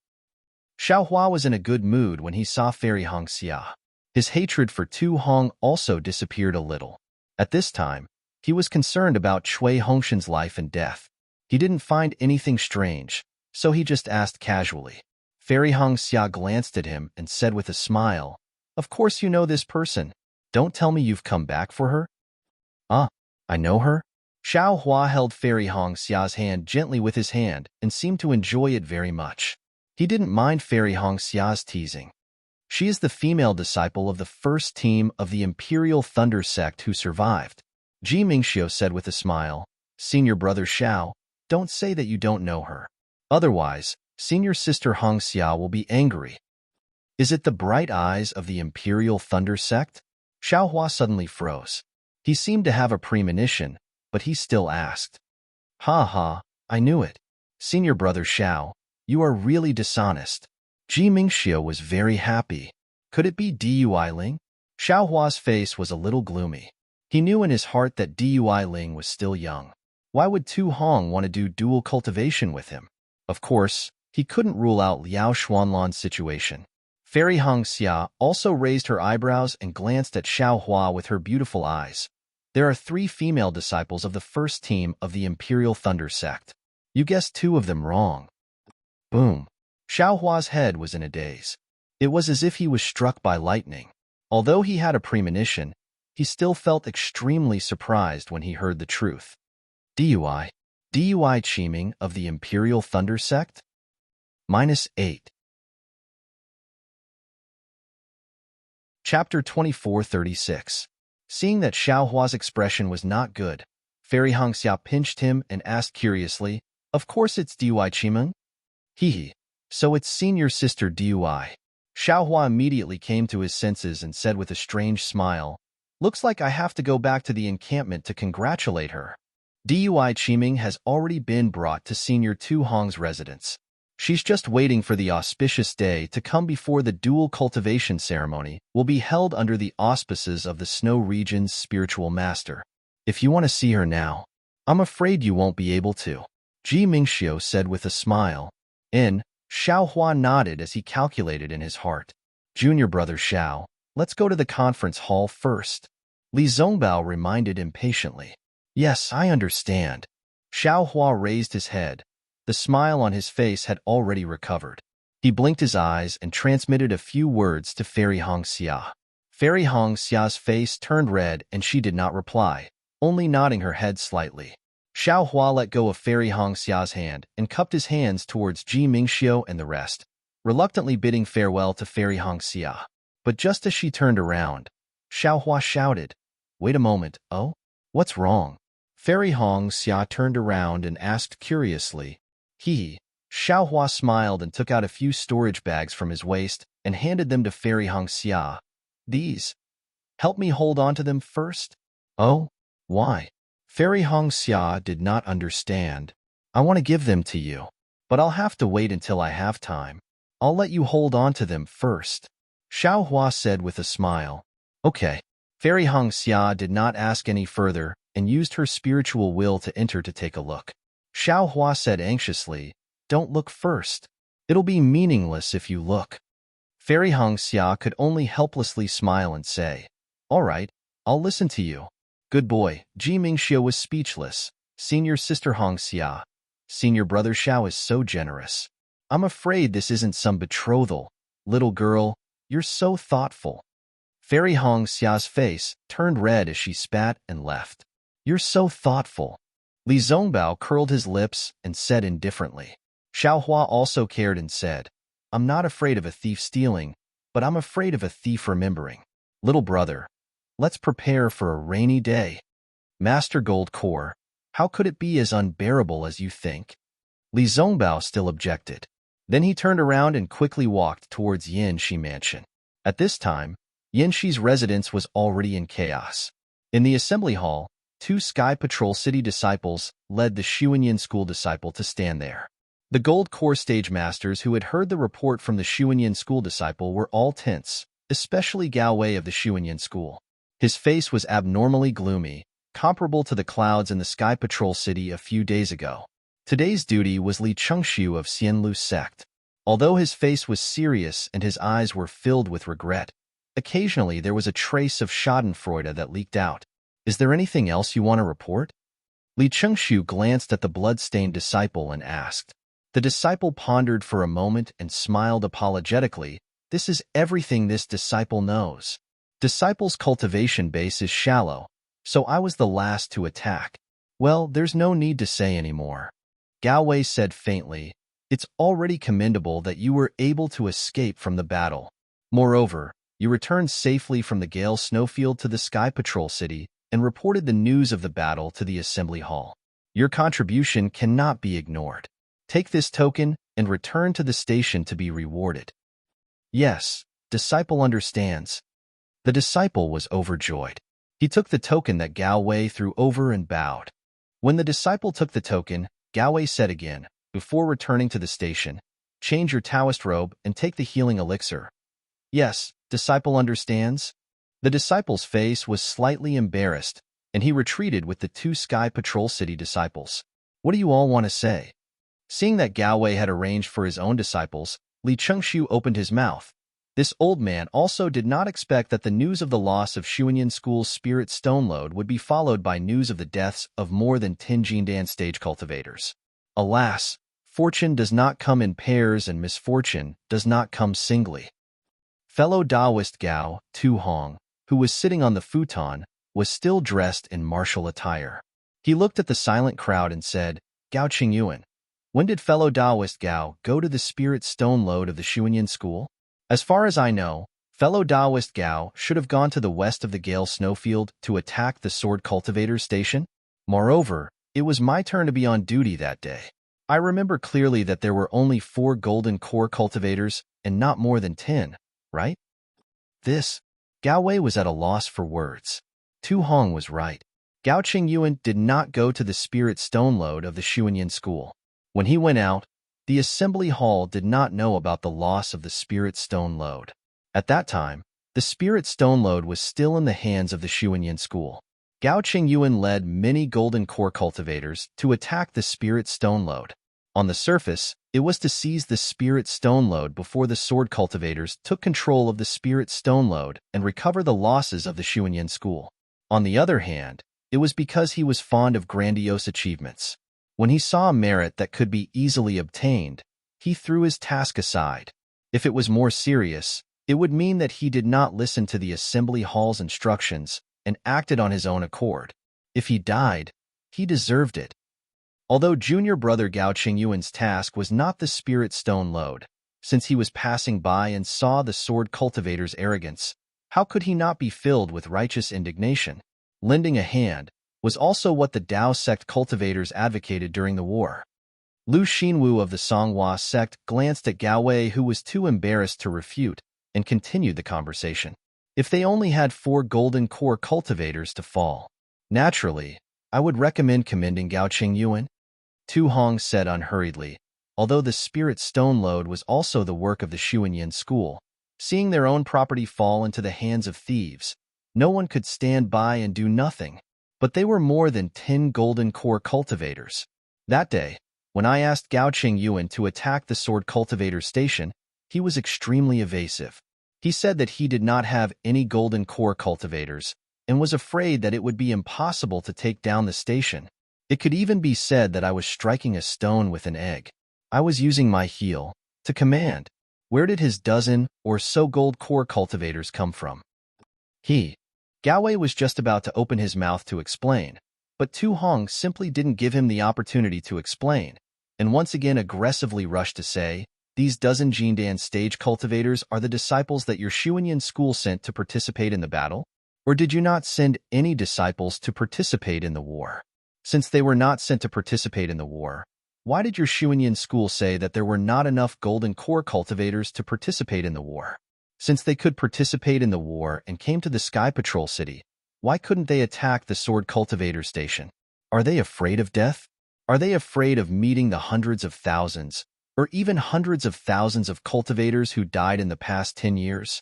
Xiaohua was in a good mood when he saw Fairy Hongxia. His hatred for Tu Hong also disappeared a little. At this time, he was concerned about Cui Hongshan's life and death. He didn't find anything strange, so he just asked casually. Fairy Hongxia glanced at him and said with a smile, "Of course you know this person. Don't tell me you've come back for her?" I know her? Xiaohua held Fairy Hongxia's hand gently with his hand and seemed to enjoy it very much. He didn't mind Fairy Hongxia's teasing. She is the female disciple of the first team of the Imperial Thunder Sect who survived. Ji Mingxiu said with a smile, "Senior Brother Xiao, don't say that you don't know her. Otherwise, Senior Sister Hongxia will be angry." Is it the bright eyes of the Imperial Thunder Sect? Xiaohua suddenly froze. He seemed to have a premonition, but he still asked. Ha, I knew it. Senior Brother Xiao, you are really dishonest. Ji Mingxiu was very happy. Could it be Dui Ling? Xiaohua's face was a little gloomy. He knew in his heart that Dui Ling was still young. Why would Tu Hong want to do dual cultivation with him? Of course, he couldn't rule out Liao Xuanlan's situation. Fairy Hongxia also raised her eyebrows and glanced at Xiaohua with her beautiful eyes. There are 3 female disciples of the first team of the Imperial Thunder Sect. You guessed 2 of them wrong. Boom. Xiaohua's head was in a daze. It was as if he was struck by lightning. Although he had a premonition, he still felt extremely surprised when he heard the truth. Dui Qiming of the Imperial Thunder Sect? -8. Chapter 2436. Seeing that Xiaohua's expression was not good, Fairy Hongxia pinched him and asked curiously, "Of course it's Dui Qiming?" So it's Senior Sister Dui. Xiaohua immediately came to his senses and said with a strange smile, "Looks like I have to go back to the encampment to congratulate her." Dui Qiming has already been brought to Senior Tu Hong's residence. She's just waiting for the auspicious day to come before the dual cultivation ceremony will be held under the auspices of the Snow Region's spiritual master. If you want to see her now, I'm afraid you won't be able to. Ji Mingxiu said with a smile. Xiaohua nodded as he calculated in his heart. Junior Brother Xiao, let's go to the conference hall first. Li Zongbao reminded impatiently. Yes, I understand. Xiaohua raised his head. The smile on his face had already recovered. He blinked his eyes and transmitted a few words to Fairy Hongxia. Fairy Hong Xia's face turned red and she did not reply, only nodding her head slightly. Xiao Hua let go of Fairy Hong Xia's hand and cupped his hands towards Ji Mingxiu and the rest, reluctantly bidding farewell to Fairy Hong Xia. But just as she turned around, Xiao Hua shouted, "Wait a moment, oh? What's wrong?" Fairy Hong Xia turned around and asked curiously. Xiao Hua smiled and took out a few storage bags from his waist and handed them to Fairy Hong Xia. "These. Help me hold on to them first." "Oh? Why?" Fairy Hong Xia did not understand. "I want to give them to you, but I'll have to wait until I have time. I'll let you hold on to them first," Xiao Hua said with a smile. "Okay." Fairy Hong Xia did not ask any further and used her spiritual will to enter to take a look. Xiao Hua said anxiously, "Don't look first. It'll be meaningless if you look." Fairy Hong Xia could only helplessly smile and say, "All right, I'll listen to you." "Good boy." Ji Mingxiu was speechless. "Senior sister Hong Xia. Senior brother Xiao is so generous. I'm afraid this isn't some betrothal. Little girl, you're so thoughtful." Fairy Hong Xia's face turned red as she spat and left. "You're so thoughtful." Li Zongbao curled his lips and said indifferently. Xiao Hua also cared and said, "I'm not afraid of a thief stealing, but I'm afraid of a thief remembering. Little brother, let's prepare for a rainy day." "Master Gold Core, how could it be as unbearable as you think?" Li Zongbao still objected. Then he turned around and quickly walked towards Yanxi Mansion. At this time, Yanxi's residence was already in chaos. In the assembly hall, 2 Sky Patrol City disciples led the Xuanyan School disciple to stand there. The Gold Core stage masters who had heard the report from the Xuanyan School disciple were all tense, especially Gao Wei of the Xuanyan School. His face was abnormally gloomy, comparable to the clouds in the Sky Patrol City a few days ago. Today's duty was Li Chengxiu of Xianlu sect. Although his face was serious and his eyes were filled with regret, occasionally there was a trace of schadenfreude that leaked out. "Is there anything else you want to report?" Li Chengxiu glanced at the blood-stained disciple and asked. The disciple pondered for a moment and smiled apologetically. "This is everything this disciple knows. Disciple's cultivation base is shallow, so I was the last to attack." "Well, there's no need to say any more." Gao Wei said faintly, "It's already commendable that you were able to escape from the battle. Moreover, you returned safely from the Gale Snowfield to the Sky Patrol City and reported the news of the battle to the Assembly Hall. Your contribution cannot be ignored. Take this token and return to the station to be rewarded." "Yes, disciple understands." The disciple was overjoyed. He took the token that Gao Wei threw over and bowed. When the disciple took the token, Gao Wei said again, before returning to the station, "Change your Taoist robe and take the healing elixir." "Yes, disciple understands." The disciple's face was slightly embarrassed, and he retreated with the 2 Sky Patrol City disciples. "What do you all want to say?" Seeing that Gao Wei had arranged for his own disciples, Li Chengxiu opened his mouth. This old man also did not expect that the news of the loss of Xuanyan School's spirit stone load would be followed by news of the deaths of more than 10 Jindan stage cultivators. Alas, fortune does not come in pairs and misfortune does not come singly. Fellow Taoist Gao, Tu Hong, who was sitting on the futon, was still dressed in martial attire. He looked at the silent crowd and said, "Gao Qingyuan, when did fellow Taoist Gao go to the spirit stone load of the Xuanyan School? As far as I know, fellow Taoist Gao should have gone to the west of the Gale Snowfield to attack the Sword Cultivator Station. Moreover, it was my turn to be on duty that day. I remember clearly that there were only 4 golden core cultivators and not more than 10, right?" Gao Wei was at a loss for words. Tu Hong was right. Gao Qingyuan did not go to the spirit stone load of the Xuanyan School. When he went out, the assembly hall did not know about the loss of the spirit stone load. At that time, the spirit stone load was still in the hands of the Xuanyan School. Gao Qingyuan led many golden core cultivators to attack the spirit stone load. On the surface, it was to seize the spirit stone load before the sword cultivators took control of the spirit stone load and recover the losses of the Xuanyan School. On the other hand, it was because he was fond of grandiose achievements. When he saw a merit that could be easily obtained, he threw his task aside. If it was more serious, It would mean that he did not listen to the assembly hall's instructions and acted on his own accord. If he died, he deserved it. Although junior brother Gao Qingyuan's task was not the spirit stone load, since he was passing by and saw the sword cultivator's arrogance, how could he not be filled with righteous indignation? Lending a hand was also what the Dao sect cultivators advocated during the war. Lu Xinwu of the Songhua sect glanced at Gao Wei, who was too embarrassed to refute, and continued the conversation. If they only had 4 golden core cultivators to fall. Naturally, I would recommend commending Gao Qingyuan, Tu Hong said unhurriedly, although the spirit stone load was also the work of the Xuanyan school. Seeing their own property fall into the hands of thieves, no one could stand by and do nothing. But they were more than 10 golden core cultivators. That day, when I asked Gao Qingyuan to attack the sword cultivator station, he was extremely evasive. He said that he did not have any golden core cultivators and was afraid that it would be impossible to take down the station. It could even be said that I was striking a stone with an egg. I was using my heel to command. Where did his dozen or so gold core cultivators come from? Gao Wei was just about to open his mouth to explain, but Tu Hong simply didn't give him the opportunity to explain, and once again aggressively rushed to say, "These dozen Jindan stage cultivators are the disciples that your Xuanyan school sent to participate in the battle? Or did you not send any disciples to participate in the war? Since they were not sent to participate in the war, why did your Xuanyan school say that there were not enough golden core cultivators to participate in the war? Since they could participate in the war and came to the Sky Patrol City, why couldn't they attack the sword cultivator station? Are they afraid of death? Are they afraid of meeting the hundreds of thousands, or even hundreds of thousands of cultivators who died in the past 10 years?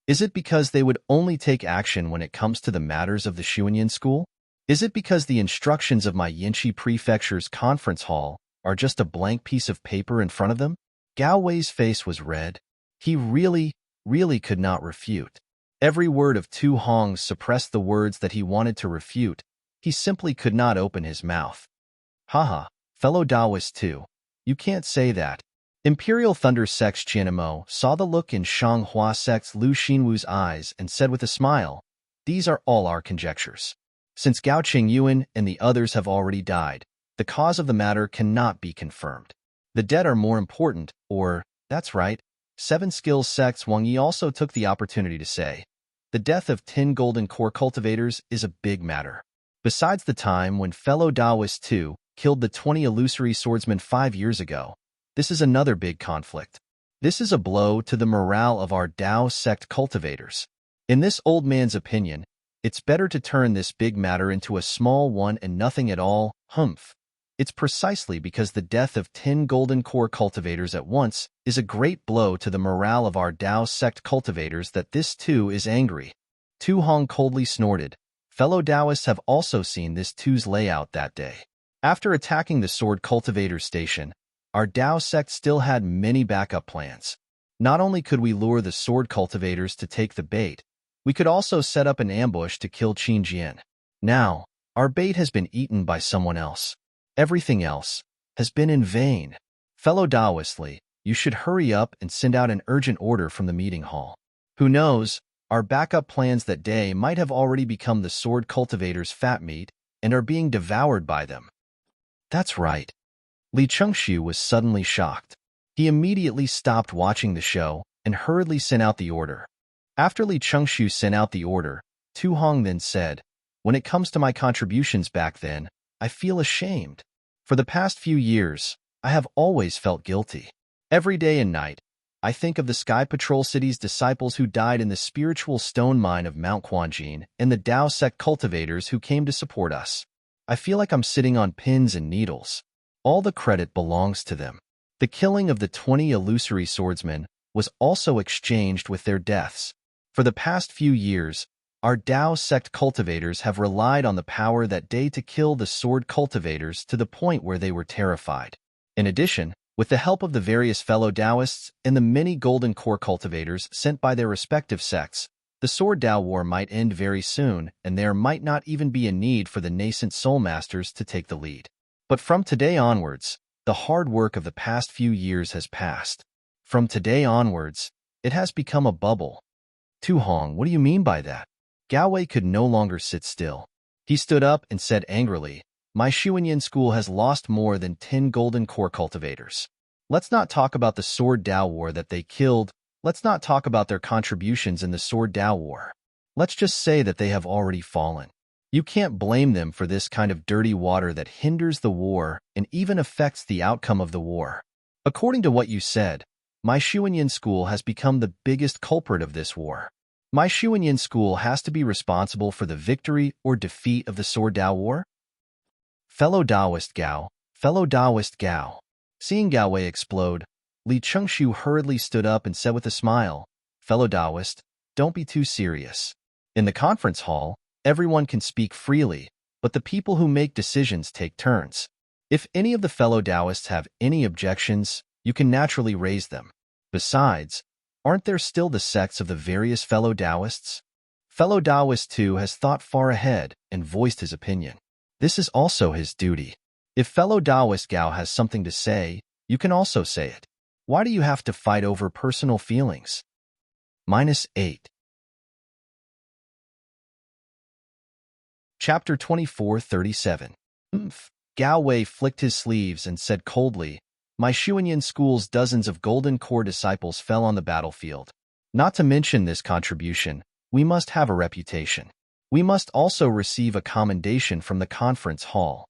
Is it because they would only take action when it comes to the matters of the Xuanyan school? Is it because the instructions of my Yinchi Prefecture's conference hall are just a blank piece of paper in front of them? Gao Wei's face was red. He really could not refute. Every word of Tu Hong's suppressed the words that he wanted to refute. He simply could not open his mouth. Haha, fellow Taoist too. You can't say that. Imperial Thunder Sect's Qianmo saw the look in Shanghua Sect's Lu Xinwu's eyes and said with a smile, "These are all our conjectures. Since Gao Qingyuan and the others have already died, the cause of the matter cannot be confirmed. The dead are more important, or, that's right, 7 Skills Sect's Wang Yi also took the opportunity to say, the death of 10 golden core cultivators is a big matter. Besides the time when fellow Taoist 2 killed the 20 illusory swordsmen 5 years ago, this is another big conflict. This is a blow to the morale of our Dao sect cultivators. In this old man's opinion, it's better to turn this big matter into a small one and nothing at all, humph. It's precisely because the death of 10 golden core cultivators at once is a great blow to the morale of our Dao sect cultivators that this too is angry." Tu Hong coldly snorted. Fellow Taoists have also seen this two's layout that day. After attacking the sword cultivator station, our Dao sect still had many backup plans. Not only could we lure the sword cultivators to take the bait, we could also set up an ambush to kill Qin Jian. Now, our bait has been eaten by someone else. Everything else has been in vain. Fellow Taoistly, you should hurry up and send out an urgent order from the meeting hall. Who knows, our backup plans that day might have already become the sword cultivators' fat meat and are being devoured by them. That's right. Li Chengxiu was suddenly shocked. He immediately stopped watching the show and hurriedly sent out the order. After Li Chengxiu sent out the order, Tu Hong then said, "When it comes to my contributions back then, I feel ashamed. For the past few years, I have always felt guilty. Every day and night, I think of the Sky Patrol City's disciples who died in the spiritual stone mine of Mount Quanjin and the Dao sect cultivators who came to support us. I feel like I'm sitting on pins and needles. All the credit belongs to them. The killing of the 20 illusory swordsmen was also exchanged with their deaths. For the past few years, our Dao sect cultivators have relied on the power that day to kill the sword cultivators to the point where they were terrified. In addition, with the help of the various fellow Taoists and the many golden core cultivators sent by their respective sects, the sword Dao war might end very soon, and there might not even be a need for the nascent soul masters to take the lead. But from today onwards, the hard work of the past few years has passed. From today onwards, It has become a bubble. Tu Hong, what do you mean by that? Gao Wei could no longer sit still. He stood up and said angrily, my Xuanyan school has lost more than 10 golden core cultivators. Let's not talk about the Sword Dao War that they killed. Let's not talk about their contributions in the Sword Dao War. Let's just say that they have already fallen. You can't blame them for this kind of dirty water that hinders the war and even affects the outcome of the war. According to what you said, my Xuanyan school has become the biggest culprit of this war. My Xuanyan school has to be responsible for the victory or defeat of the Sword Dao War? Fellow Taoist Gao, fellow Taoist Gao. Seeing Gao Wei explode, Li Chengshu hurriedly stood up and said with a smile, fellow Taoist, don't be too serious. In the conference hall, everyone can speak freely, but the people who make decisions take turns. If any of the fellow Taoists have any objections, you can naturally raise them. Besides, aren't there still the sects of the various fellow Taoists? Fellow Taoist too has thought far ahead and voiced his opinion. This is also his duty. If fellow Taoist Gao has something to say, you can also say it. Why do you have to fight over personal feelings? -8. Chapter 24:37. Gao Wei flicked his sleeves and said coldly, my Xuanyan school's dozens of golden core disciples fell on the battlefield. Not to mention this contribution, we must have a reputation. We must also receive a commendation from the conference hall.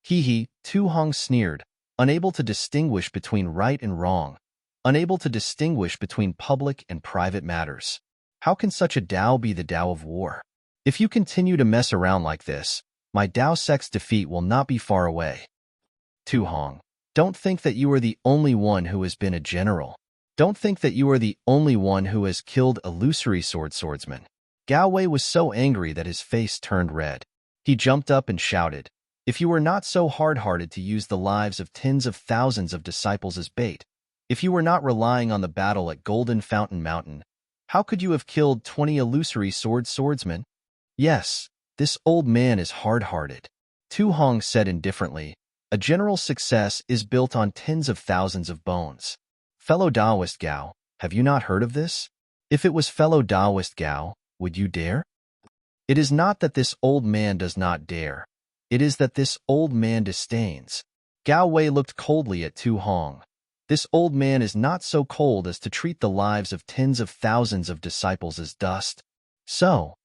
He, Tu Hong sneered, unable to distinguish between right and wrong, unable to distinguish between public and private matters. How can such a Dao be the Dao of war? If you continue to mess around like this, my Dao sect's defeat will not be far away. Tu Hong, don't think that you are the only one who has been a general. Don't think that you are the only one who has killed illusory swordsmen. Gao Wei was so angry that his face turned red. He jumped up and shouted, if you were not so hard-hearted to use the lives of tens of thousands of disciples as bait, if you were not relying on the battle at Golden Fountain Mountain, how could you have killed 20 illusory swordsmen? Yes, this old man is hard-hearted. Tu Hong said indifferently, a general's success is built on tens of thousands of bones. Fellow Taoist Gao, have you not heard of this? If it was fellow Taoist Gao, would you dare? It is not that this old man does not dare. It is that this old man disdains. Gao Wei looked coldly at Tu Hong. This old man is not so cold as to treat the lives of tens of thousands of disciples as dust. So,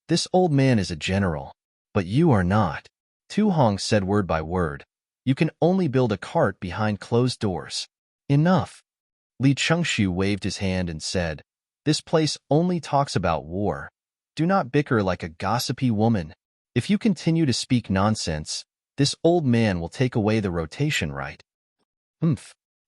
this old man is a general, but you are not. Tu Hong said word by word, you can only build a cart behind closed doors. Enough. Li Chengshu waved his hand and said, this place only talks about war. Do not bicker like a gossipy woman. If you continue to speak nonsense, this old man will take away the rotation right.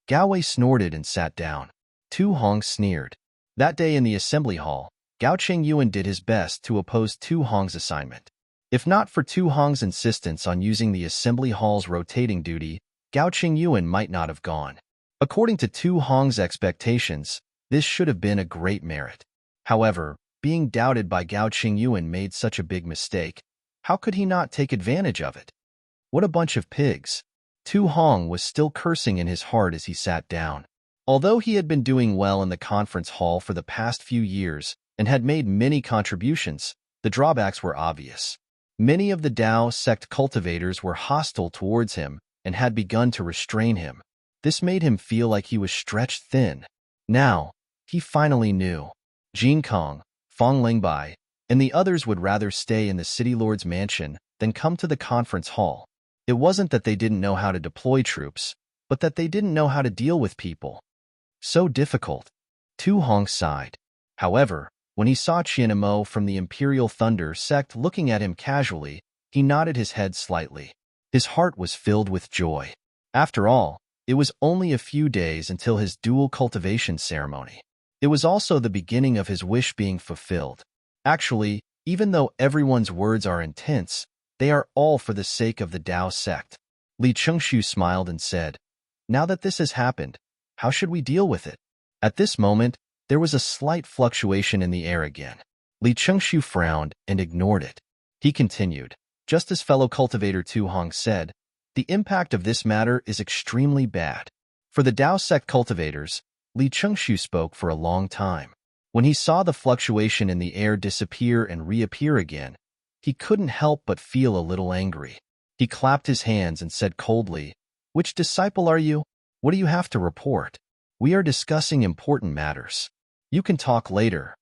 Gao Wei snorted and sat down. Tu Hong sneered. That day in the assembly hall, Gao Chengyuan did his best to oppose Tu Hong's assignment. If not for Tu Hong's insistence on using the assembly hall's rotating duty, Gao Chengyuan might not have gone. According to Tu Hong's expectations, this should have been a great merit. However, being doubted by Gao Chengyuan made such a big mistake. How could he not take advantage of it? What a bunch of pigs. Tu Hong was still cursing in his heart as he sat down. Although he had been doing well in the conference hall for the past few years and had made many contributions, the drawbacks were obvious. Many of the Dao sect cultivators were hostile towards him and had begun to restrain him. This made him feel like he was stretched thin. Now, he finally knew. Jin Kong, Fong Lingbai, and the others would rather stay in the city lord's mansion than come to the conference hall. It wasn't that they didn't know how to deploy troops, but that they didn't know how to deal with people. So difficult. Tu Hong sighed. However, when he saw Qianmo from the Imperial Thunder sect looking at him casually, he nodded his head slightly. His heart was filled with joy. After all, it was only a few days until his dual cultivation ceremony. It was also the beginning of his wish being fulfilled. Actually, even though everyone's words are intense, they are all for the sake of the Dao sect. Li Chengshu smiled and said, now that this has happened, how should we deal with it? At this moment, there was a slight fluctuation in the air again. Li Chengshu frowned and ignored it. He continued, just as fellow cultivator Tu Hong said, the impact of this matter is extremely bad. For the Dao sect cultivators, Li Chengxiu spoke for a long time. When he saw the fluctuation in the air disappear and reappear again, he couldn't help but feel a little angry. He clapped his hands and said coldly, "Which disciple are you? What do you have to report? We are discussing important matters. You can talk later."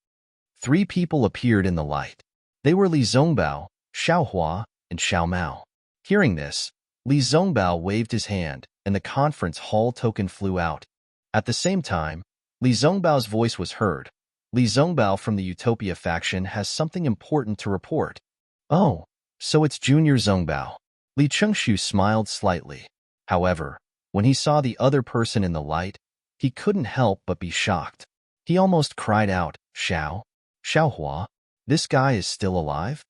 3 people appeared in the light. They were Li Zongbao, Xiao Hua, and Xiao Mao. Hearing this, Li Zongbao waved his hand, and the conference hall token flew out. At the same time, Li Zongbao's voice was heard. "Li Zongbao from the Utopia faction has something important to report." "Oh, so it's Junior Zongbao." Li Chengxiu smiled slightly. However, when he saw the other person in the light, he couldn't help but be shocked. He almost cried out, Xiao Hua, this guy is still alive?"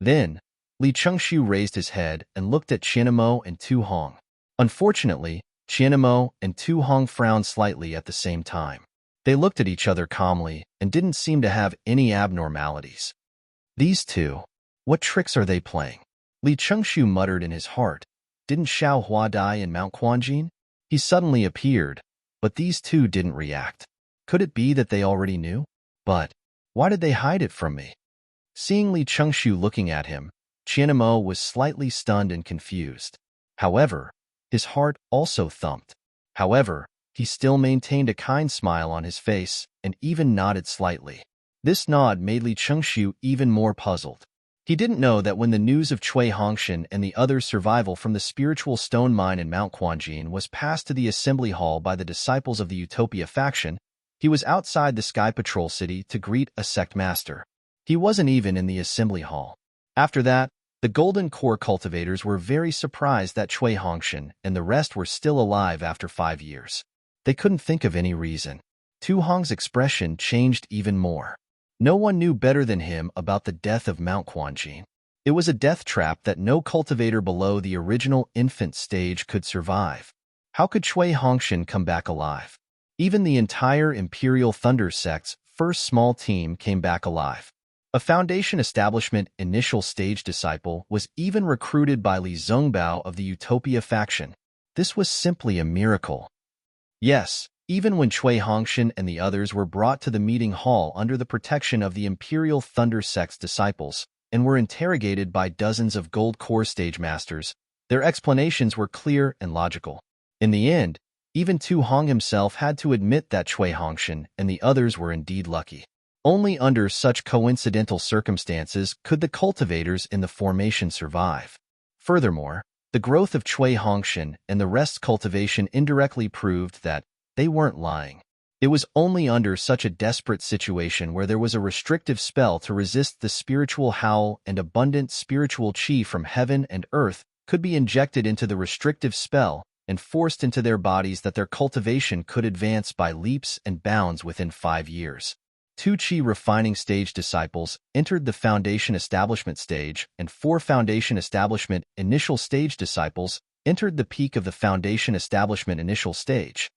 Then, Li Chengxiu raised his head and looked at Qianemo and Tu Hong. Unfortunately, Qianemo and Tu Hong frowned slightly at the same time. They looked at each other calmly and didn't seem to have any abnormalities. "These two, what tricks are they playing?" Li Chengxiu muttered in his heart. Didn't Xiao Hua die in Mount Quanjin? He suddenly appeared, but these two didn't react. Could it be that they already knew? But why did they hide it from me? Seeing Li Chengxiu looking at him, Qianemo was slightly stunned and confused. However, his heart also thumped. However, he still maintained a kind smile on his face and even nodded slightly. This nod made Li Chengxiu even more puzzled. He didn't know that when the news of Cui Hongshan and the others' survival from the spiritual stone mine in Mount Quanjin was passed to the assembly hall by the disciples of the Utopia faction, he was outside the Sky Patrol City to greet a sect master. He wasn't even in the assembly hall. After that, the Golden Core cultivators were very surprised that Cui Hongshan and the rest were still alive after 5 years. They couldn't think of any reason. Tu Hong's expression changed even more. No one knew better than him about the death of Mount Quanjin. It was a death trap that no cultivator below the original infant stage could survive. How could Cui Hongshan come back alive? Even the entire Imperial Thunder sect's first small team came back alive. A Foundation Establishment initial stage disciple was even recruited by Li Zongbao of the Utopia faction. This was simply a miracle. Yes, even when Cui Hongshan and the others were brought to the meeting hall under the protection of the Imperial Thunder sect's disciples and were interrogated by dozens of Gold Core stage masters, their explanations were clear and logical. In the end, even Tu Hong himself had to admit that Cui Hongshan and the others were indeed lucky. Only under such coincidental circumstances could the cultivators in the formation survive. Furthermore, the growth of Cui Hongshan and the rest's cultivation indirectly proved that they weren't lying. It was only under such a desperate situation where there was a restrictive spell to resist the spiritual howl and abundant spiritual chi from heaven and earth could be injected into the restrictive spell and forced into their bodies that their cultivation could advance by leaps and bounds within 5 years. 2 Chi refining stage disciples entered the Foundation Establishment stage, and 4 Foundation Establishment initial stage disciples entered the peak of the Foundation Establishment initial stage.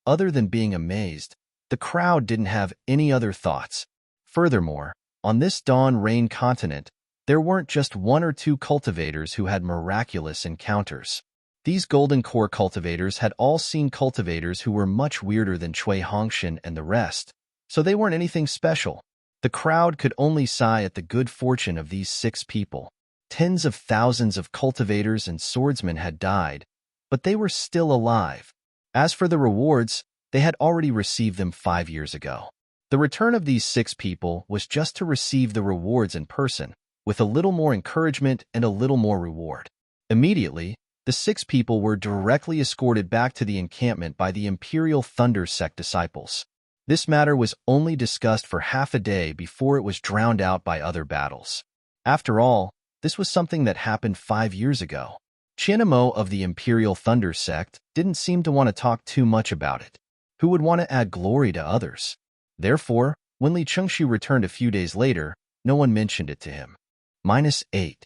Other than being amazed, the crowd didn't have any other thoughts. Furthermore, on this Dawn Rain continent, there weren't just 1 or 2 cultivators who had miraculous encounters. These Golden Core cultivators had all seen cultivators who were much weirder than Cui Hongshan and the rest, so they weren't anything special. The crowd could only sigh at the good fortune of these 6 people. Tens of thousands of cultivators and swordsmen had died, but they were still alive. As for the rewards, they had already received them 5 years ago. The return of these 6 people was just to receive the rewards in person, with a little more encouragement and a little more reward. Immediately, the 6 people were directly escorted back to the encampment by the Imperial Thunder sect disciples. This matter was only discussed for half a day before it was drowned out by other battles. After all, this was something that happened 5 years ago. Qianemo of the Imperial Thunder sect didn't seem to want to talk too much about it. Who would want to add glory to others? Therefore, when Li Chengxiu returned a few days later, no one mentioned it to him. -8.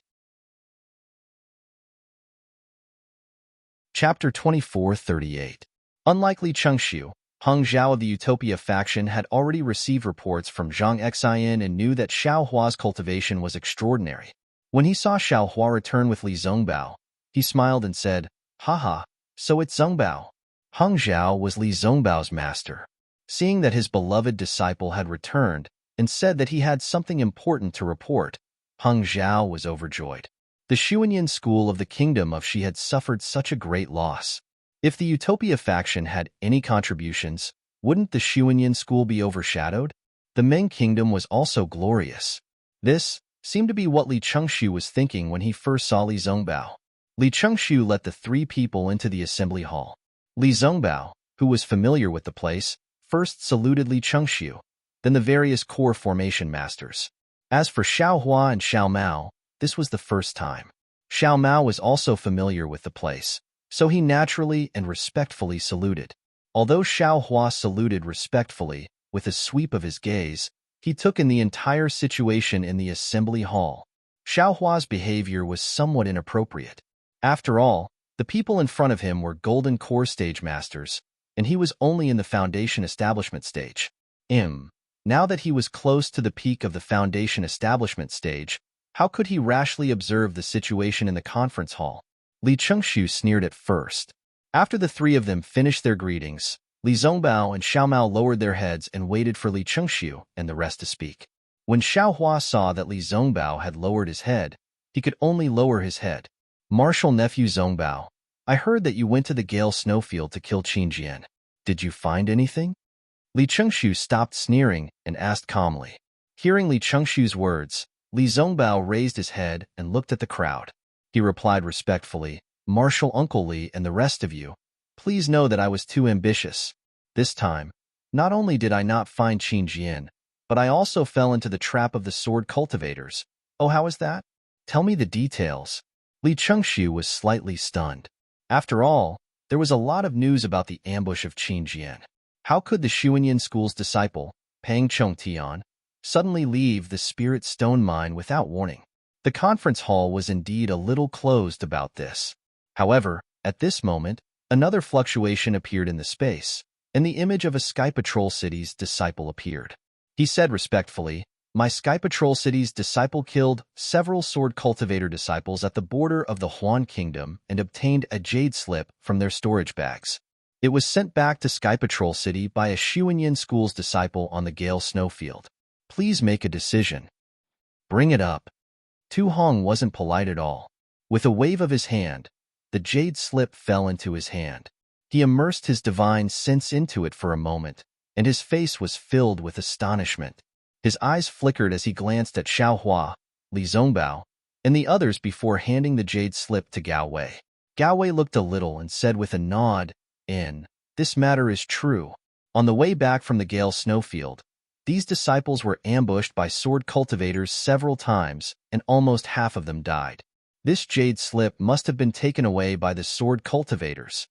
Chapter 24:38. Unlike Li Chengxiu, Heng Zhao of the Utopia faction had already received reports from Zhang Xian and knew that Xiao Hua's cultivation was extraordinary. When he saw Xiao Hua return with Li Zongbao, he smiled and said, "Haha, so it's Zongbao." Heng Zhao was Li Zongbao's master. Seeing that his beloved disciple had returned and said that he had something important to report, Heng Zhao was overjoyed. The Xuanyan school of the kingdom of Shi had suffered such a great loss. If the Utopia faction had any contributions, wouldn't the Xuanyan school be overshadowed? The Meng kingdom was also glorious. This seemed to be what Li Chengxu was thinking when he first saw Li Zongbao. Li Chengxu let the three people into the assembly hall. Li Zongbao, who was familiar with the place, first saluted Li Chengxu, then the various core formation masters. As for Xiao Hua and Xiao Mao, this was the first time. Xiao Mao was also familiar with the place, so he naturally and respectfully saluted. Although Xiao Hua saluted respectfully, with a sweep of his gaze, he took in the entire situation in the assembly hall. Xiao Hua's behavior was somewhat inappropriate. After all, the people in front of him were Golden Core stage masters, and he was only in the Foundation Establishment stage. Now that he was close to the peak of the Foundation Establishment stage, how could he rashly observe the situation in the conference hall? Li Chengxu sneered at first. After the three of them finished their greetings, Li Zongbao and Xiao Mao lowered their heads and waited for Li Chengxu and the rest to speak. When Xiao Hua saw that Li Zongbao had lowered his head, he could only lower his head. Martial nephew Zongbao, I heard that you went to the Gale Snowfield to kill Qin Jian. Did you find anything? Li Chengxu stopped sneering and asked calmly. Hearing Li Chengxu's words, Li Zongbao raised his head and looked at the crowd. He replied respectfully, Martial Uncle Li and the rest of you, please know that I was too ambitious. This time, not only did I not find Qin Jian, but I also fell into the trap of the sword cultivators. Oh, how is that? Tell me the details. Li Chengxu was slightly stunned. After all, there was a lot of news about the ambush of Qin Jian. How could the Xuanyan school's disciple, Pang Chongtian, suddenly leave the Spirit Stone mine without warning? The conference hall was indeed a little closed about this. However, at this moment, another fluctuation appeared in the space, and the image of a Sky Patrol City's disciple appeared. He said respectfully, My Sky Patrol City's disciple killed several sword cultivator disciples at the border of the Huan Kingdom and obtained a jade slip from their storage bags. It was sent back to Sky Patrol City by a Xuanyan school's disciple on the Gale Snowfield. Please make a decision. Bring it up. Tu Hong wasn't polite at all. With a wave of his hand, the jade slip fell into his hand. He immersed his divine sense into it for a moment, and his face was filled with astonishment. His eyes flickered as he glanced at Xiao Hua, Li Zongbao, and the others before handing the jade slip to Gao Wei. Gao Wei looked a little and said with a nod, This matter is true. On the way back from the Gale Snowfield, these disciples were ambushed by sword cultivators several times, and almost half of them died. This jade slip must have been taken away by the sword cultivators.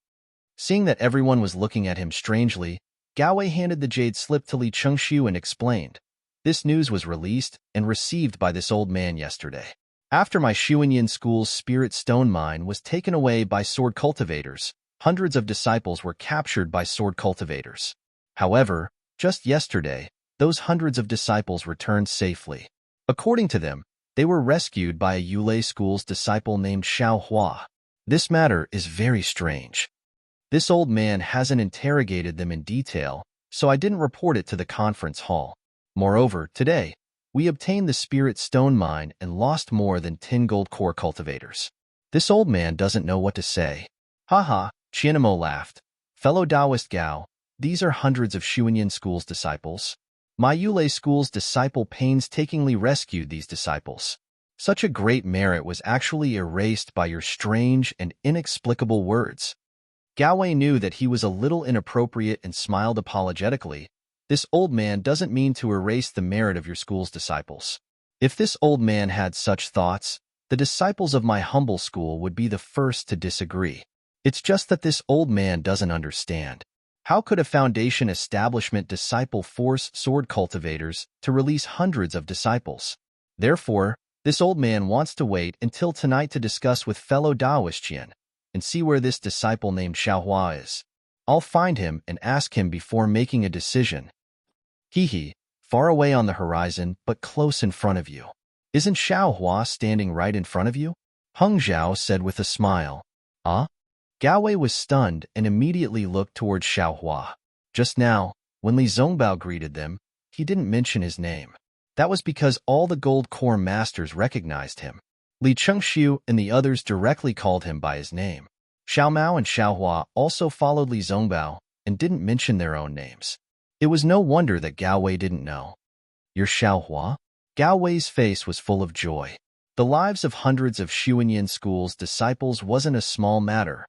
Seeing that everyone was looking at him strangely, Gao Wei handed the jade slip to Li Chengxu and explained, This news was released and received by this old man yesterday. After my Xuanyan school's Spirit Stone mine was taken away by sword cultivators, hundreds of disciples were captured by sword cultivators. However, just yesterday, those hundreds of disciples returned safely. According to them, they were rescued by a Yulei school's disciple named Xiao Hua. This matter is very strange. This old man hasn't interrogated them in detail, so I didn't report it to the conference hall. Moreover, today, we obtained the Spirit Stone mine and lost more than 10 gold core cultivators. This old man doesn't know what to say. Haha, Qianemo laughed. Fellow Taoist Gao, these are hundreds of Xuanyan school's disciples. My Yulei school's disciple painstakingly rescued these disciples. Such a great merit was actually erased by your strange and inexplicable words. Gao Wei knew that he was a little inappropriate and smiled apologetically. This old man doesn't mean to erase the merit of your school's disciples. If this old man had such thoughts, the disciples of my humble school would be the first to disagree. It's just that this old man doesn't understand. How could a Foundation Establishment disciple force sword cultivators to release hundreds of disciples? Therefore, this old man wants to wait until tonight to discuss with fellow Taoist Qian and see where this disciple named Xiao Hua is. I'll find him and ask him before making a decision. He, far away on the horizon, but close in front of you. Isn't Xiao Hua standing right in front of you? Heng Zhao said with a smile. Ah? Gao was stunned and immediately looked towards Xiaohua. Just now, when Li Zongbao greeted them, he didn't mention his name. That was because all the gold core masters recognized him. Li Chengxiu and the others directly called him by his name. Xiao Mao and Xiaohua also followed Li Zongbao and didn't mention their own names. It was no wonder that Gao didn't know. "You're Xiaohua?" Gao face was full of joy. The lives of hundreds of Xuanyan School's disciples wasn't a small matter.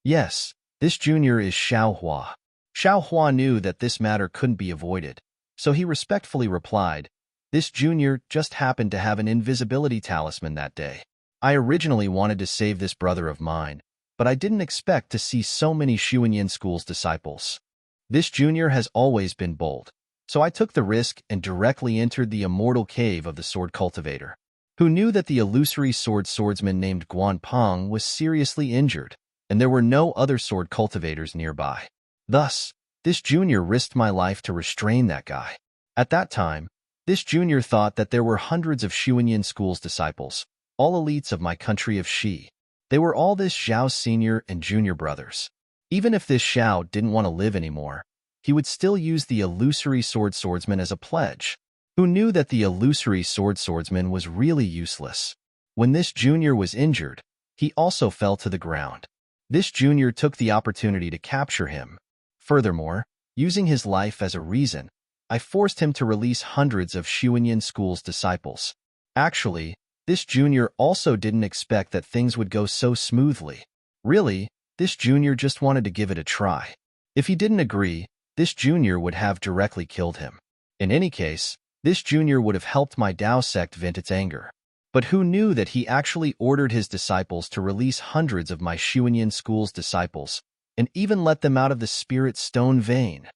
"Yes, this junior is Xiaohua." Xiaohua knew that this matter couldn't be avoided, so he respectfully replied, "This junior just happened to have an invisibility talisman that day. I originally wanted to save this brother of mine, but I didn't expect to see so many Xuanyan School's disciples. This junior has always been bold, so I took the risk and directly entered the immortal cave of the sword cultivator, who knew that the illusory swordsman named Guan Peng was seriously injured, and there were no other sword cultivators nearby. Thus, this junior risked my life to restrain that guy. At that time, this junior thought that there were hundreds of Xuanyan School's disciples, all elites of my country of Xi. They were all this Xiao's senior and junior brothers. Even if this Xiao didn't want to live anymore, he would still use the illusory swordsman as a pledge. Who knew that the illusory swordsman was really useless? When this junior was injured, he also fell to the ground. This junior took the opportunity to capture him. Furthermore, using his life as a reason, I forced him to release hundreds of Xuanyan School's disciples. Actually, this junior also didn't expect that things would go so smoothly. Really, this junior just wanted to give it a try. If he didn't agree, this junior would have directly killed him. In any case, this junior would have helped my Dao sect vent its anger. But who knew that he actually ordered his disciples to release hundreds of my Xuanyan School's disciples, and even let them out of the spirit stone vein?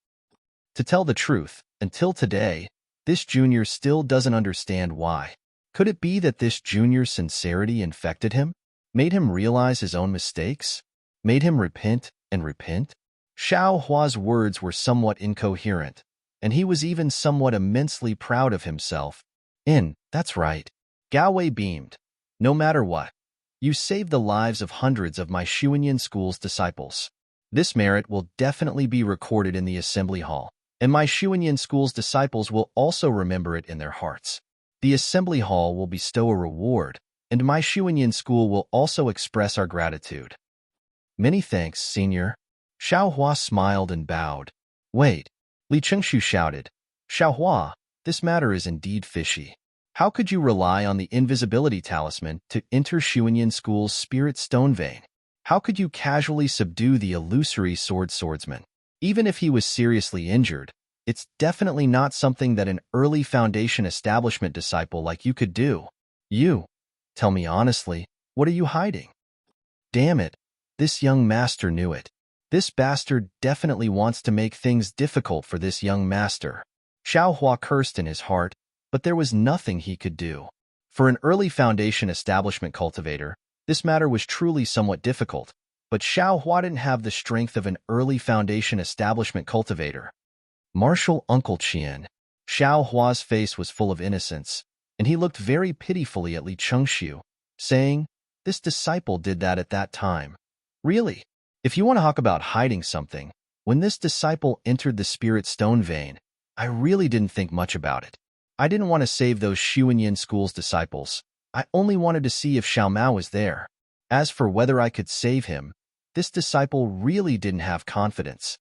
To tell the truth, until today, this junior still doesn't understand why. Could it be that this junior's sincerity infected him? Made him realize his own mistakes? Made him repent and repent? Xiaohua's words were somewhat incoherent, and he was even somewhat immensely proud of himself. That's right. Gao beamed. "No matter what, you saved the lives of hundreds of my Xuanyan School's disciples. This merit will definitely be recorded in the assembly hall, and my Xuanyan School's disciples will also remember it in their hearts. The assembly hall will bestow a reward, and my Xuanyan School will also express our gratitude." "Many thanks, senior." Xiaohua smiled and bowed. "Wait," Li Chengxiu shouted. "Xiaohua, this matter is indeed fishy. How could you rely on the invisibility talisman to enter Xuanyan School's spirit stone vein? How could you casually subdue the illusory swordsman? Even if he was seriously injured, it's definitely not something that an early Foundation establishment disciple like you could do. Tell me honestly, what are you hiding?" Damn it, this young master knew it. This bastard definitely wants to make things difficult for this young master. Xiaohua cursed in his heart, but there was nothing he could do. For an early Foundation establishment cultivator, this matter was truly somewhat difficult, but Xiaohua didn't have the strength of an early Foundation establishment cultivator. "Martial Uncle Qian." Xiaohua's face was full of innocence, and he looked very pitifully at Li Chengxiu, saying, "This disciple did that at that time. Really? If you want to talk about hiding something, when this disciple entered the spirit stone vein, I really didn't think much about it. I didn't want to save those Xuanyan School's disciples. I only wanted to see if Xiao Mao was there. As for whether I could save him, this disciple really didn't have confidence."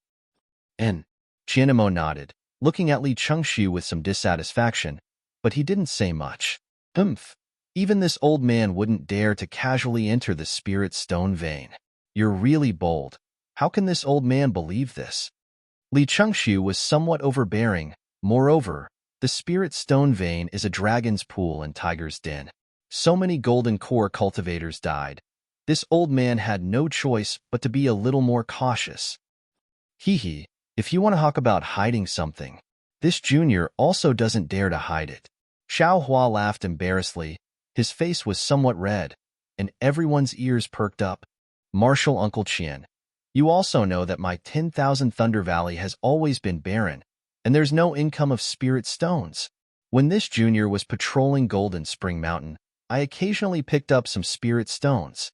And Qianemo nodded, looking at Li Chengxiu with some dissatisfaction, but he didn't say much. Even this old man wouldn't dare to casually enter the spirit stone vein. "You're really bold. How can this old man believe this?" Li Chengxiu was somewhat overbearing. Moreover, the spirit stone vein is a dragon's pool and tiger's den. So many golden core cultivators died. This old man had no choice but to be a little more cautious. If you want to talk about hiding something, this junior also doesn't dare to hide it." Xiaohua laughed embarrassedly. His face was somewhat red, and everyone's ears perked up. "Martial Uncle Qian, you also know that my 10,000 Thunder Valley has always been barren, and there's no income of spirit stones. When this junior was patrolling Golden Spring Mountain, I occasionally picked up some spirit stones."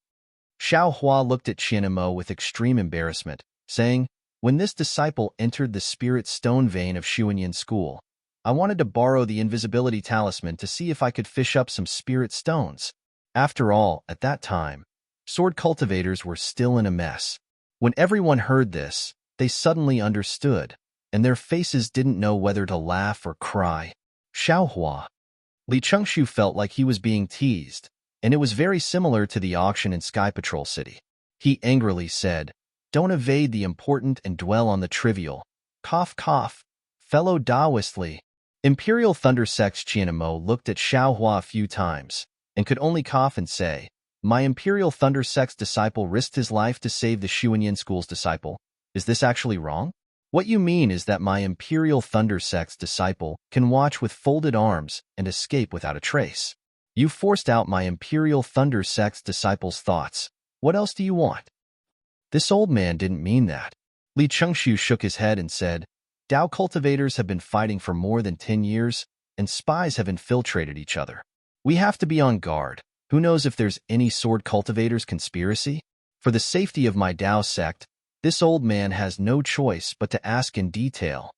Xiao Hua looked at Qianemo with extreme embarrassment, saying, "When this disciple entered the spirit stone vein of Xuanyan school, I wanted to borrow the invisibility talisman to see if I could fish up some spirit stones. After all, at that time, sword cultivators were still in a mess." When everyone heard this, they suddenly understood, and their faces didn't know whether to laugh or cry. Xiaohua. Li Chengshu felt like he was being teased, and it was very similar to the auction in Sky Patrol City. He angrily said, "Don't evade the important and dwell on the trivial. Cough, cough. Fellow Taoist Li." Imperial Thunder Sect's Qianemo looked at Xiaohua a few times, and could only cough and say, "My Imperial Thunder Sect's disciple risked his life to save the Xuanyan School's disciple. Is this actually wrong? What you mean is that my Imperial Thunder Sect's disciple can watch with folded arms and escape without a trace. You forced out my Imperial Thunder Sect's disciple's thoughts. What else do you want?" This old man didn't mean that. Li Chengshu shook his head and said, "Dao cultivators have been fighting for more than 10 years, and spies have infiltrated each other. We have to be on guard. Who knows if there's any sword cultivators conspiracy? For the safety of my Dao sect, this old man has no choice but to ask in detail."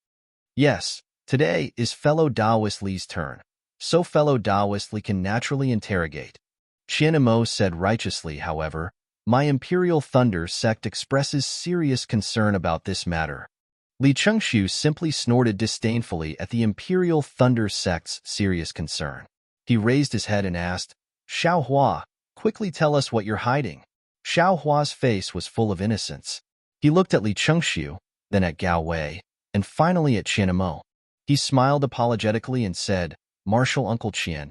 Yes, today is fellow Taoist Li's turn, so fellow Taoist Li can naturally interrogate. Qianemo said righteously, however, "My Imperial Thunder sect expresses serious concern about this matter." Li Chengshu simply snorted disdainfully at the Imperial Thunder sect's serious concern. He raised his head and asked, "Xiao Hua, quickly tell us what you're hiding." Xiao Hua's face was full of innocence. He looked at Li Chengshu, then at Gao Wei, and finally at Qianemo. He smiled apologetically and said, "Martial Uncle Qian,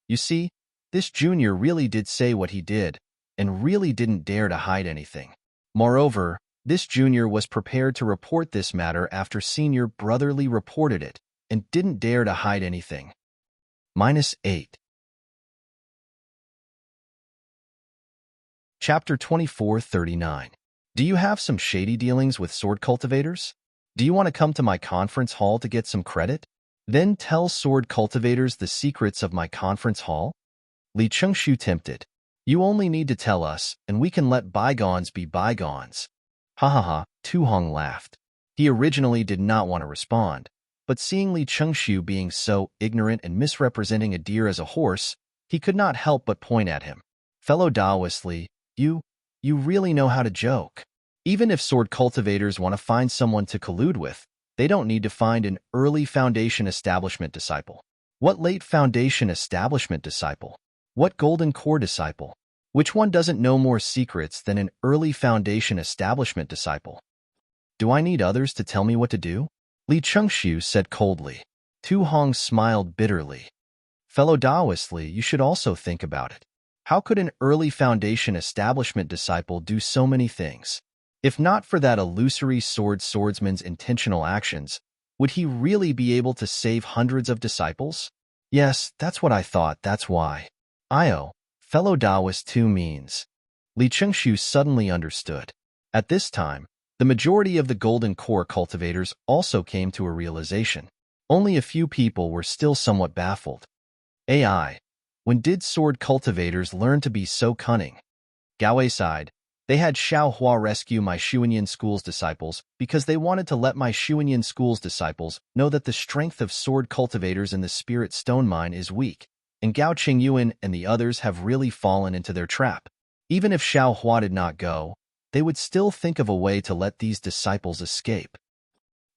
you see, this junior really did say what he did, and really didn't dare to hide anything. Moreover, this junior was prepared to report this matter after senior brotherly reported it, and didn't dare to hide anything." -8. Chapter 24:39. Do you have some shady dealings with sword cultivators? Do you want to come to my conference hall to get some credit? Then tell sword cultivators the secrets of my conference hall? Li Chengshu tempted. "You only need to tell us, and we can let bygones be bygones." Ha ha ha, Tu Hong laughed. He originally did not want to respond, but seeing Li Chengshu being so ignorant and misrepresenting a deer as a horse, he could not help but point at him. "Fellow Taoist Li, you really know how to joke. Even if sword cultivators want to find someone to collude with, they don't need to find an early Foundation Establishment disciple. What late Foundation Establishment disciple? What Golden Core disciple? Which one doesn't know more secrets than an early Foundation Establishment disciple? Do I need others to tell me what to do?" Li Chengshu said coldly. Tu Hong smiled bitterly. "Fellow Taoist Li, you should also think about it. How could an early Foundation Establishment disciple do so many things? If not for that illusory swordsman's intentional actions, would he really be able to save hundreds of disciples?" "Yes, that's what I thought, that's why." "Io, fellow Taoist too means." Li Chengshu suddenly understood. At this time, the majority of the Golden Core cultivators also came to a realization. Only a few people were still somewhat baffled. AI. When did sword cultivators learn to be so cunning? Gao sighed. "They had Xiao Hua rescue my Xuanyan School's disciples because they wanted to let my Xuanyan School's disciples know that the strength of sword cultivators in the Spirit Stone Mine is weak, and Gao Qingyuan and the others have really fallen into their trap. Even if Xiao Hua did not go, they would still think of a way to let these disciples escape."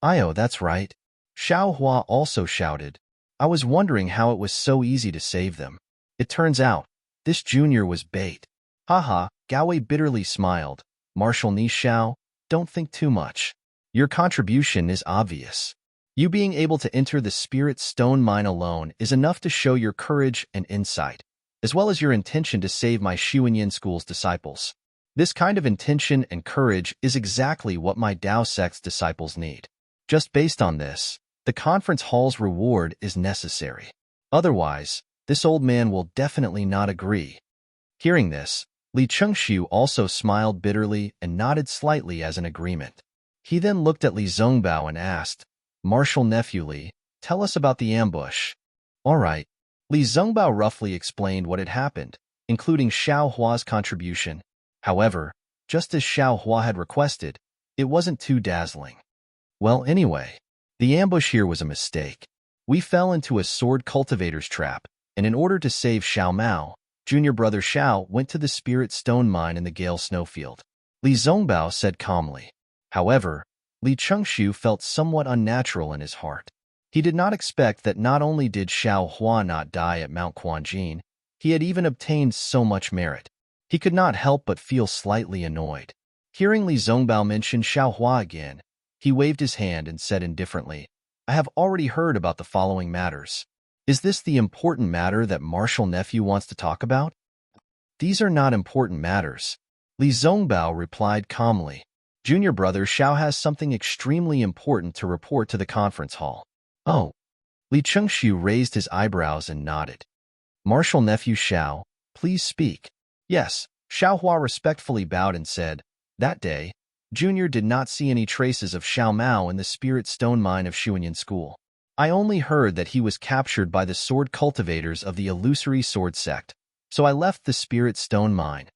"Io, that's right." Xiao Hua also shouted. "I was wondering how it was so easy to save them. It turns out, this junior was bait." "Haha," Gao Wei bitterly smiled. "Marshal Ni Xiao, don't think too much. Your contribution is obvious. You being able to enter the Spirit Stone Mine alone is enough to show your courage and insight, as well as your intention to save my Xuanyan School's disciples. This kind of intention and courage is exactly what my Dao sect's disciples need. Just based on this, the conference hall's reward is necessary. Otherwise, this old man will definitely not agree." Hearing this, Li Chengshu also smiled bitterly and nodded slightly as an agreement. He then looked at Li Zongbao and asked, "Marshal Nephew Li, tell us about the ambush." "All right." Li Zongbao roughly explained what had happened, including Xiao Hua's contribution, However, just as Xiao Hua had requested, it wasn't too dazzling. Well, anyway, the ambush here was a mistake. We fell into a sword cultivator's trap, and in order to save Xiao Mao, junior brother Xiao went to the spirit stone mine in the Gale snowfield. Li Zongbao said calmly. However, Li Chengxiu felt somewhat unnatural in his heart. He did not expect that not only did Xiao Hua not die at Mount Quanjin, he had even obtained so much merit. He could not help but feel slightly annoyed. Hearing Li Zongbao mention Xiao Hua again, he waved his hand and said indifferently, I have already heard about the following matters. Is this the important matter that Martial Nephew wants to talk about? These are not important matters. Li Zongbao replied calmly. Junior brother Xiao has something extremely important to report to the conference hall. Oh. Li Chengxiu raised his eyebrows and nodded. Martial Nephew Xiao, please speak. Yes, Xiao Hua respectfully bowed and said, that day, Junior did not see any traces of Xiao Mao in the spirit stone mine of Shuanyan School. I only heard that he was captured by the sword cultivators of the illusory sword sect, so I left the spirit stone mine.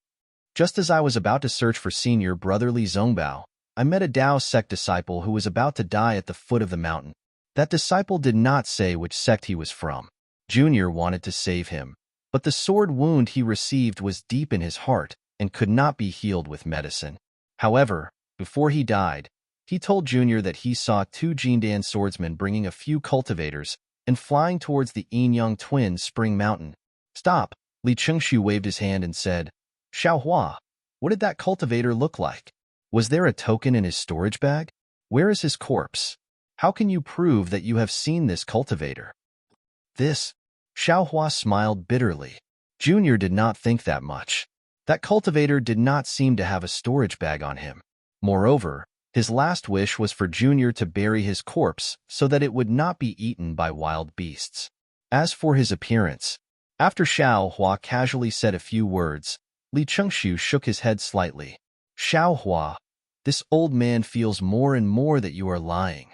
Just as I was about to search for senior brother Li Zongbao, I met a Dao sect disciple who was about to die at the foot of the mountain. That disciple did not say which sect he was from. Junior wanted to save him, but the sword wound he received was deep in his heart and could not be healed with medicine. However, before he died, he told Junior that he saw two Jindan swordsmen bringing a few cultivators and flying towards the Yin-Yang twins' spring mountain. Stop! Li Chengxiu waved his hand and said, Xiao Hua, what did that cultivator look like? Was there a token in his storage bag? Where is his corpse? How can you prove that you have seen this cultivator? This? Xiao Hua smiled bitterly. Junior did not think that much. That cultivator did not seem to have a storage bag on him. Moreover, his last wish was for Junior to bury his corpse so that it would not be eaten by wild beasts. As for his appearance, after Xiao Hua casually said a few words, Li Chengxiu shook his head slightly. Xiao Hua, this old man feels more and more that you are lying.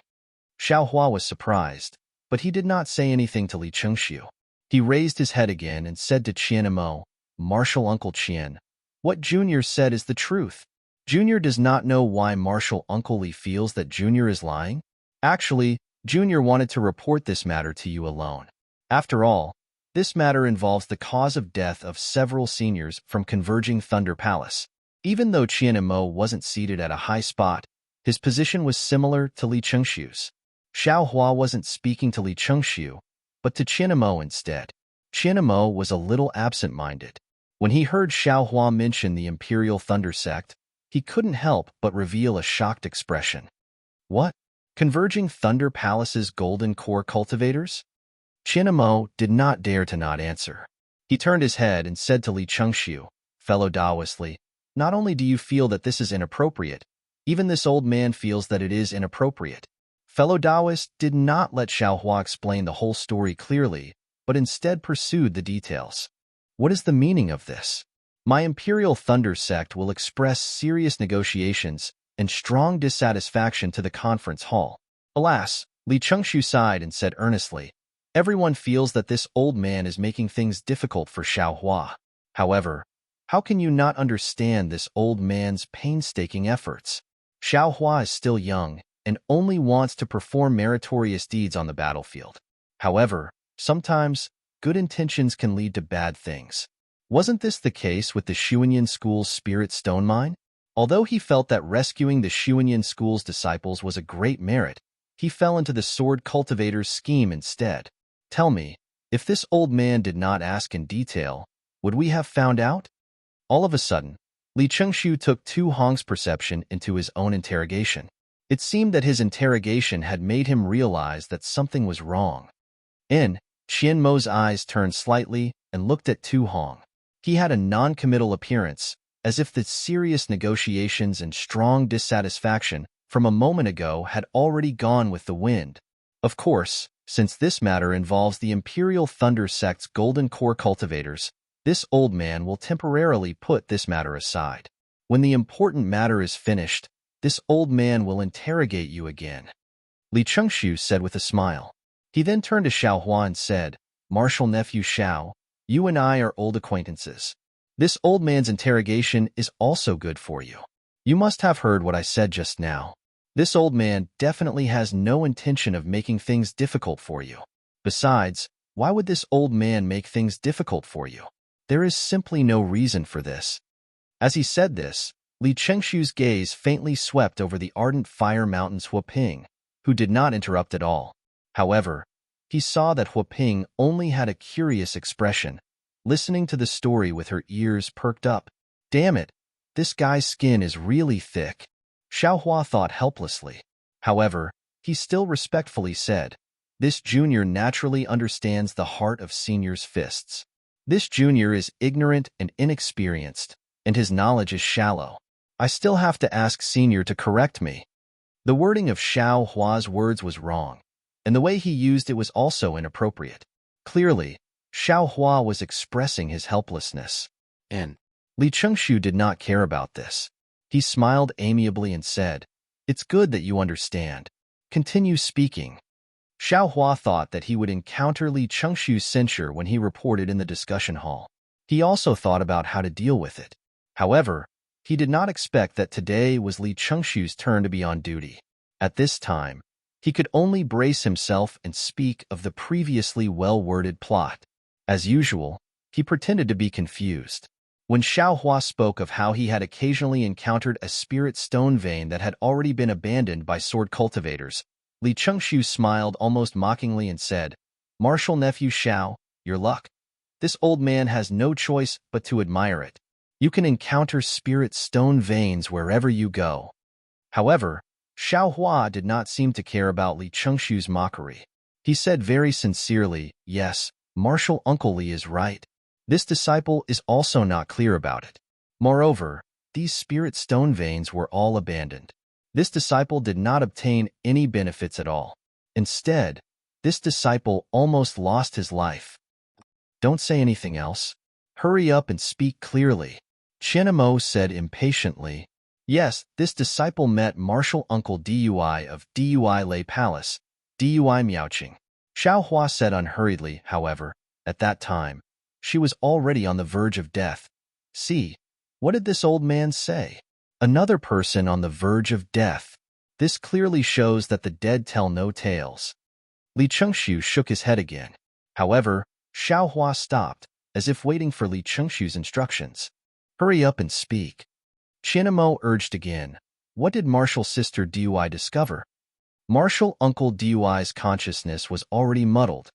Xiao Hua was surprised, but he did not say anything to Li Chengxiu. He raised his head again and said to Qian Mo, Martial Uncle Qian, what Junior said is the truth. Junior does not know why Martial Uncle Li feels that Junior is lying. Actually, Junior wanted to report this matter to you alone. After all, this matter involves the cause of death of several seniors from Converging Thunder Palace. Even though Qian Mo wasn't seated at a high spot, his position was similar to Li Chengxiu's. Xiao Hua wasn't speaking to Li Chengxiu, but to Qian Mo instead. Qian Mo was a little absent-minded. When he heard Xiao Hua mention the Imperial Thunder Sect, he couldn't help but reveal a shocked expression. What? Converging Thunder Palace's golden core cultivators? Qian Mo did not dare to not answer. He turned his head and said to Li Chengxiu, fellow Taoist Li, not only do you feel that this is inappropriate, even this old man feels that it is inappropriate. Fellow Taoist did not let Xiao Hua explain the whole story clearly, but instead pursued the details. What is the meaning of this? My Imperial Thunder Sect will express serious negotiations and strong dissatisfaction to the conference hall. Alas, Li Chengxiu sighed and said earnestly, everyone feels that this old man is making things difficult for Xiao Hua. However, how can you not understand this old man's painstaking efforts? Xiao Hua is still young and only wants to perform meritorious deeds on the battlefield. However, sometimes, good intentions can lead to bad things. Wasn't this the case with the Shuanyan School's spirit stone mine? Although he felt that rescuing the Shuanyan School's disciples was a great merit, he fell into the sword cultivator's scheme instead. Tell me, if this old man did not ask in detail, would we have found out? All of a sudden, Li Chengxiu took Tu Hong's perception into his own interrogation. It seemed that his interrogation had made him realize that something was wrong. Qian Mo's eyes turned slightly and looked at Tu Hong. He had a non-committal appearance, as if the serious negotiations and strong dissatisfaction from a moment ago had already gone with the wind. Of course, since this matter involves the Imperial Thunder Sect's golden core cultivators, this old man will temporarily put this matter aside. When the important matter is finished, this old man will interrogate you again. Li Chengxiu said with a smile. He then turned to Xiao Hua and said, Martial Nephew Xiao, you and I are old acquaintances. This old man's interrogation is also good for you. You must have heard what I said just now. This old man definitely has no intention of making things difficult for you. Besides, why would this old man make things difficult for you? There is simply no reason for this. As he said this, Li Chengshu's gaze faintly swept over the ardent fire mountain's Huaping, who did not interrupt at all. However, he saw that Huaping only had a curious expression, listening to the story with her ears perked up. Damn it, this guy's skin is really thick. Xiaohua thought helplessly. However, he still respectfully said, this junior naturally understands the heart of senior's fists. This junior is ignorant and inexperienced, and his knowledge is shallow. I still have to ask senior to correct me. The wording of Xiaohua's words was wrong, and the way he used it was also inappropriate. Clearly, Xiaohua was expressing his helplessness. And Li Chengshu did not care about this. He smiled amiably and said, it's good that you understand. Continue speaking. Xiaohua thought that he would encounter Li Chengshu's censure when he reported in the discussion hall. He also thought about how to deal with it. However, he did not expect that today was Li Chengshu's turn to be on duty. At this time, he could only brace himself and speak of the previously well-worded plot. As usual, he pretended to be confused. When Xiaohua spoke of how he had occasionally encountered a spirit stone vein that had already been abandoned by sword cultivators, Li Chengshu smiled almost mockingly and said, Martial nephew Xiao, your luck. This old man has no choice but to admire it. You can encounter spirit stone veins wherever you go. However, Xiaohua did not seem to care about Li Chengshu's mockery. He said very sincerely, yes, Martial Uncle Li is right. This disciple is also not clear about it. Moreover, these spirit stone veins were all abandoned. This disciple did not obtain any benefits at all. Instead, this disciple almost lost his life. Don't say anything else. Hurry up and speak clearly. Qianemo said impatiently. Yes, this disciple met Martial Uncle Dui of Dui Lei Palace, Dui Miaoqing. Xiaohua said unhurriedly, however, at that time, she was already on the verge of death. See, what did this old man say? Another person on the verge of death. This clearly shows that the dead tell no tales. Li Chengshu shook his head again. However, Xiaohua stopped, as if waiting for Li Chengshu's instructions. Hurry up and speak. Qianemo urged again. What did Martial Sister Dui discover? Martial Uncle Dui's consciousness was already muddled.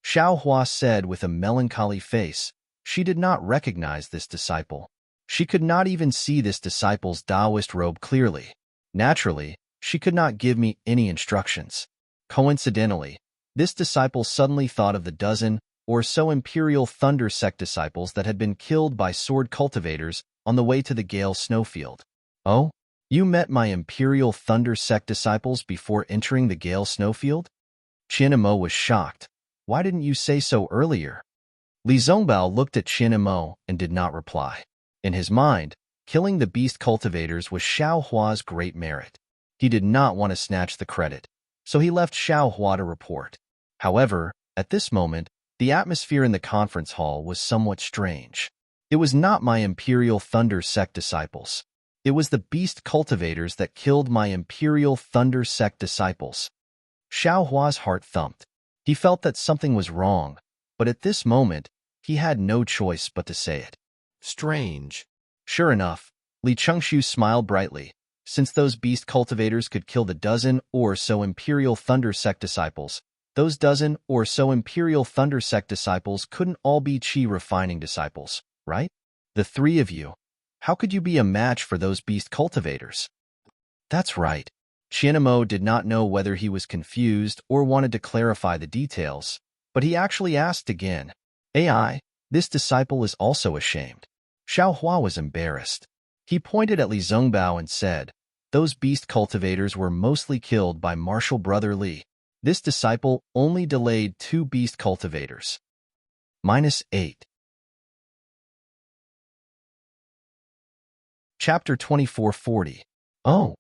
Xiaohua said with a melancholy face, she did not recognize this disciple. She could not even see this disciple's Taoist robe clearly. Naturally, she could not give me any instructions. Coincidentally, this disciple suddenly thought of the dozen or so Imperial Thunder Sect disciples that had been killed by sword cultivators on the way to the Gale Snowfield. Oh, you met my Imperial Thunder Sect disciples before entering the Gale Snowfield? Qianemo was shocked. Why didn't you say so earlier? Li Zongbao looked at Qianemo and did not reply. In his mind, killing the beast cultivators was Xiaohua's great merit. He did not want to snatch the credit, so he left Xiaohua to report. However, at this moment, the atmosphere in the conference hall was somewhat strange. It was not my Imperial Thunder Sect disciples. It was the beast cultivators that killed my Imperial Thunder Sect disciples. Xiaohua's heart thumped. He felt that something was wrong, but at this moment, he had no choice but to say it. Strange. Sure enough, Li Chengshu smiled brightly. Since those beast cultivators could kill the dozen or so Imperial Thunder Sect disciples, those dozen or so Imperial Thunder Sect disciples couldn't all be Qi refining disciples, right? The three of you. How could you be a match for those beast cultivators? That's right. Qianemo did not know whether he was confused or wanted to clarify the details, but he actually asked again. AI, this disciple is also ashamed. Xiaohua was embarrassed. He pointed at Li Zongbao and said, those beast cultivators were mostly killed by Martial Brother Li. This disciple only delayed 2 beast cultivators. -8. Chapter 2440. Oh.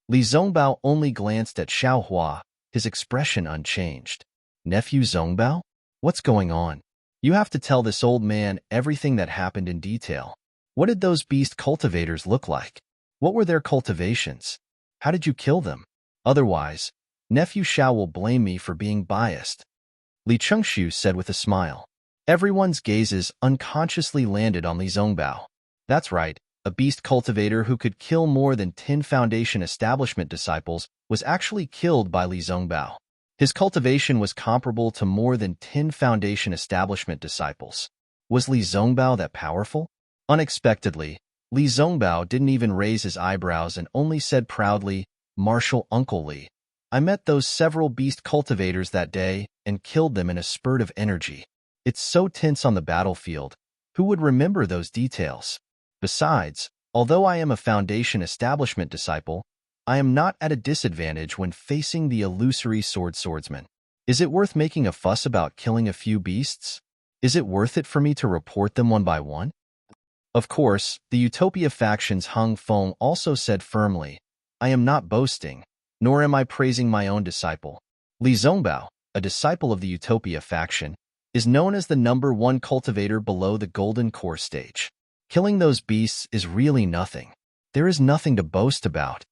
Li Zongbao only glanced at Xiaohua, his expression unchanged. Nephew Zongbao? What's going on? You have to tell this old man everything that happened in detail. What did those beast cultivators look like? What were their cultivations? How did you kill them? Otherwise, Nephew Xiao will blame me for being biased. Li Chengxiu said with a smile. Everyone's gazes unconsciously landed on Li Zongbao. That's right, a beast cultivator who could kill more than 10 Foundation establishment disciples was actually killed by Li Zongbao. His cultivation was comparable to more than 10 Foundation establishment disciples. Was Li Zongbao that powerful? Unexpectedly, Li Zongbao didn't even raise his eyebrows and only said proudly, "Martial Uncle Li. I met those several beast cultivators that day and killed them in a spurt of energy. It's so tense on the battlefield. Who would remember those details? Besides, although I am a Foundation establishment disciple, I am not at a disadvantage when facing the illusory swordsman. Is it worth making a fuss about killing a few beasts? Is it worth it for me to report them one by one?" Of course, the Utopia faction's Hung Feng also said firmly, "I am not boasting, nor am I praising my own disciple. Li Zongbao, a disciple of the Utopia faction, is known as the #1 cultivator below the Golden Core stage. Killing those beasts is really nothing. There is nothing to boast about."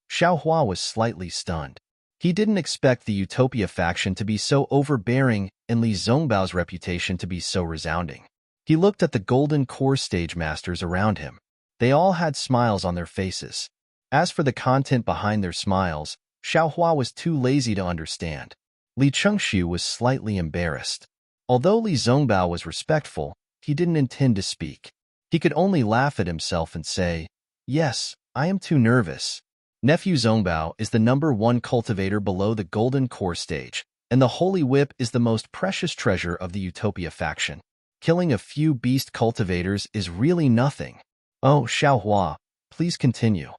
Xiao Hua was slightly stunned. He didn't expect the Utopia faction to be so overbearing and Li Zongbao's reputation to be so resounding. He looked at the Golden Core stage masters around him. They all had smiles on their faces. As for the content behind their smiles, Xiao Hua was too lazy to understand. Li Chengxiu was slightly embarrassed. Although Li Zongbao was respectful, he didn't intend to speak. He could only laugh at himself and say, "Yes, I am too nervous." Nephew Zongbao is the #1 cultivator below the Golden Core stage, and the Holy Whip is the most precious treasure of the Utopia faction. Killing a few beast cultivators is really nothing. Oh, Xiao Hua, please continue.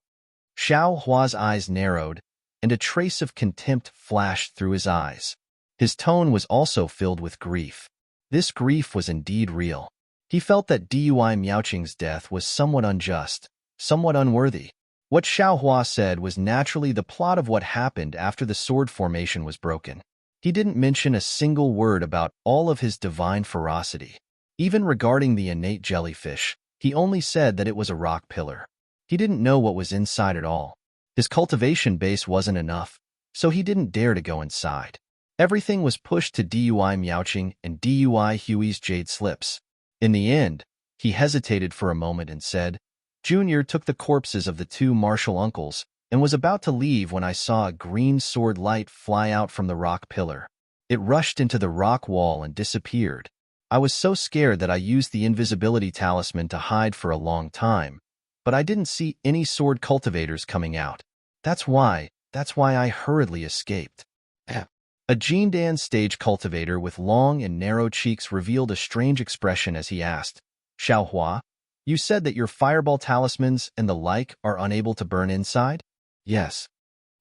Xiao Hua's eyes narrowed, and a trace of contempt flashed through his eyes. His tone was also filled with grief. This grief was indeed real. He felt that Dui Miaoqing's death was somewhat unjust, somewhat unworthy. What Xiao Hua said was naturally the plot of what happened after the sword formation was broken. He didn't mention a single word about all of his divine ferocity. Even regarding the innate jellyfish, he only said that it was a rock pillar. He didn't know what was inside at all. His cultivation base wasn't enough, so he didn't dare to go inside. Everything was pushed to Dui Miaoqing and Dui Hui's jade slips. In the end, he hesitated for a moment and said, "Junior took the corpses of the 2 martial uncles and was about to leave when I saw a green sword light fly out from the rock pillar. It rushed into the rock wall and disappeared. I was so scared that I used the invisibility talisman to hide for a long time, but I didn't see any sword cultivators coming out. That's why I hurriedly escaped." A Jindan stage cultivator with long and narrow cheeks revealed a strange expression as he asked, "Xiao Hua, you said that your fireball talismans and the like are unable to burn inside?" "Yes."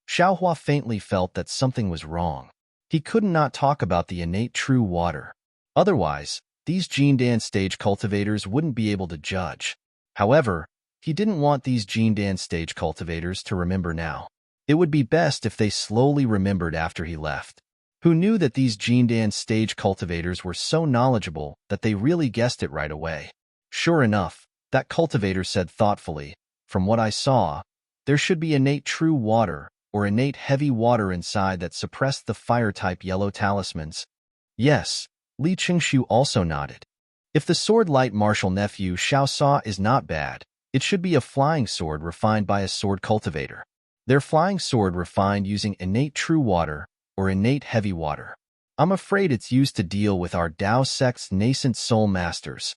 Xiao Hua faintly felt that something was wrong. He could not talk about the innate true water. Otherwise, these Jindan stage cultivators wouldn't be able to judge. However, he didn't want these Jindan stage cultivators to remember now. It would be best if they slowly remembered after he left. Who knew that these Jindan stage cultivators were so knowledgeable that they really guessed it right away? Sure enough, that cultivator said thoughtfully, "From what I saw, there should be innate true water or innate heavy water inside that suppressed the fire-type yellow talismans." Yes, Li Chengxiu also nodded. If the sword light martial nephew Xiao Sa is not bad, it should be a flying sword refined by a sword cultivator. Their flying sword refined using innate true water or innate heavy water. I'm afraid it's used to deal with our Dao sect's nascent soul masters.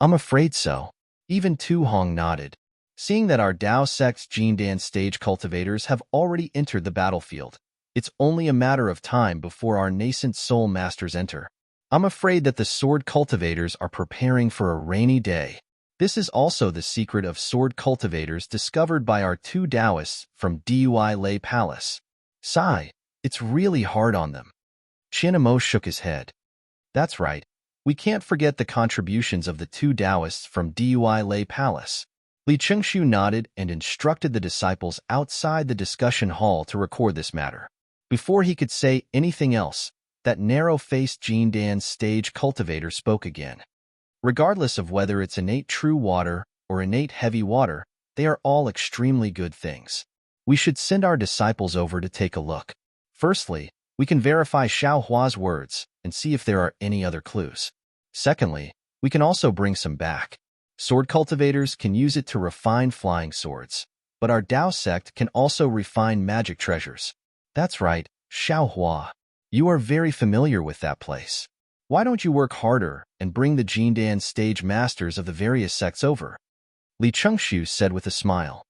I'm afraid so. Even Tu Hong nodded, seeing that our Dao sect's Jindan stage cultivators have already entered the battlefield. It's only a matter of time before our nascent soul masters enter. I'm afraid that the sword cultivators are preparing for a rainy day. This is also the secret of sword cultivators discovered by our 2 Taoists from Dui Lei Palace. Sigh, it's really hard on them. Qianamo shook his head. That's right. We can't forget the contributions of the 2 Taoists from Dui Lei Palace. Li Chengxiu nodded and instructed the disciples outside the discussion hall to record this matter. Before he could say anything else, that narrow-faced Jindan stage cultivator spoke again. "Regardless of whether it's innate true water or innate heavy water, they are all extremely good things. We should send our disciples over to take a look. Firstly, we can verify Xiao Hua's words and see if there are any other clues. Secondly, we can also bring some back. Sword cultivators can use it to refine flying swords, but our Dao sect can also refine magic treasures. That's right, Xiao Hua. You are very familiar with that place. Why don't you work harder and bring the Jindan stage masters of the various sects over? Li Chengxiu said with a smile.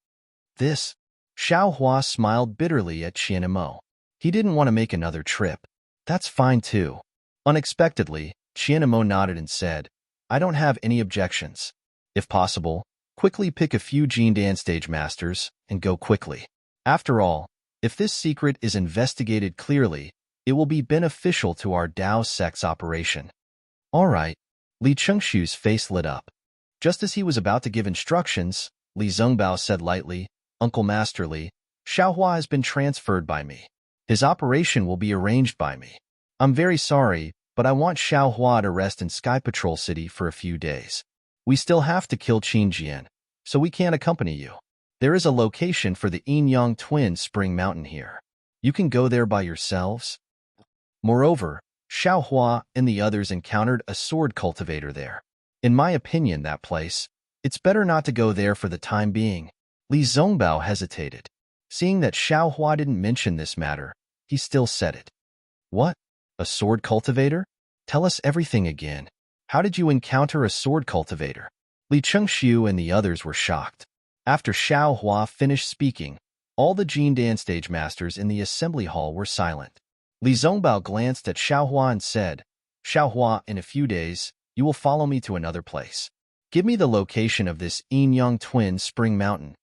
This? Xiao Hua smiled bitterly at Qianmo. He didn't want to make another trip. That's fine too. Unexpectedly, Qianmo nodded and said, I don't have any objections. If possible, quickly pick a few Jindan stage masters and go quickly. After all, if this secret is investigated clearly, it will be beneficial to our Dao sect's operation. All right. Li Chengxiu's face lit up. Just as he was about to give instructions, Li Zongbao said lightly, Uncle Master Li, Xiao Hua has been transferred by me. His operation will be arranged by me. I'm very sorry, but I want Xiao Hua to rest in Sky Patrol City for a few days. We still have to kill Qin Jian, so we can't accompany you. There is a location for the Yin Yang Twin Spring Mountain here. You can go there by yourselves. Moreover, Xiao Hua and the others encountered a sword cultivator there. In my opinion, that place, it's better not to go there for the time being. Li Zongbao hesitated. Seeing that Xiao Hua didn't mention this matter, he still said it. What? A sword cultivator? Tell us everything again. How did you encounter a sword cultivator? Li Chengxiu and the others were shocked. After Xiao Hua finished speaking, all the Jindan stage masters in the assembly hall were silent. Li Zongbao glanced at Xiao Hua and said, Xiao Hua, in a few days, you will follow me to another place. Give me the location of this Yin Yang Twin Spring Mountain.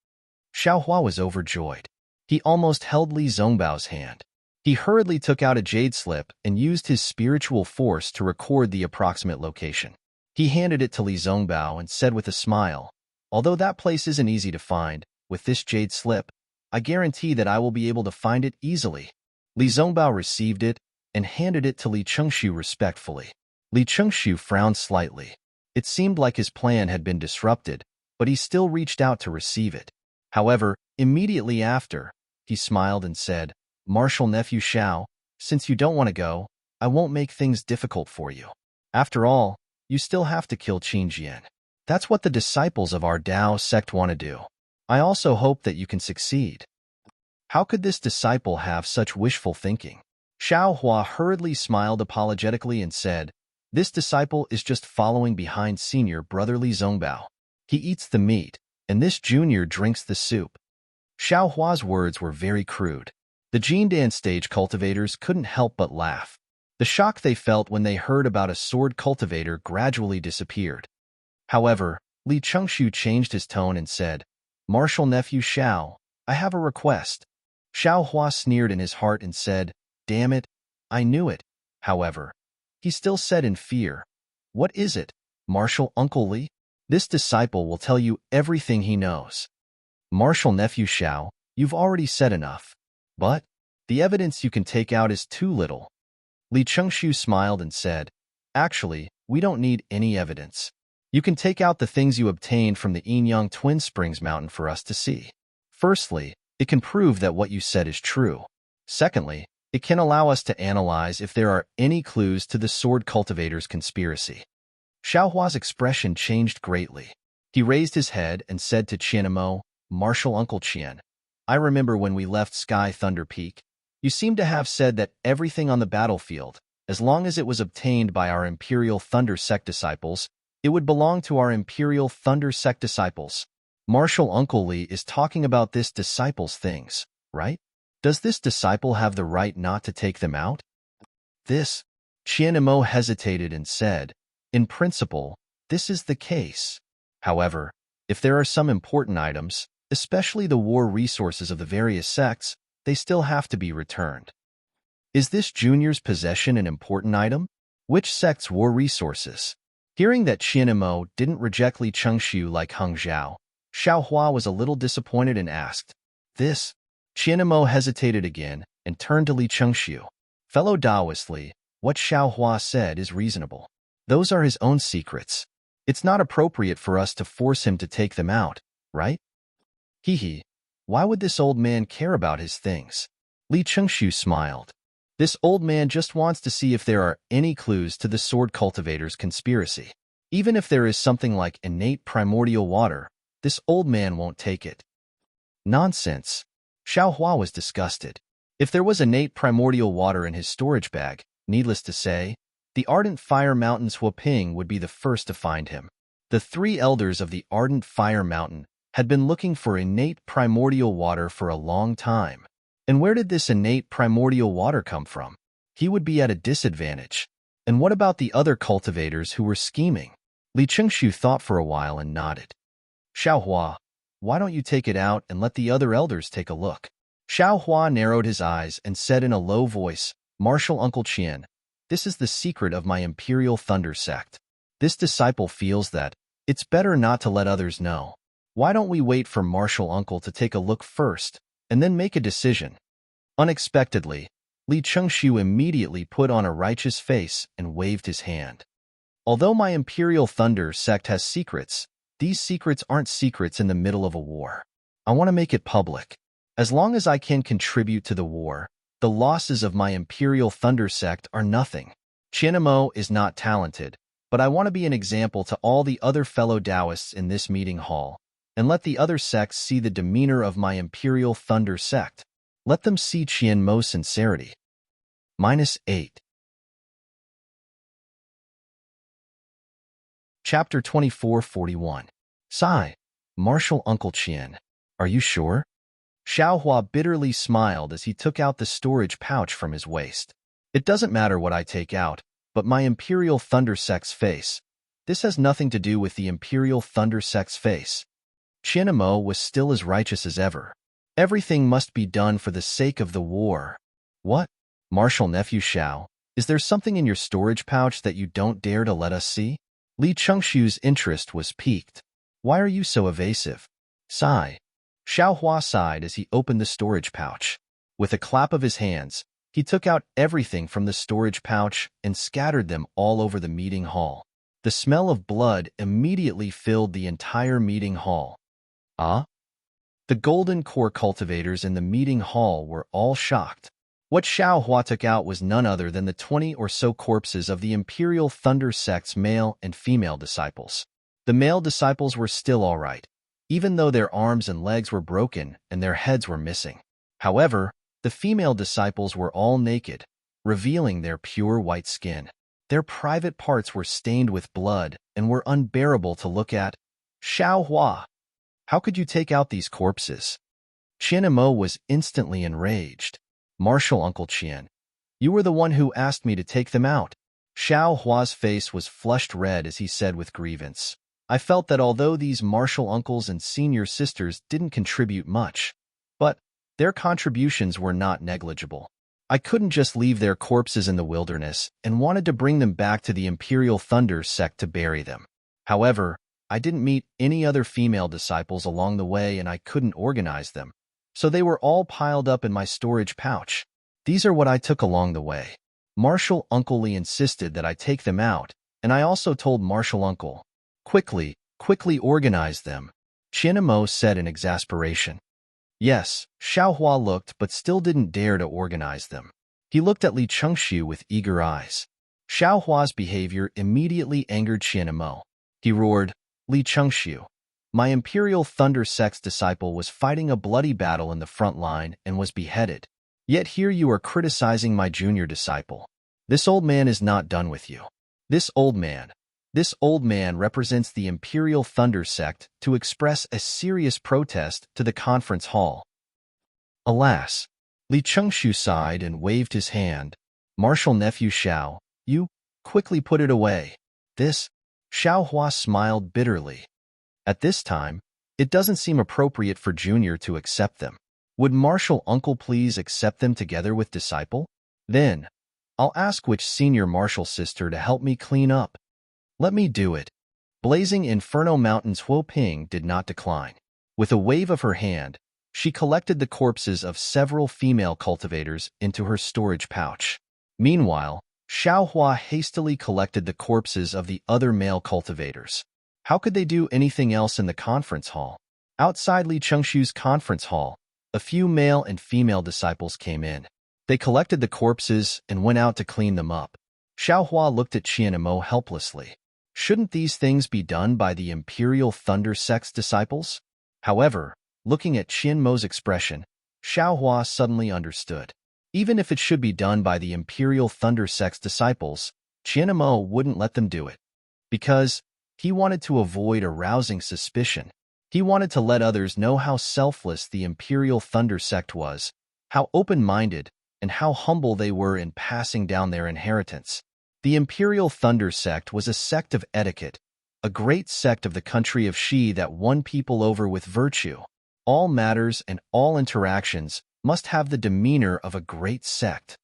Xiao Hua was overjoyed. He almost held Li Zongbao's hand. He hurriedly took out a jade slip and used his spiritual force to record the approximate location. He handed it to Li Zongbao and said with a smile, although that place isn't easy to find, with this jade slip, I guarantee that I will be able to find it easily. Li Zongbao received it and handed it to Li Chengxiu respectfully. Li Chengxiu frowned slightly. It seemed like his plan had been disrupted, but he still reached out to receive it. However, immediately after, he smiled and said, Martial Nephew Xiao, since you don't want to go, I won't make things difficult for you. After all, you still have to kill Qin Jian. That's what the disciples of our Dao sect want to do. I also hope that you can succeed. How could this disciple have such wishful thinking? Xiao Hua hurriedly smiled apologetically and said, This disciple is just following behind senior brother Li Zongbao. He eats the meat, and this junior drinks the soup. Xiao Hua's words were very crude. The Jindan stage cultivators couldn't help but laugh. The shock they felt when they heard about a sword cultivator gradually disappeared. However, Li Chengxiu changed his tone and said, Martial Nephew Xiao, I have a request. Xiao Hua sneered in his heart and said, Damn it, I knew it. However, he still said in fear, What is it, Martial Uncle Li? This disciple will tell you everything he knows. Martial Nephew Xiao, you've already said enough. But the evidence you can take out is too little. Li Chengxiu smiled and said, Actually, we don't need any evidence. You can take out the things you obtained from the Yin Yang Twin Springs Mountain for us to see. Firstly, it can prove that what you said is true. Secondly, it can allow us to analyze if there are any clues to the sword cultivator's conspiracy. Xiao Hua's expression changed greatly. He raised his head and said to Qianmo, Martial Uncle Qian, I remember when we left Sky Thunder Peak, you seemed to have said that everything on the battlefield, as long as it was obtained by our Imperial Thunder Sect disciples, it would belong to our Imperial Thunder Sect disciples. Martial Uncle Li is talking about this disciple's things, right? Does this disciple have the right not to take them out? Qianmo hesitated and said, In principle, this is the case. However, if there are some important items, especially the war resources of the various sects, they still have to be returned. Is this junior's possession an important item? Which sect's war resources? Hearing that Qianmo didn't reject Li Chengxiu like Heng Zhao, Xiao Hua was a little disappointed and asked, Qianmo hesitated again and turned to Li Chengxiu. Fellow Taoist Li, what Xiao Hua said is reasonable. Those are his own secrets. It's not appropriate for us to force him to take them out, right? Hee hee. Why would this old man care about his things? Li Chengshu smiled. This old man just wants to see if there are any clues to the sword cultivator's conspiracy. Even if there is something like innate primordial water, this old man won't take it. Nonsense. Xiao Hua was disgusted. If there was innate primordial water in his storage bag, needless to say, the Ardent Fire Mountain's Huaping would be the first to find him. The three elders of the Ardent Fire Mountain had been looking for innate primordial water for a long time. And where did this innate primordial water come from? He would be at a disadvantage. And what about the other cultivators who were scheming? Li Chengshu thought for a while and nodded. Xiao Hua, why don't you take it out and let the other elders take a look? Xiao Hua narrowed his eyes and said in a low voice, Martial Uncle Qian, this is the secret of my Imperial Thunder sect. This disciple feels that it's better not to let others know. Why don't we wait for Martial Uncle to take a look first, and then make a decision? Unexpectedly, Li Chengshu immediately put on a righteous face and waved his hand. Although my Imperial Thunder sect has secrets, these secrets aren't secrets in the middle of a war. I want to make it public. As long as I can contribute to the war, the losses of my Imperial Thunder sect are nothing. Qianemo is not talented, but I want to be an example to all the other fellow Taoists in this meeting hall, and let the other sects see the demeanor of my Imperial Thunder sect. Let them see Qianmo's sincerity. -8. Chapter 2441. Sigh. Martial Uncle Qian. Are you sure? Xiao Hua bitterly smiled as he took out the storage pouch from his waist. It doesn't matter what I take out, but my Imperial Thunder sect's face. This has nothing to do with the Imperial Thunder sect's face. Qianemo was still as righteous as ever. Everything must be done for the sake of the war. What? Martial Nephew Xiao, is there something in your storage pouch that you don't dare to let us see? Li Chengshu's interest was piqued. Why are you so evasive? Sigh. Xiao Hua sighed as he opened the storage pouch. With a clap of his hands, he took out everything from the storage pouch and scattered them all over the meeting hall. The smell of blood immediately filled the entire meeting hall. Ah? The golden core cultivators in the meeting hall were all shocked. What Xiao Hua took out was none other than the 20 or so corpses of the Imperial Thunder sect's male and female disciples. The male disciples were still all right, even though their arms and legs were broken and their heads were missing. However, the female disciples were all naked, revealing their pure white skin. Their private parts were stained with blood and were unbearable to look at. Xiao Hua, how could you take out these corpses? Qianemo was instantly enraged. Martial Uncle Qian, you were the one who asked me to take them out. Xiao Hua's face was flushed red as he said with grievance. I felt that although these martial uncles and senior sisters didn't contribute much, but their contributions were not negligible. I couldn't just leave their corpses in the wilderness and wanted to bring them back to the Imperial Thunder sect to bury them. However, I didn't meet any other female disciples along the way and I couldn't organize them, so they were all piled up in my storage pouch. These are what I took along the way. Martial Uncle Li insisted that I take them out, and I also told Martial Uncle, quickly organize them, Qianemo said in exasperation. Yes, Xiao Hua looked but still didn't dare to organize them. He looked at Li Chengshu with eager eyes. Xiao Hua's behavior immediately angered Qianemo. He roared, Li Chengshu, my Imperial Thunder sect's disciple was fighting a bloody battle in the front line and was beheaded. Yet here you are criticizing my junior disciple. This old man is not done with you. This old man represents the Imperial Thunder sect to express a serious protest to the conference hall. Alas, Li Chengshu sighed and waved his hand. Martial Nephew Xiao, you quickly put it away. This, Xiao Hua smiled bitterly. At this time, it doesn't seem appropriate for Junior to accept them. Would Martial Uncle please accept them together with Disciple? Then, I'll ask which senior Martial sister to help me clean up. Let me do it. Blazing Inferno Mountain's Huoping did not decline. With a wave of her hand, she collected the corpses of several female cultivators into her storage pouch. Meanwhile, Xiao Hua hastily collected the corpses of the other male cultivators. How could they do anything else in the conference hall? Outside Li Chengshu's conference hall, a few male and female disciples came in. They collected the corpses and went out to clean them up. Xiaohua looked at Qianmo helplessly. Shouldn't these things be done by the Imperial Thunder Sect's disciples? However, looking at Qianmo's expression, Xiaohua suddenly understood. Even if it should be done by the Imperial Thunder Sect's disciples, Qianmo wouldn't let them do it. Because he wanted to avoid arousing suspicion. He wanted to let others know how selfless the Imperial Thunder Sect was, how open-minded, and how humble they were in passing down their inheritance. The Imperial Thunder Sect was a sect of etiquette, a great sect of the country of Shi that won people over with virtue. All matters and all interactions must have the demeanor of a great sect.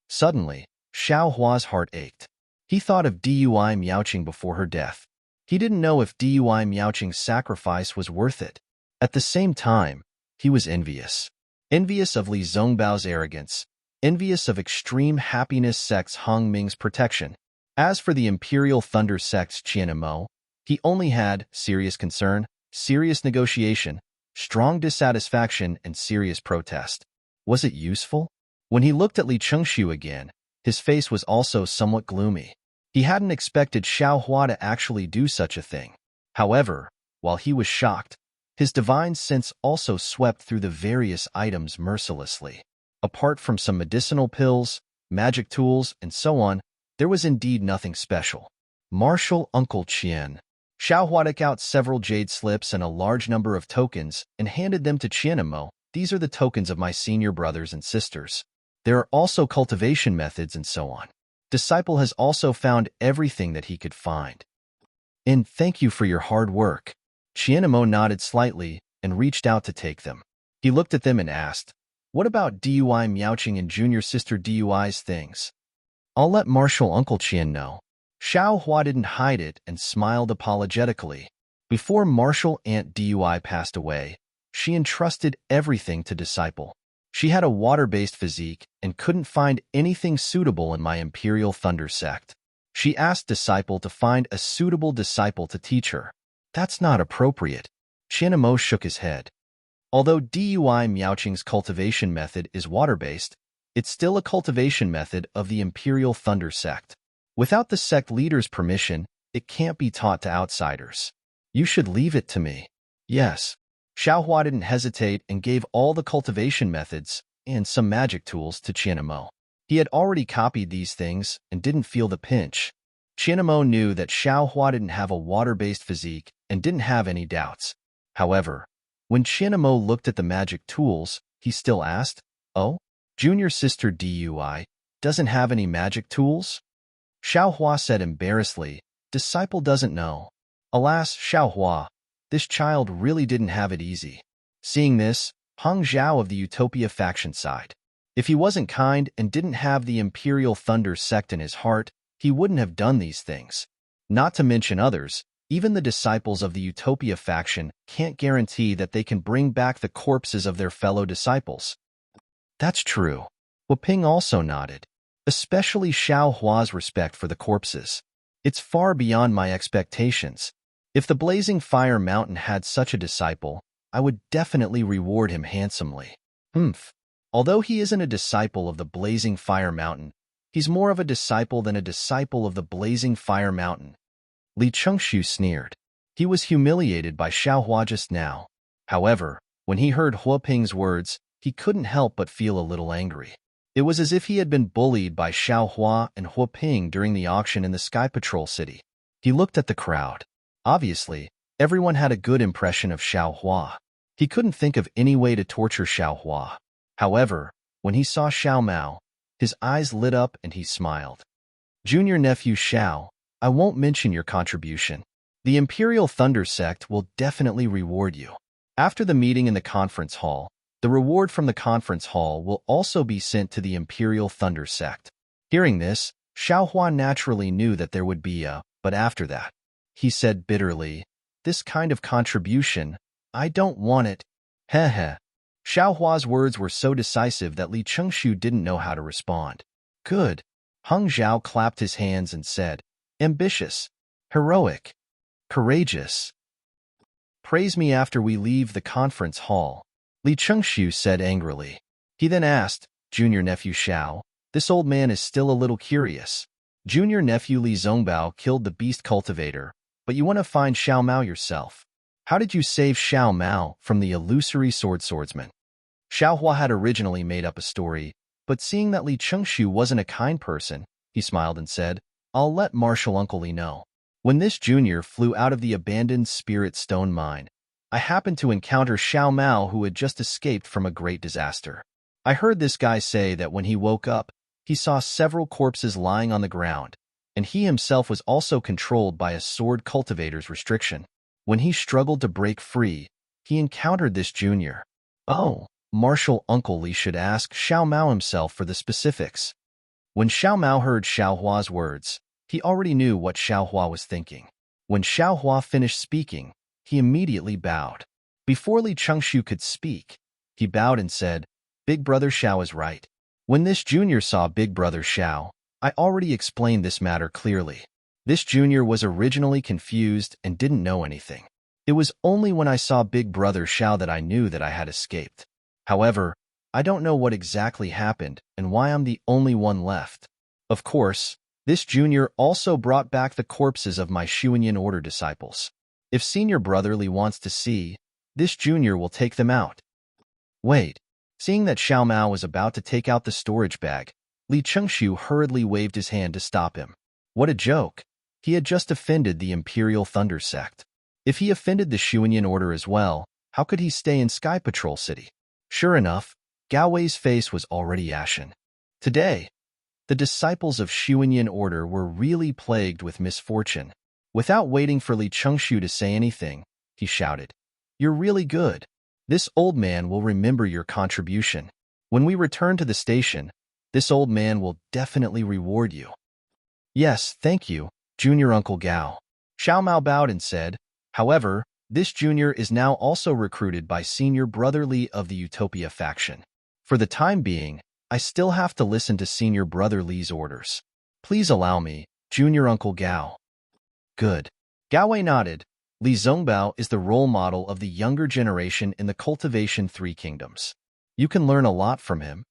Suddenly, Xiaohua's heart ached. He thought of Dui Miaoqing before her death. He didn't know if Dui Miaoqing's sacrifice was worth it. At the same time, he was envious. Envious of Li Zhongbao's arrogance, envious of Extreme Happiness Sect's Hong Ming's protection. As for the Imperial Thunder Sect's Qianmo, he only had serious concern, serious negotiation, strong dissatisfaction, and serious protest. Was it useful? When he looked at Li Chengshu again, his face was also somewhat gloomy. He hadn't expected Xiaohua to actually do such a thing. However, while he was shocked, his divine sense also swept through the various items mercilessly. Apart from some medicinal pills, magic tools, and so on, there was indeed nothing special. Martial Uncle Qian. Xiaohua took out several jade slips and a large number of tokens and handed them to Qianmo. These are the tokens of my senior brothers and sisters. There are also cultivation methods and so on. Disciple has also found everything that he could find. And thank you for your hard work. Qianmo nodded slightly and reached out to take them. He looked at them and asked, what about Dui Miaoqing and junior sister Dui's things? I'll let Martial Uncle Qian know. Xiaohua didn't hide it and smiled apologetically. Before Martial Aunt Dui passed away, she entrusted everything to Disciple. She had a water-based physique and couldn't find anything suitable in my Imperial Thunder Sect. She asked Disciple to find a suitable disciple to teach her. That's not appropriate. Qianmo shook his head. Although Dui Miaoqing's cultivation method is water-based, it's still a cultivation method of the Imperial Thunder Sect. Without the sect leader's permission, it can't be taught to outsiders. You should leave it to me. Yes. Xiaohua didn't hesitate and gave all the cultivation methods and some magic tools to Qianmo. He had already copied these things and didn't feel the pinch. Qianmo knew that Xiaohua didn't have a water-based physique and didn't have any doubts. However, when Qianmo looked at the magic tools, he still asked, oh, junior sister Dui doesn't have any magic tools? Xiaohua said embarrassedly, disciple doesn't know. Alas, Xiaohua, this child really didn't have it easy. Seeing this, Hong Zhao of the Utopia faction sighed. If he wasn't kind and didn't have the Imperial Thunder Sect in his heart, he wouldn't have done these things. Not to mention others, even the disciples of the Utopia faction can't guarantee that they can bring back the corpses of their fellow disciples. That's true. Wuping also nodded. Especially Xiaohua's respect for the corpses. It's far beyond my expectations. If the Blazing Fire Mountain had such a disciple, I would definitely reward him handsomely. Although he isn't a disciple of the Blazing Fire Mountain, he's more of a disciple than a disciple of the Blazing Fire Mountain. Li Chengshu sneered. He was humiliated by Xiaohua just now. However, when he heard Wuping's words, he couldn't help but feel a little angry. It was as if he had been bullied by Xiaohua and Wuping during the auction in the Sky Patrol City. He looked at the crowd. Obviously, everyone had a good impression of Xiaohua. He couldn't think of any way to torture Xiaohua. However, when he saw Xiao Mao, his eyes lit up and he smiled. Junior nephew Xiao, I won't mention your contribution. The Imperial Thunder Sect will definitely reward you. After the meeting in the conference hall, the reward from the conference hall will also be sent to the Imperial Thunder Sect. Hearing this, Xiaohua naturally knew that there would be a but after that. He said bitterly, this kind of contribution, I don't want it. Heh. Xiaohua's words were so decisive that Li Chengshu didn't know how to respond. Good. Hong Zhao clapped his hands and said, ambitious. Heroic. Courageous. Praise me after we leave the conference hall, Li Chengxiu said angrily. He then asked, Junior nephew Xiao, this old man is still a little curious. Junior nephew Li Zongbao killed the beast cultivator, but you want to find Xiao Mao yourself. How did you save Xiao Mao from the illusory swordsman? Xiao Hua had originally made up a story, but seeing that Li Chengxiu wasn't a kind person, he smiled and said, I'll let Marshal Uncle Li know. When this junior flew out of the abandoned spirit stone mine, I happened to encounter Xiao Mao, who had just escaped from a great disaster. I heard this guy say that when he woke up, he saw several corpses lying on the ground, and he himself was also controlled by a sword cultivator's restriction. When he struggled to break free, he encountered this junior. Oh, Marshal Uncle Li should ask Xiao Mao himself for the specifics. When Xiao Mao heard Xiao Hua's words, he already knew what Xiao Hua was thinking. When Xiao Hua finished speaking, he immediately bowed. Before Li Chengxiu could speak, he bowed and said, Big Brother Xiao is right. When this junior saw Big Brother Xiao, I already explained this matter clearly. This junior was originally confused and didn't know anything. It was only when I saw Big Brother Xiao that I knew that I had escaped. However, I don't know what exactly happened and why I'm the only one left. Of course, this junior also brought back the corpses of my Xuanyan Order disciples. If Senior Brother Li wants to see, this junior will take them out. Wait. Seeing that Xiao Mao was about to take out the storage bag, Li Chengxiu hurriedly waved his hand to stop him. What a joke. He had just offended the Imperial Thunder Sect. If he offended the Xuanyan Order as well, how could he stay in Sky Patrol City? Sure enough, Gao Wei's face was already ashen. Today, the disciples of Xuanyan Order were really plagued with misfortune. Without waiting for Li Chengxiu to say anything, he shouted, You're really good. This old man will remember your contribution. When we return to the station, this old man will definitely reward you. Yes, thank you, Junior Uncle Gao. Xiao Mao bowed and said, However, this junior is now also recruited by Senior Brother Li of the Utopia faction. For the time being, I still have to listen to Senior Brother Li's orders. Please allow me, Junior Uncle Gao. Good. Gao Wei nodded. Li Zongbao is the role model of the younger generation in the Cultivation 3 Kingdoms. You can learn a lot from him.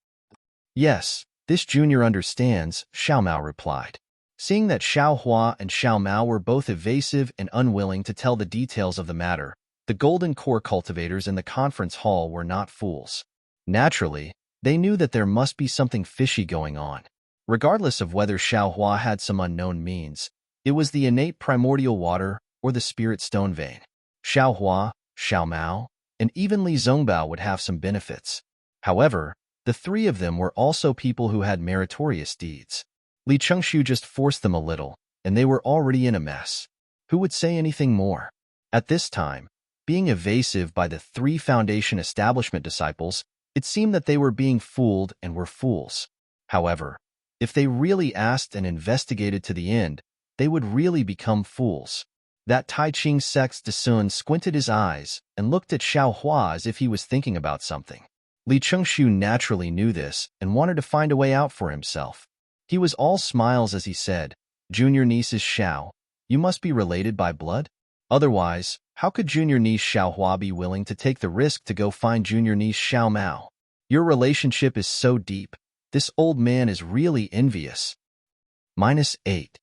Yes, this junior understands, Xiao Mao replied. Seeing that Xiao Hua and Xiao Mao were both evasive and unwilling to tell the details of the matter, the Golden Core cultivators in the conference hall were not fools. Naturally, they knew that there must be something fishy going on. Regardless of whether Xiao Hua had some unknown means, it was the innate primordial water or the spirit stone vein. Xiao Hua, Xiao Mao, and even Li Zongbao would have some benefits. However, the three of them were also people who had meritorious deeds. Li Chengxiu just forced them a little, and they were already in a mess. Who would say anything more? At this time, being evasive by the 3 Foundation establishment disciples, it seemed that they were being fooled and were fools. However, if they really asked and investigated to the end, they would really become fools. That Tai Ching Sex De Sun squinted his eyes and looked at Xiao Hua as if he was thinking about something. Li Chengxiu naturally knew this and wanted to find a way out for himself. He was all smiles as he said, Junior niece is Xiao. You must be related by blood? Otherwise, how could junior niece Xiao Hua be willing to take the risk to go find junior niece Xiao Mao? Your relationship is so deep. This old man is really envious. -8.